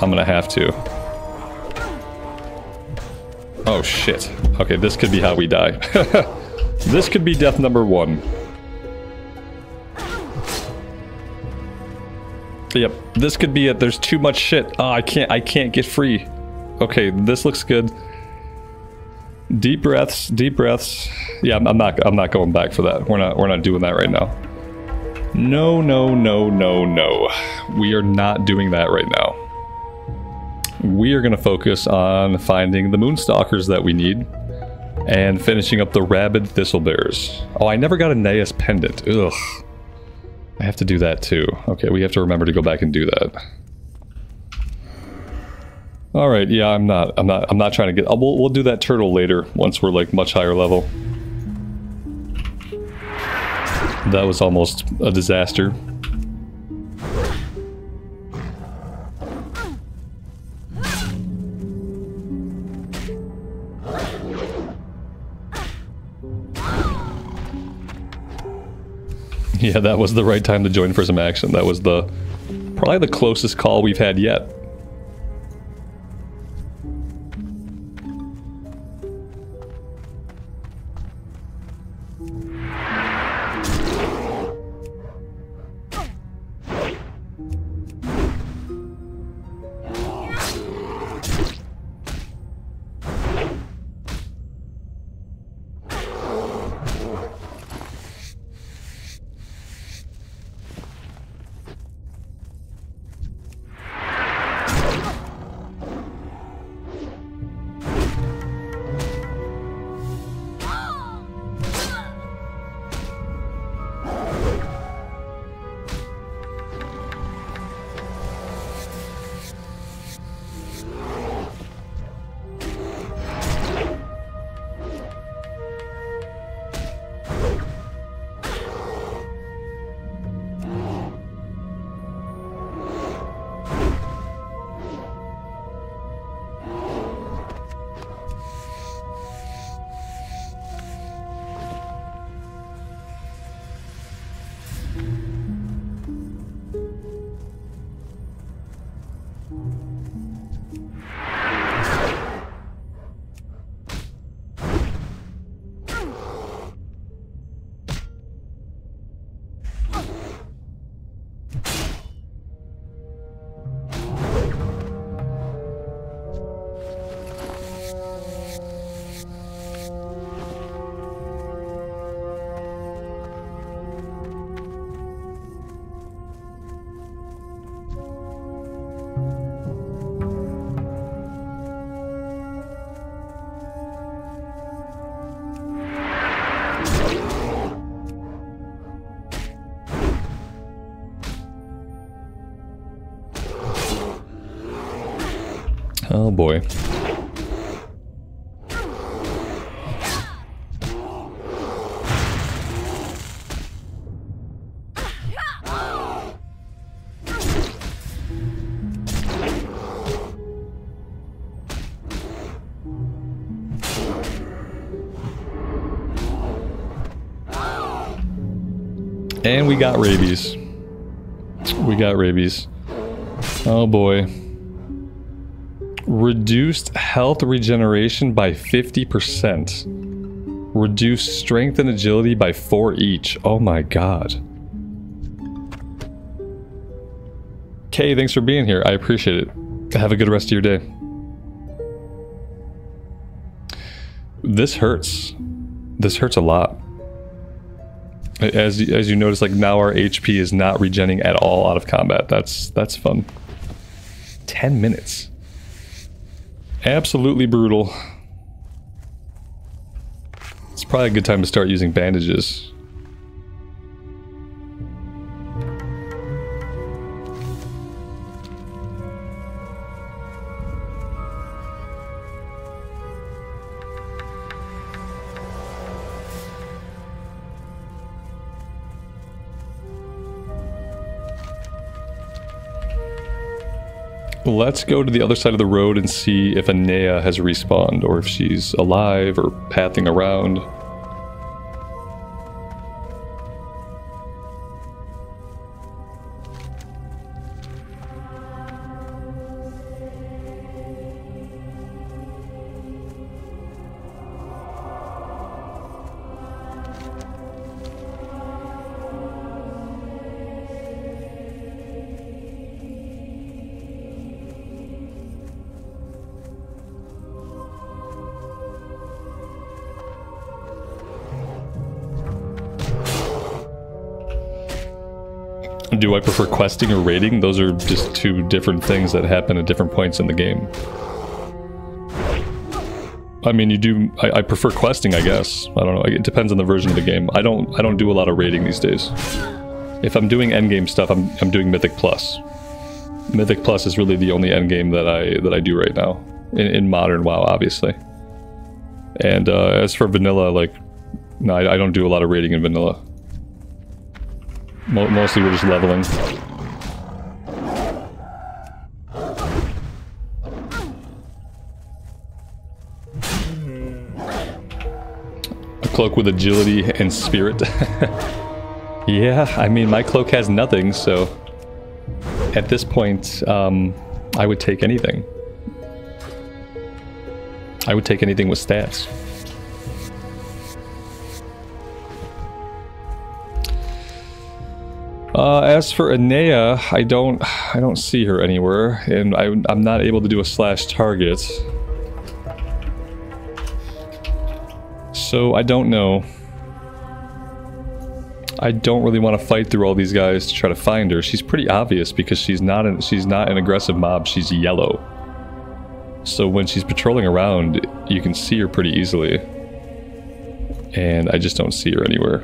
I'm gonna have to. Oh shit. Okay, this could be how we die. This could be death number 1. Yep, this could be it. There's too much shit. Oh, I can't get free. Okay, this looks good. Deep breaths, deep breaths. Yeah, I'm not going back for that. We're not doing that right now. No, no, no, no, no. We are not doing that right now. We are gonna focus on finding the Moonstalkers that we need and finishing up the Rabid Thistlebears. Oh, I never got a Naeus pendant. Ugh. I have to do that too. Okay, we have to remember to go back and do that. All right, yeah, I'm not trying to get. We'll do that turtle later once we're like much higher level. That was almost a disaster. Yeah, that was the right time to join for some action. That was probably the closest call we've had yet. Oh boy. And we got rabies. We got rabies. Oh boy. Reduced health regeneration by 50%. Reduced strength and agility by 4 each. Oh my god. Kay, thanks for being here. I appreciate it. Have a good rest of your day. This hurts. This hurts a lot. As you notice, like now our HP is not regenning at all out of combat. That's fun. 10 minutes. Absolutely brutal. It's probably a good time to start using bandages. Let's go to the other side of the road and see if Anea has respawned, or if she's alive or pathing around. Do I prefer questing or raiding? Those are just two different things that happen at different points in the game. I mean, you do. I prefer questing, I guess. I don't know. It depends on the version of the game. I don't do a lot of raiding these days. If I'm doing endgame stuff, I'm doing Mythic Plus. Mythic Plus is really the only endgame that I do right now in modern WoW, obviously. And as for vanilla, like, no, I don't do a lot of raiding in vanilla. Mostly we're just leveling. A cloak with agility and spirit. Yeah, I mean, my cloak has nothing, so at this point, I would take anything. I would take anything with stats. As for Anea, I don't see her anywhere, and I'm not able to do a slash target. So I don't know. I don't really want to fight through all these guys to try to find her. She's pretty obvious because she's not an aggressive mob. She's yellow. So when she's patrolling around, you can see her pretty easily. And I just don't see her anywhere.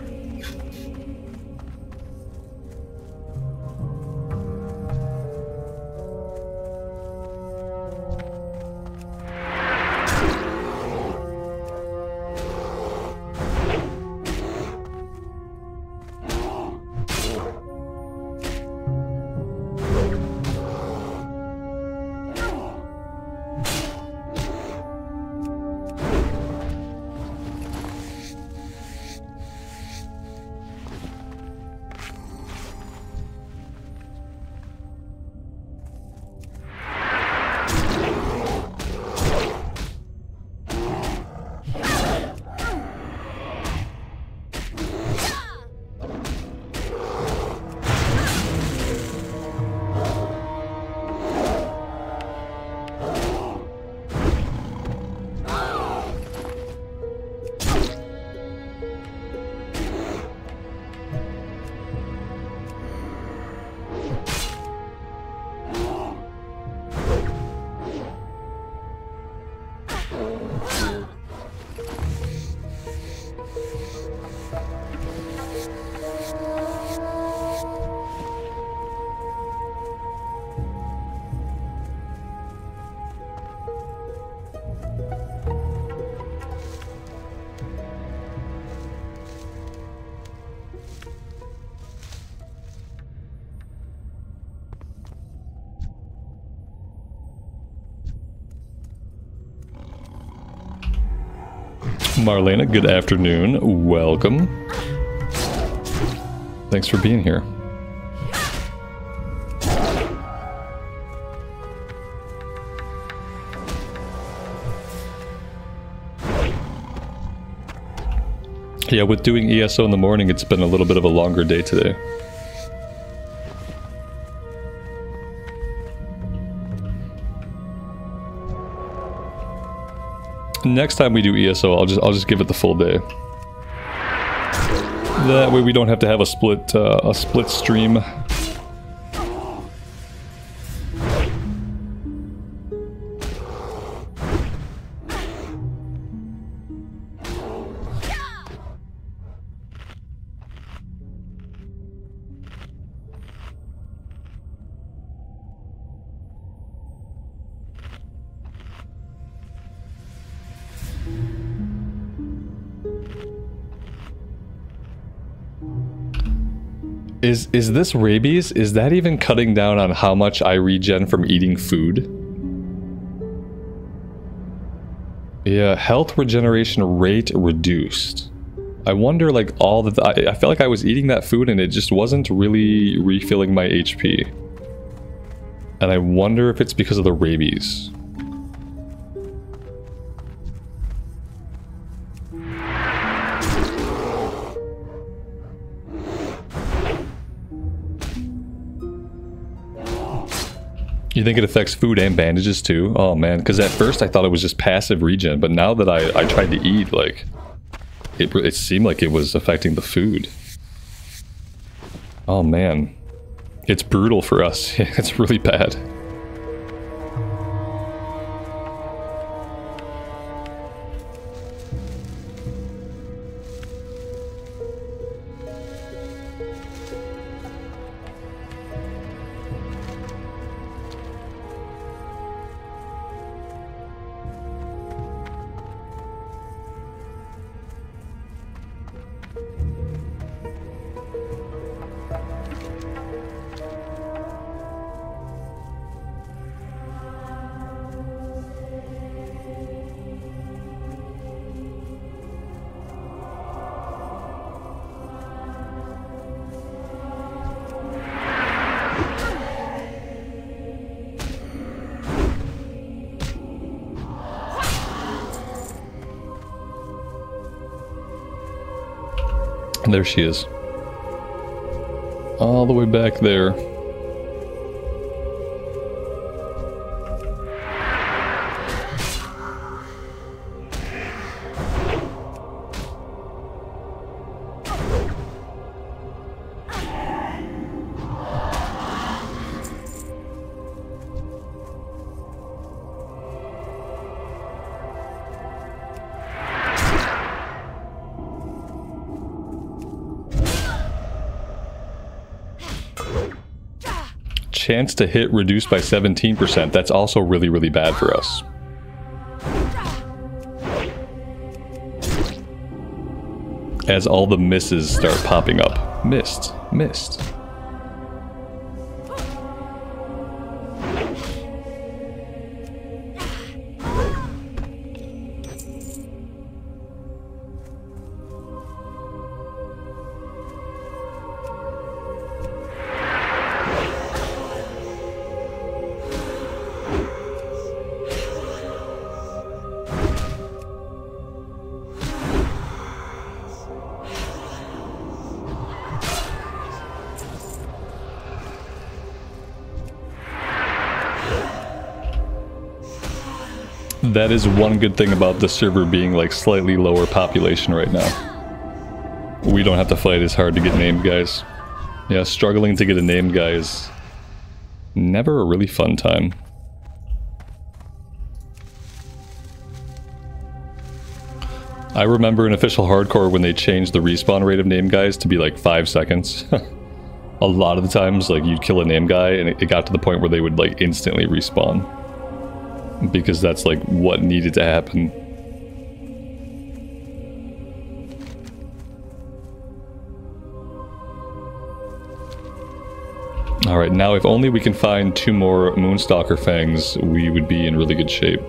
Marlena, good afternoon. Welcome. Thanks for being here. Yeah, with doing ESO in the morning, it's been a little bit of a longer day today. Next time we do ESO, I'll just give it the full day. That way we don't have to have a split stream. Is this rabies? Is that even cutting down on how much I regen from eating food? Yeah, health regeneration rate reduced. I wonder, like, all the... I felt like I was eating that food and it just wasn't really refilling my HP. And I wonder if it's because of the rabies. You think it affects food and bandages too? Oh man, because at first I thought it was just passive regen, but now that I tried to eat, like, it seemed like it was affecting the food. Oh man. It's brutal for us. It's really bad. And there she is. All the way back there. Chance to hit reduced by 17%. That's also really, really bad for us. As all the misses start popping up. Missed. Missed. That is one good thing about the server being like slightly lower population right now. We don't have to fight as hard to get named guys. Yeah, struggling to get a named guy is never a really fun time. I remember in official hardcore when they changed the respawn rate of named guys to be like 5 seconds. A lot of the times, like, you'd kill a named guy and it got to the point where they would like instantly respawn. Because that's like what needed to happen. Alright, now if only we can find 2 more Moonstalker Fangs, we would be in really good shape.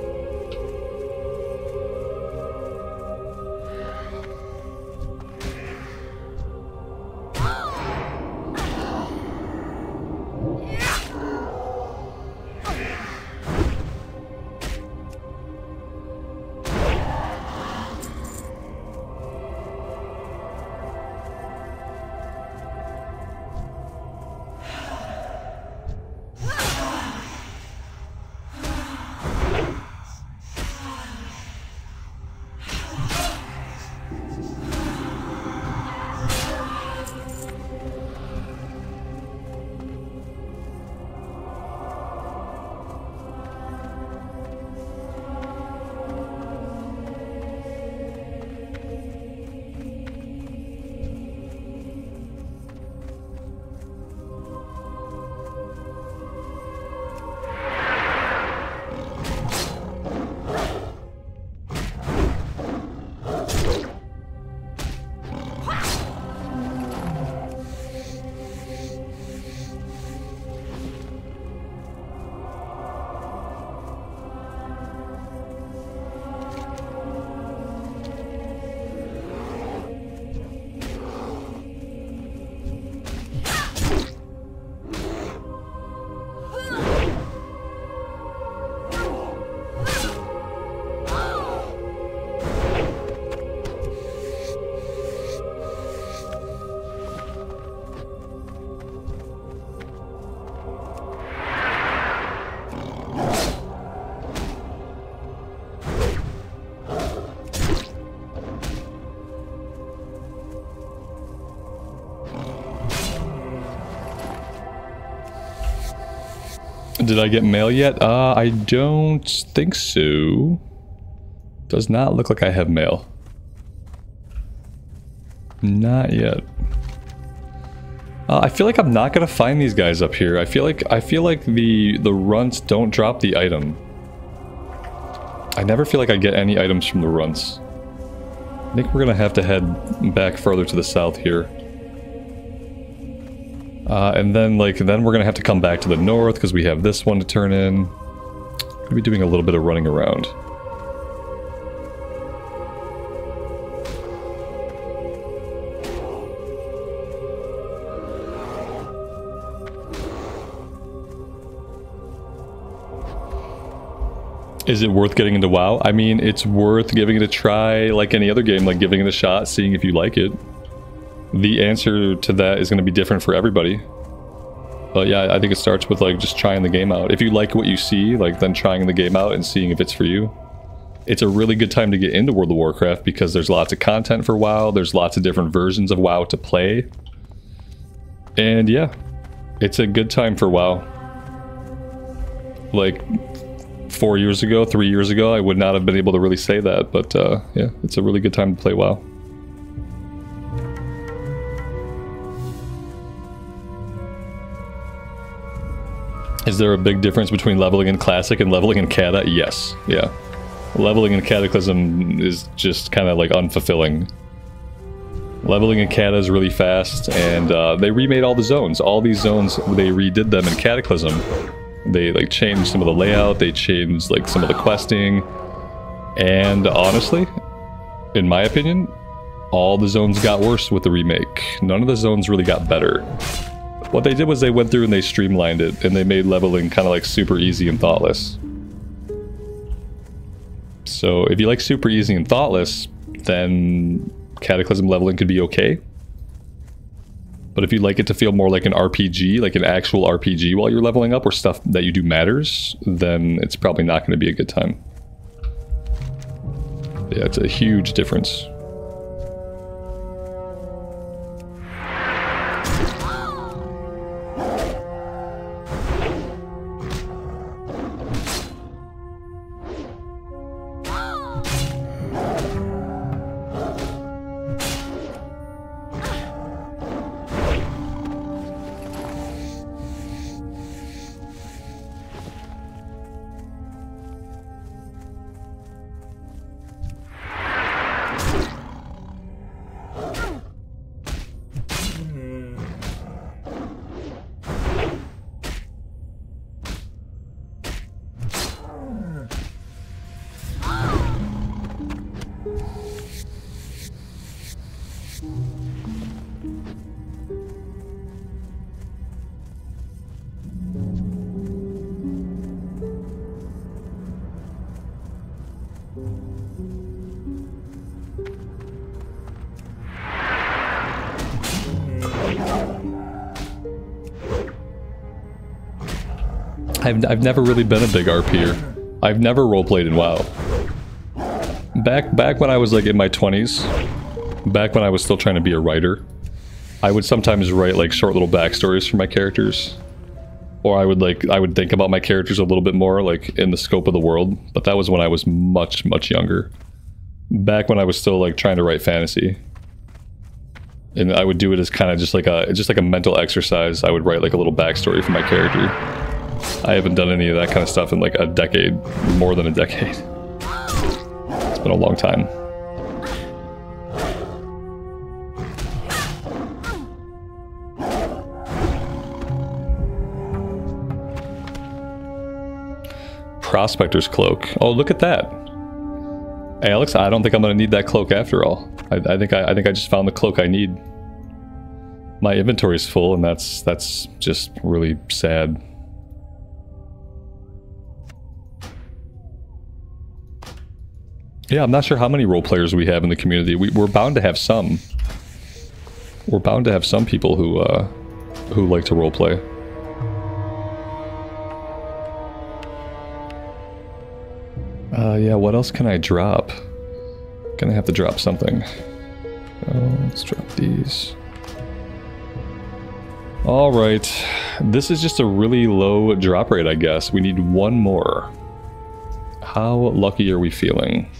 Did I get mail yet? I don't think so. Does not look like I have mail. Not yet. I feel like I'm not gonna find these guys up here. I feel like the runts don't drop the item. I never feel like I get any items from the runts. I think we're gonna have to head back further to the south here. And then we're gonna have to come back to the north because we have this one to turn in. Gonna be doing a little bit of running around. Is it worth getting into WoW? I mean, it's worth giving it a try like any other game, like giving it a shot, seeing if you like it. The answer to that is going to be different for everybody. But yeah, I think it starts with like just trying the game out. If you like what you see, like then trying the game out and seeing if it's for you. It's a really good time to get into World of Warcraft because there's lots of content for WoW, there's lots of different versions of WoW to play. And yeah, it's a good time for WoW. Like 4 years ago, 3 years ago, I would not have been able to really say that, but yeah, it's a really good time to play WoW. Is there a big difference between leveling in Classic and leveling in Cata? Yes, yeah. Leveling in Cataclysm is just kind of like unfulfilling. Leveling in Cata is really fast, and they remade all the zones. All these zones, they redid them in Cataclysm. They like changed some of the layout, they changed like some of the questing, and honestly, in my opinion, all the zones got worse with the remake. None of the zones really got better. What they did was they went through and they streamlined it, and they made leveling kind of like super easy and thoughtless. So if you like super easy and thoughtless, then Cataclysm leveling could be okay. But if you'd like it to feel more like an RPG, like an actual RPG while you're leveling up, where stuff that you do matters, then it's probably not going to be a good time. Yeah, it's a huge difference. I've never really been a big RPer. I've never roleplayed in WoW. Back when I was like in my 20s, back when I was still trying to be a writer, I would sometimes write like short little backstories for my characters. Or I would think about my characters a little bit more like in the scope of the world, but that was when I was much younger. Back when I was still like trying to write fantasy. And I would do it as kind of just like a mental exercise. I would write like a little backstory for my character. I haven't done any of that kind of stuff in like a decade, more than a decade. It's been a long time. Prospector's cloak. Oh, look at that. Alex, I don't think I'm gonna need that cloak after all. I think I just found the cloak I need. My inventory is full, and that's just really sad. Yeah, I'm not sure how many role players we have in the community. We're bound to have some. We're bound to have some people who like to roleplay. Yeah, what else can I drop? Gonna have to drop something. Oh, let's drop these. Alright, this is just a really low drop rate, I guess. We need one more. How lucky are we feeling?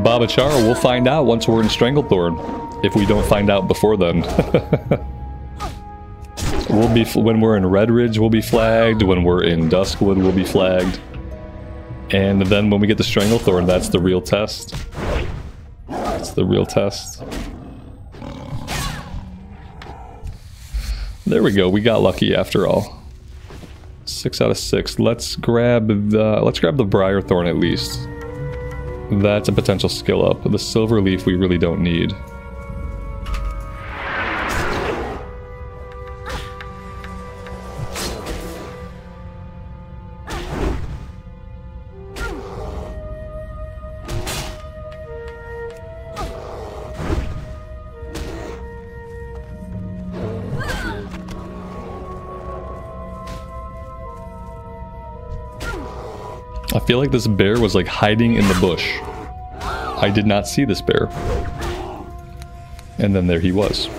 Baba Chara, we'll find out once we're in Stranglethorn. If we don't find out before then. We'll be, when we're in Redridge, we'll be flagged. When we're in Duskwood, we'll be flagged. And then when we get to Stranglethorn, that's the real test. That's the real test. There we go. We got lucky after all. 6 out of 6. Let's grab the Briarthorn at least. That's a potential skill up. The Silver Leaf we really don't need. I feel like this bear was like hiding in the bush. I did not see this bear. And then there he was.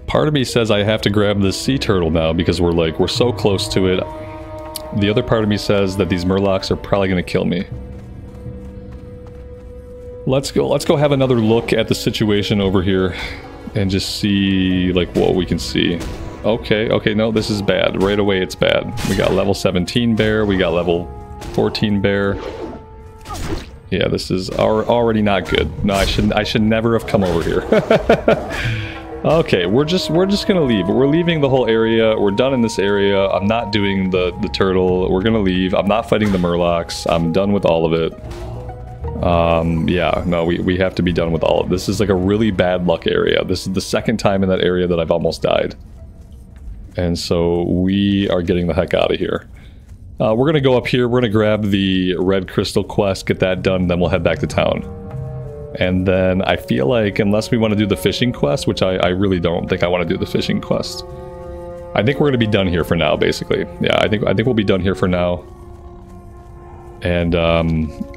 Part of me says I have to grab this sea turtle now because we're so close to it. The other part of me says that these murlocs are probably going to kill me. Let's go have another look at the situation over here and just see like what we can see. Okay, no, this is bad. Right away it's bad. We got level 17 bear, we got level 14 bear. Yeah, this is already not good. No, I should never have come over here. Okay, we're just gonna leave. We're leaving the whole area. We're done in this area. I'm not doing the turtle. We're gonna leave. I'm not fighting the murlocs. I'm done with all of it. Yeah, no, we have to be done with all of this. This is like a really bad luck area. This is the second time in that area that I've almost died. And so we are getting the heck out of here. We're gonna go up here. We're gonna grab the red crystal quest, get that done, then we'll head back to town. And then I feel like unless we want to do the fishing quest, which I really don't think I want to do the fishing quest. I think we're going to be done here for now, basically. Yeah, I think we'll be done here for now. And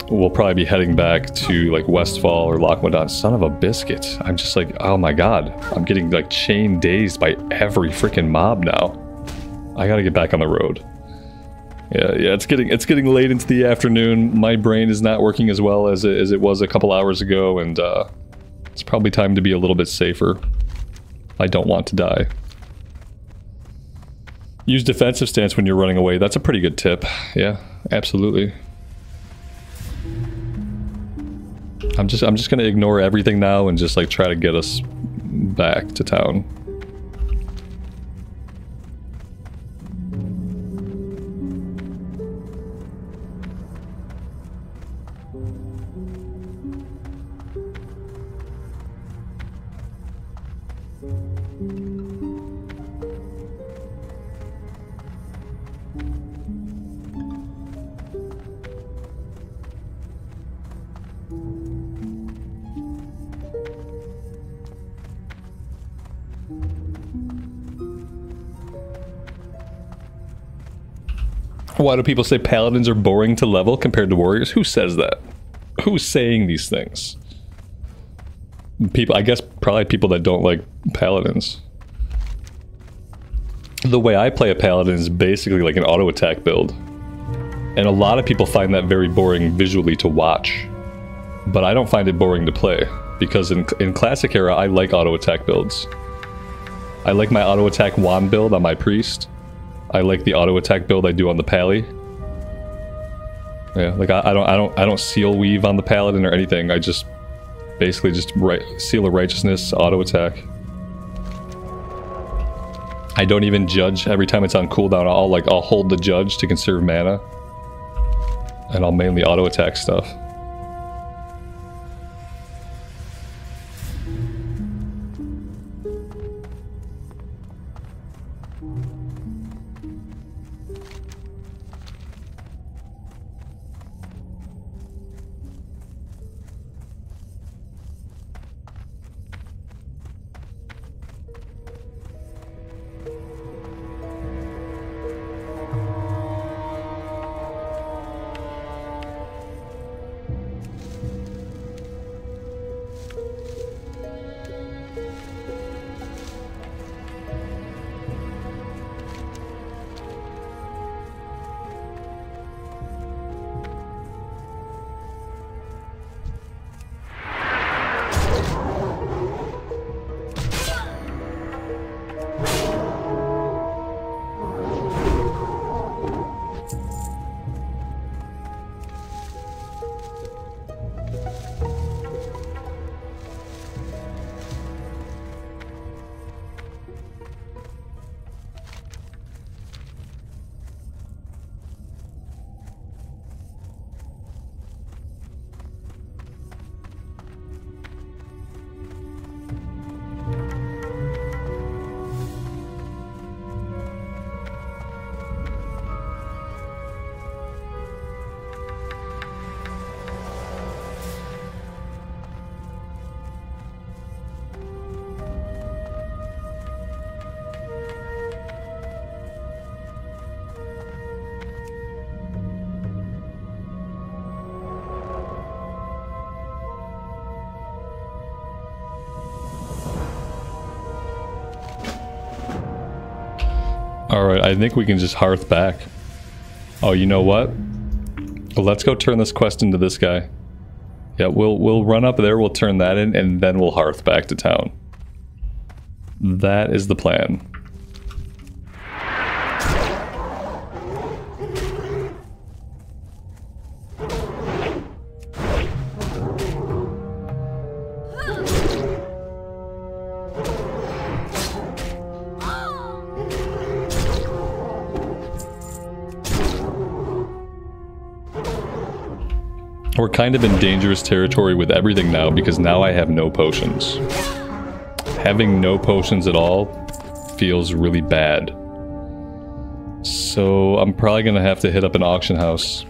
we'll probably be heading back to like Westfall or Lochmadon. Son of a biscuit. I'm just like, oh my god. I'm getting like chain dazed by every freaking mob now. I gotta get back on the road. Yeah, it's getting late into the afternoon. My brain is not working as well as it was a couple hours ago, and it's probably time to be a little bit safer. I don't want to die. Use defensive stance when you're running away. That's a pretty good tip. Yeah, absolutely. I'm just gonna ignore everything now and just like try to get us back to town. Why do people say paladins are boring to level compared to warriors? Who says that? Who's saying these things? People, I guess probably people that don't like paladins. The way I play a paladin is basically like an auto attack build. And a lot of people find that very boring visually to watch. But I don't find it boring to play. Because in Classic era, I like auto attack builds. I like my auto attack wand build on my priest. I like the auto attack build I do on the pally. Yeah, like I don't seal weave on the paladin or anything. I just basically just seal of righteousness, auto attack. I don't even judge every time it's on cooldown. I'll hold the judge to conserve mana, and I'll mainly auto attack stuff. Alright, I think we can just hearth back. Oh, you know what? Well, let's go turn this quest into this guy. Yeah, we'll run up there, we'll turn that in, and then we'll hearth back to town. That is the plan. We're kind of in dangerous territory with everything now because now I have no potions. Having no potions at all feels really bad. So I'm probably gonna have to hit up an auction house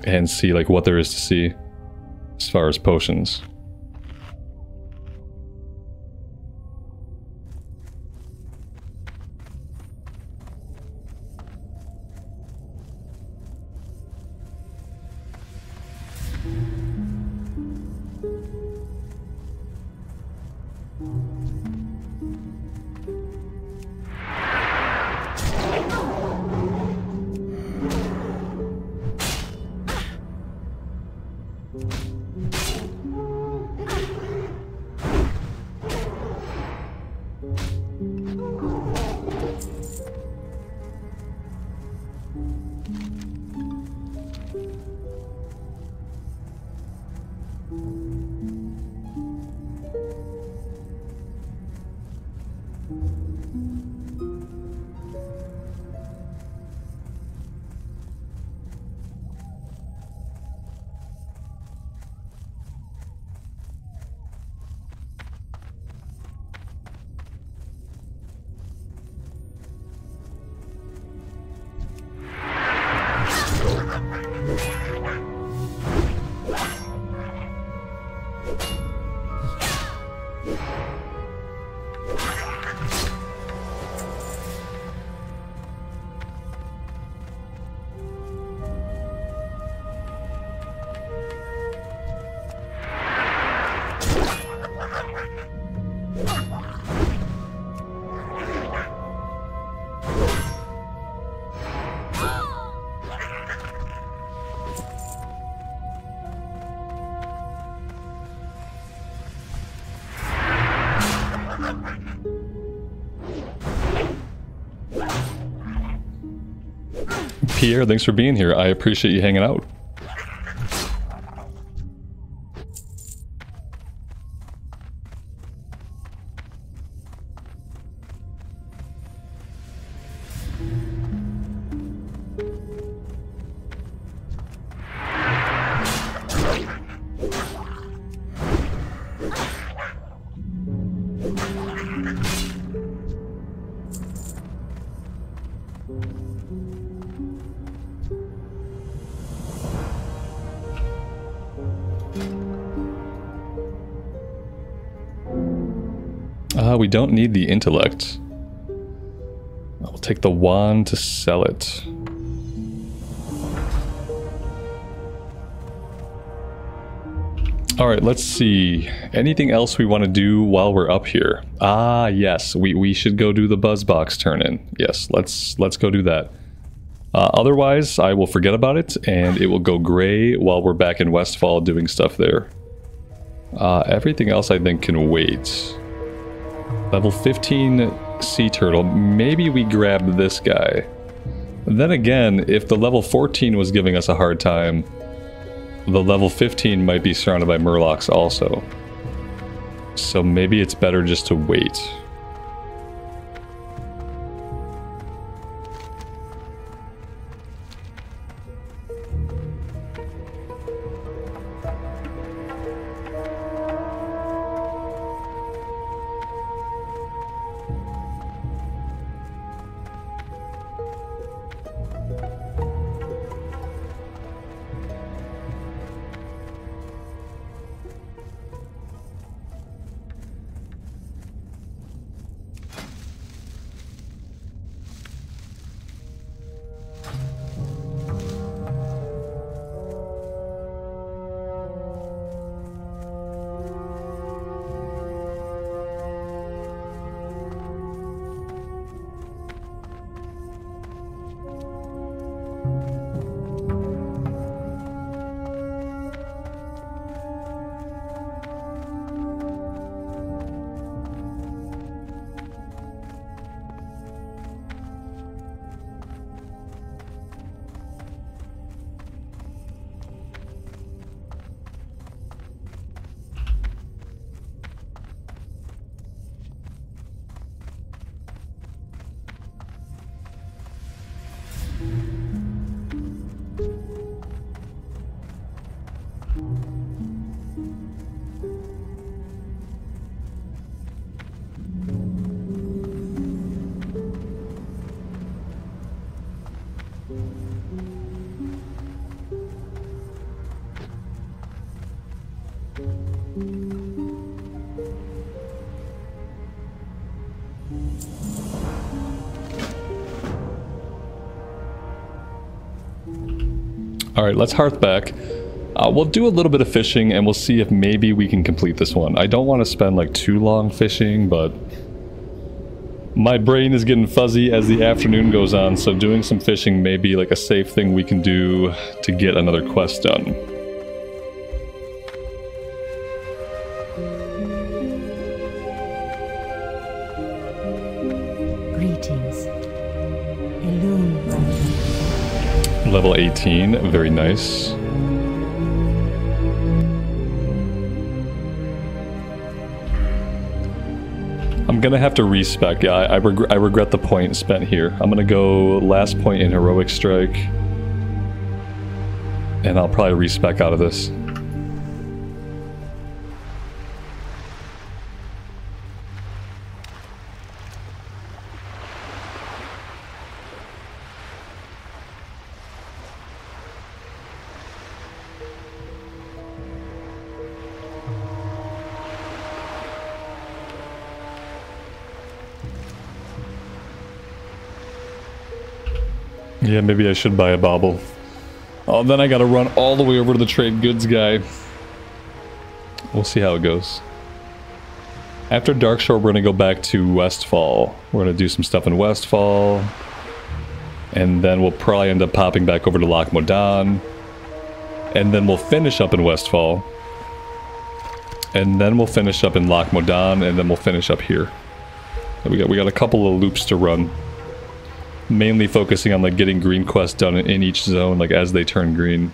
and see like what there is to see as far as potions. Pierre, thanks for being here. I appreciate you hanging out. We don't need the intellect. I'll take the wand to sell it. Alright, let's see. Anything else we want to do while we're up here? Ah, yes. We should go do the Buzzbox turn-in. Yes, let's go do that. Otherwise, I will forget about it, and it will go gray while we're back in Westfall doing stuff there. Everything else I think can wait. Level 15 sea turtle. Maybe we grab this guy. Then again, if the level 14 was giving us a hard time, the level 15 might be surrounded by murlocs also. So maybe it's better just to wait. Alright, let's hearth back. We'll do a little bit of fishing and we'll see if maybe we can complete this one. I don't want to spend like too long fishing, but my brain is getting fuzzy as the afternoon goes on, so doing some fishing may be like a safe thing we can do to get another quest done. Greetings. Elune Ranger. Level 18, very nice. I'm gonna have to respec. Yeah, I regret the point spent here. I'm gonna go last point in heroic strike, and I'll probably respec out of this. Yeah, maybe I should buy a bauble. Oh, then I gotta run all the way over to the trade goods guy. We'll see how it goes. After Darkshore, we're gonna go back to Westfall. We're gonna do some stuff in Westfall. And then we'll probably end up popping back over to Loch Modan. And then we'll finish up in Westfall. And then we'll finish up in Loch Modan, and then we'll finish up here. We got a couple of loops to run. Mainly focusing on like getting green quests done in each zone, like as they turn green.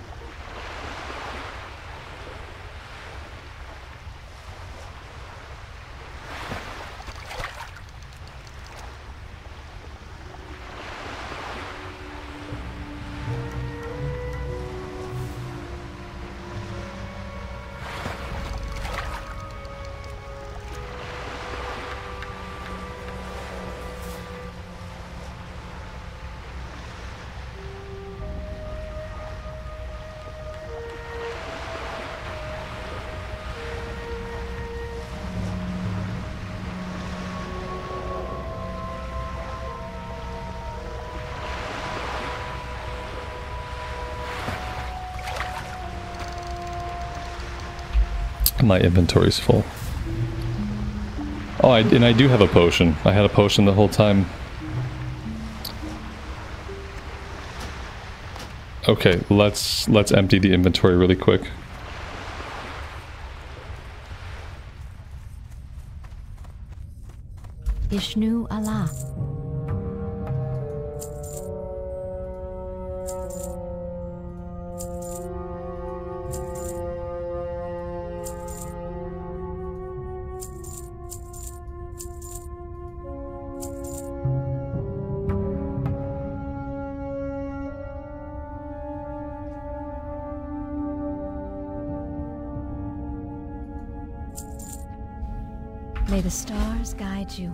My inventory's full. Oh, and I do have a potion. I had a potion the whole time. Okay, let's empty the inventory really quick. Ishnu Allah. May the stars guide you.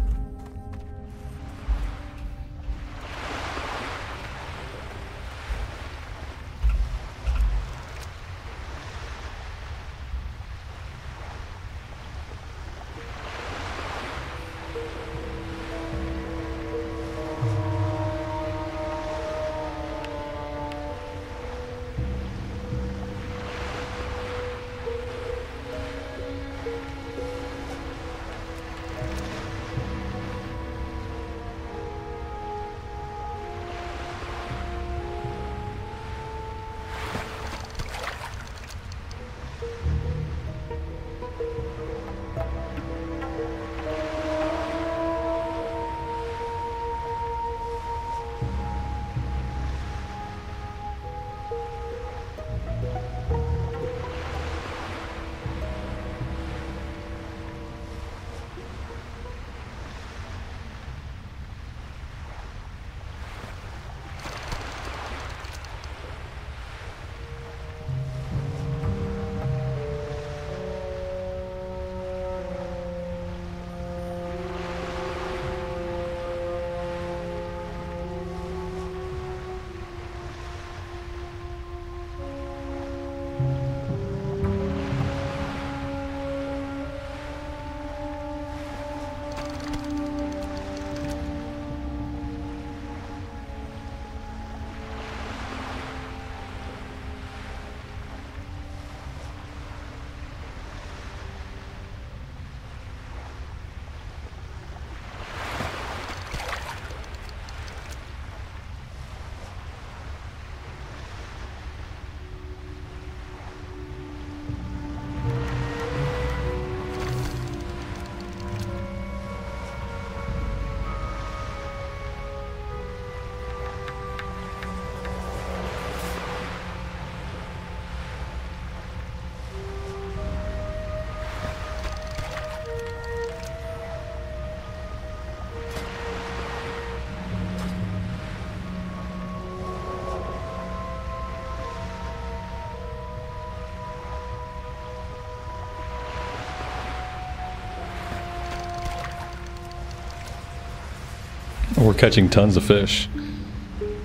We're catching tons of fish.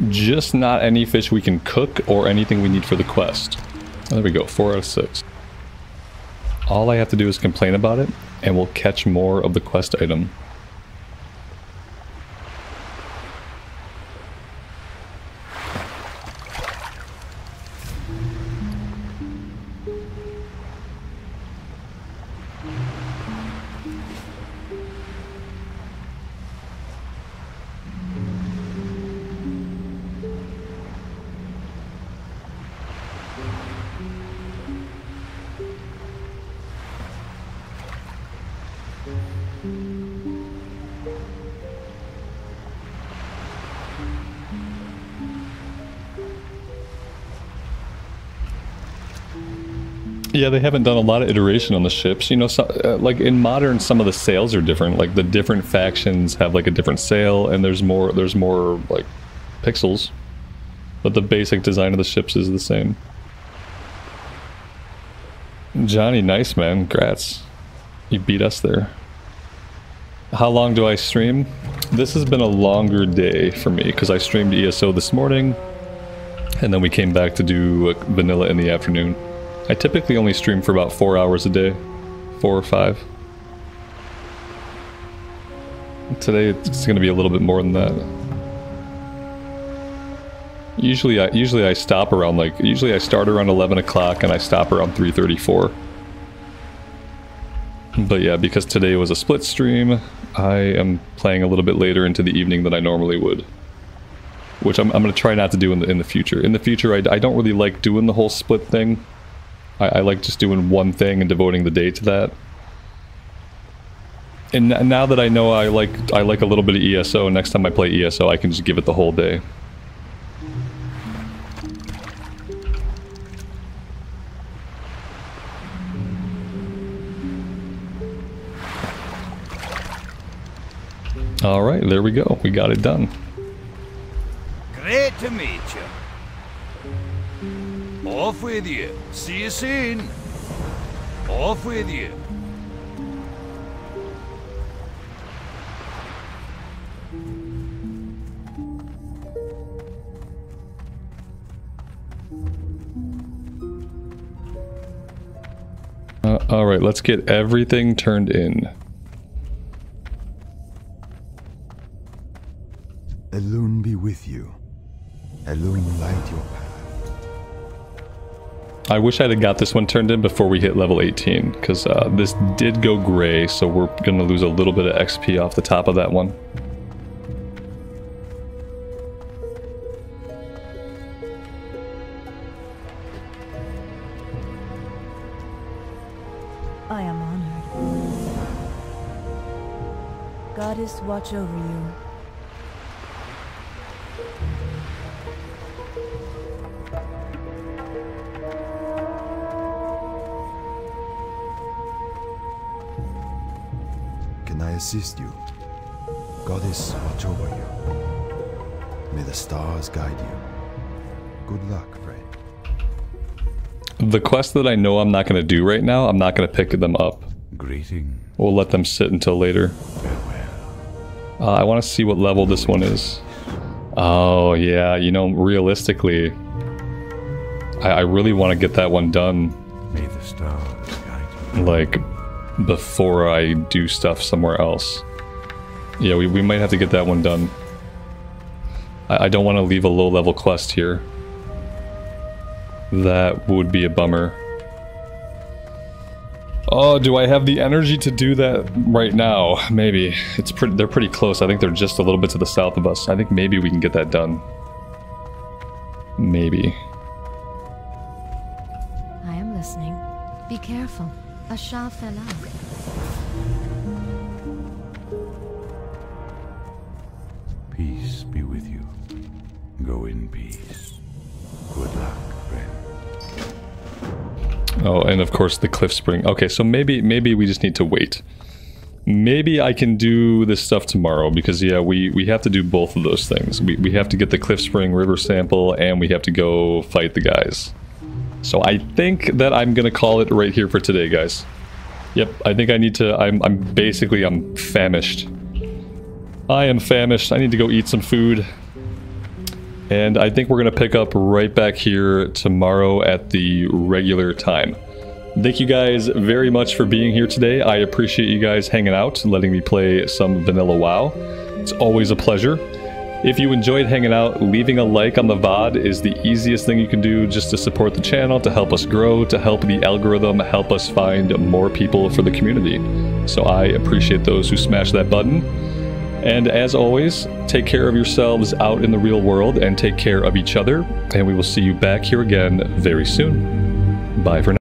Just not any fish we can cook or anything we need for the quest. There we go, 4 out of 6. All I have to do is complain about it, and we'll catch more of the quest item. Yeah, they haven't done a lot of iteration on the ships. You know, so, like in Modern, some of the sails are different. Like the different factions have like a different sail, and there's more like pixels. But the basic design of the ships is the same. Johnny, nice man, congrats. You beat us there. How long do I stream? This has been a longer day for me because I streamed ESO this morning, and then we came back to do vanilla in the afternoon. I typically only stream for about 4 hours a day. 4 or 5. Today it's going to be a little bit more than that. Usually I stop around usually I start around 11 o'clock and I stop around 3:34. But yeah, because today was a split stream, I am playing a little bit later into the evening than I normally would. Which I'm going to try not to do in the future. In the future, I don't really like doing the whole split thing. I like just doing one thing and devoting the day to that. And now that I know I like a little bit of ESO, next time I play ESO, I can just give it the whole day. Alright, there we go. We got it done. Great to meet you. Off with you. See you soon. Off with you. Alright, let's get everything turned in. Elune be with you. Elune light your path. I wish I'd have got this one turned in before we hit level 18, because this did go gray, so we're going to lose a little bit of XP off the top of that one. I am honored. Goddess, watch over you. Can I assist you? Goddess, watch over you. May the stars guide you. Good luck, friend. The quest that I know I'm not going to do right now, I'm not going to pick them up. Greeting. We'll let them sit until later. I want to see what level this one is. Oh yeah, you know, realistically, I really want to get that one done. May the stars guide you. Like, before I do stuff somewhere else. Yeah, we might have to get that one done. I don't want to leave a low-level quest here. That would be a bummer. Oh, do I have the energy to do that right now? Maybe. They're pretty close. I think they're just a little bit to the south of us. I think maybe we can get that done. Maybe. I am listening. Be careful. A shah fell out. Peace be with you. Go in peace. Good luck, friend. Oh, and of course the cliff spring. Okay, so maybe we just need to wait. Maybe I can do this stuff tomorrow, because yeah, we have to do both of those things. We have to get the cliff spring river sample, and we have to go fight the guys. So I think that I'm gonna call it right here for today, guys. Yep, I think I need to, I'm famished. I am famished. I need to go eat some food. And I think we're going to pick up right back here tomorrow at the regular time. Thank you guys very much for being here today. I appreciate you guys hanging out and letting me play some vanilla WoW. It's always a pleasure. If you enjoyed hanging out, leaving a like on the VOD is the easiest thing you can do just to support the channel, to help us grow, to help the algorithm, help us find more people for the community. So I appreciate those who smash that button. And as always, take care of yourselves out in the real world and take care of each other. And we will see you back here again very soon. Bye for now.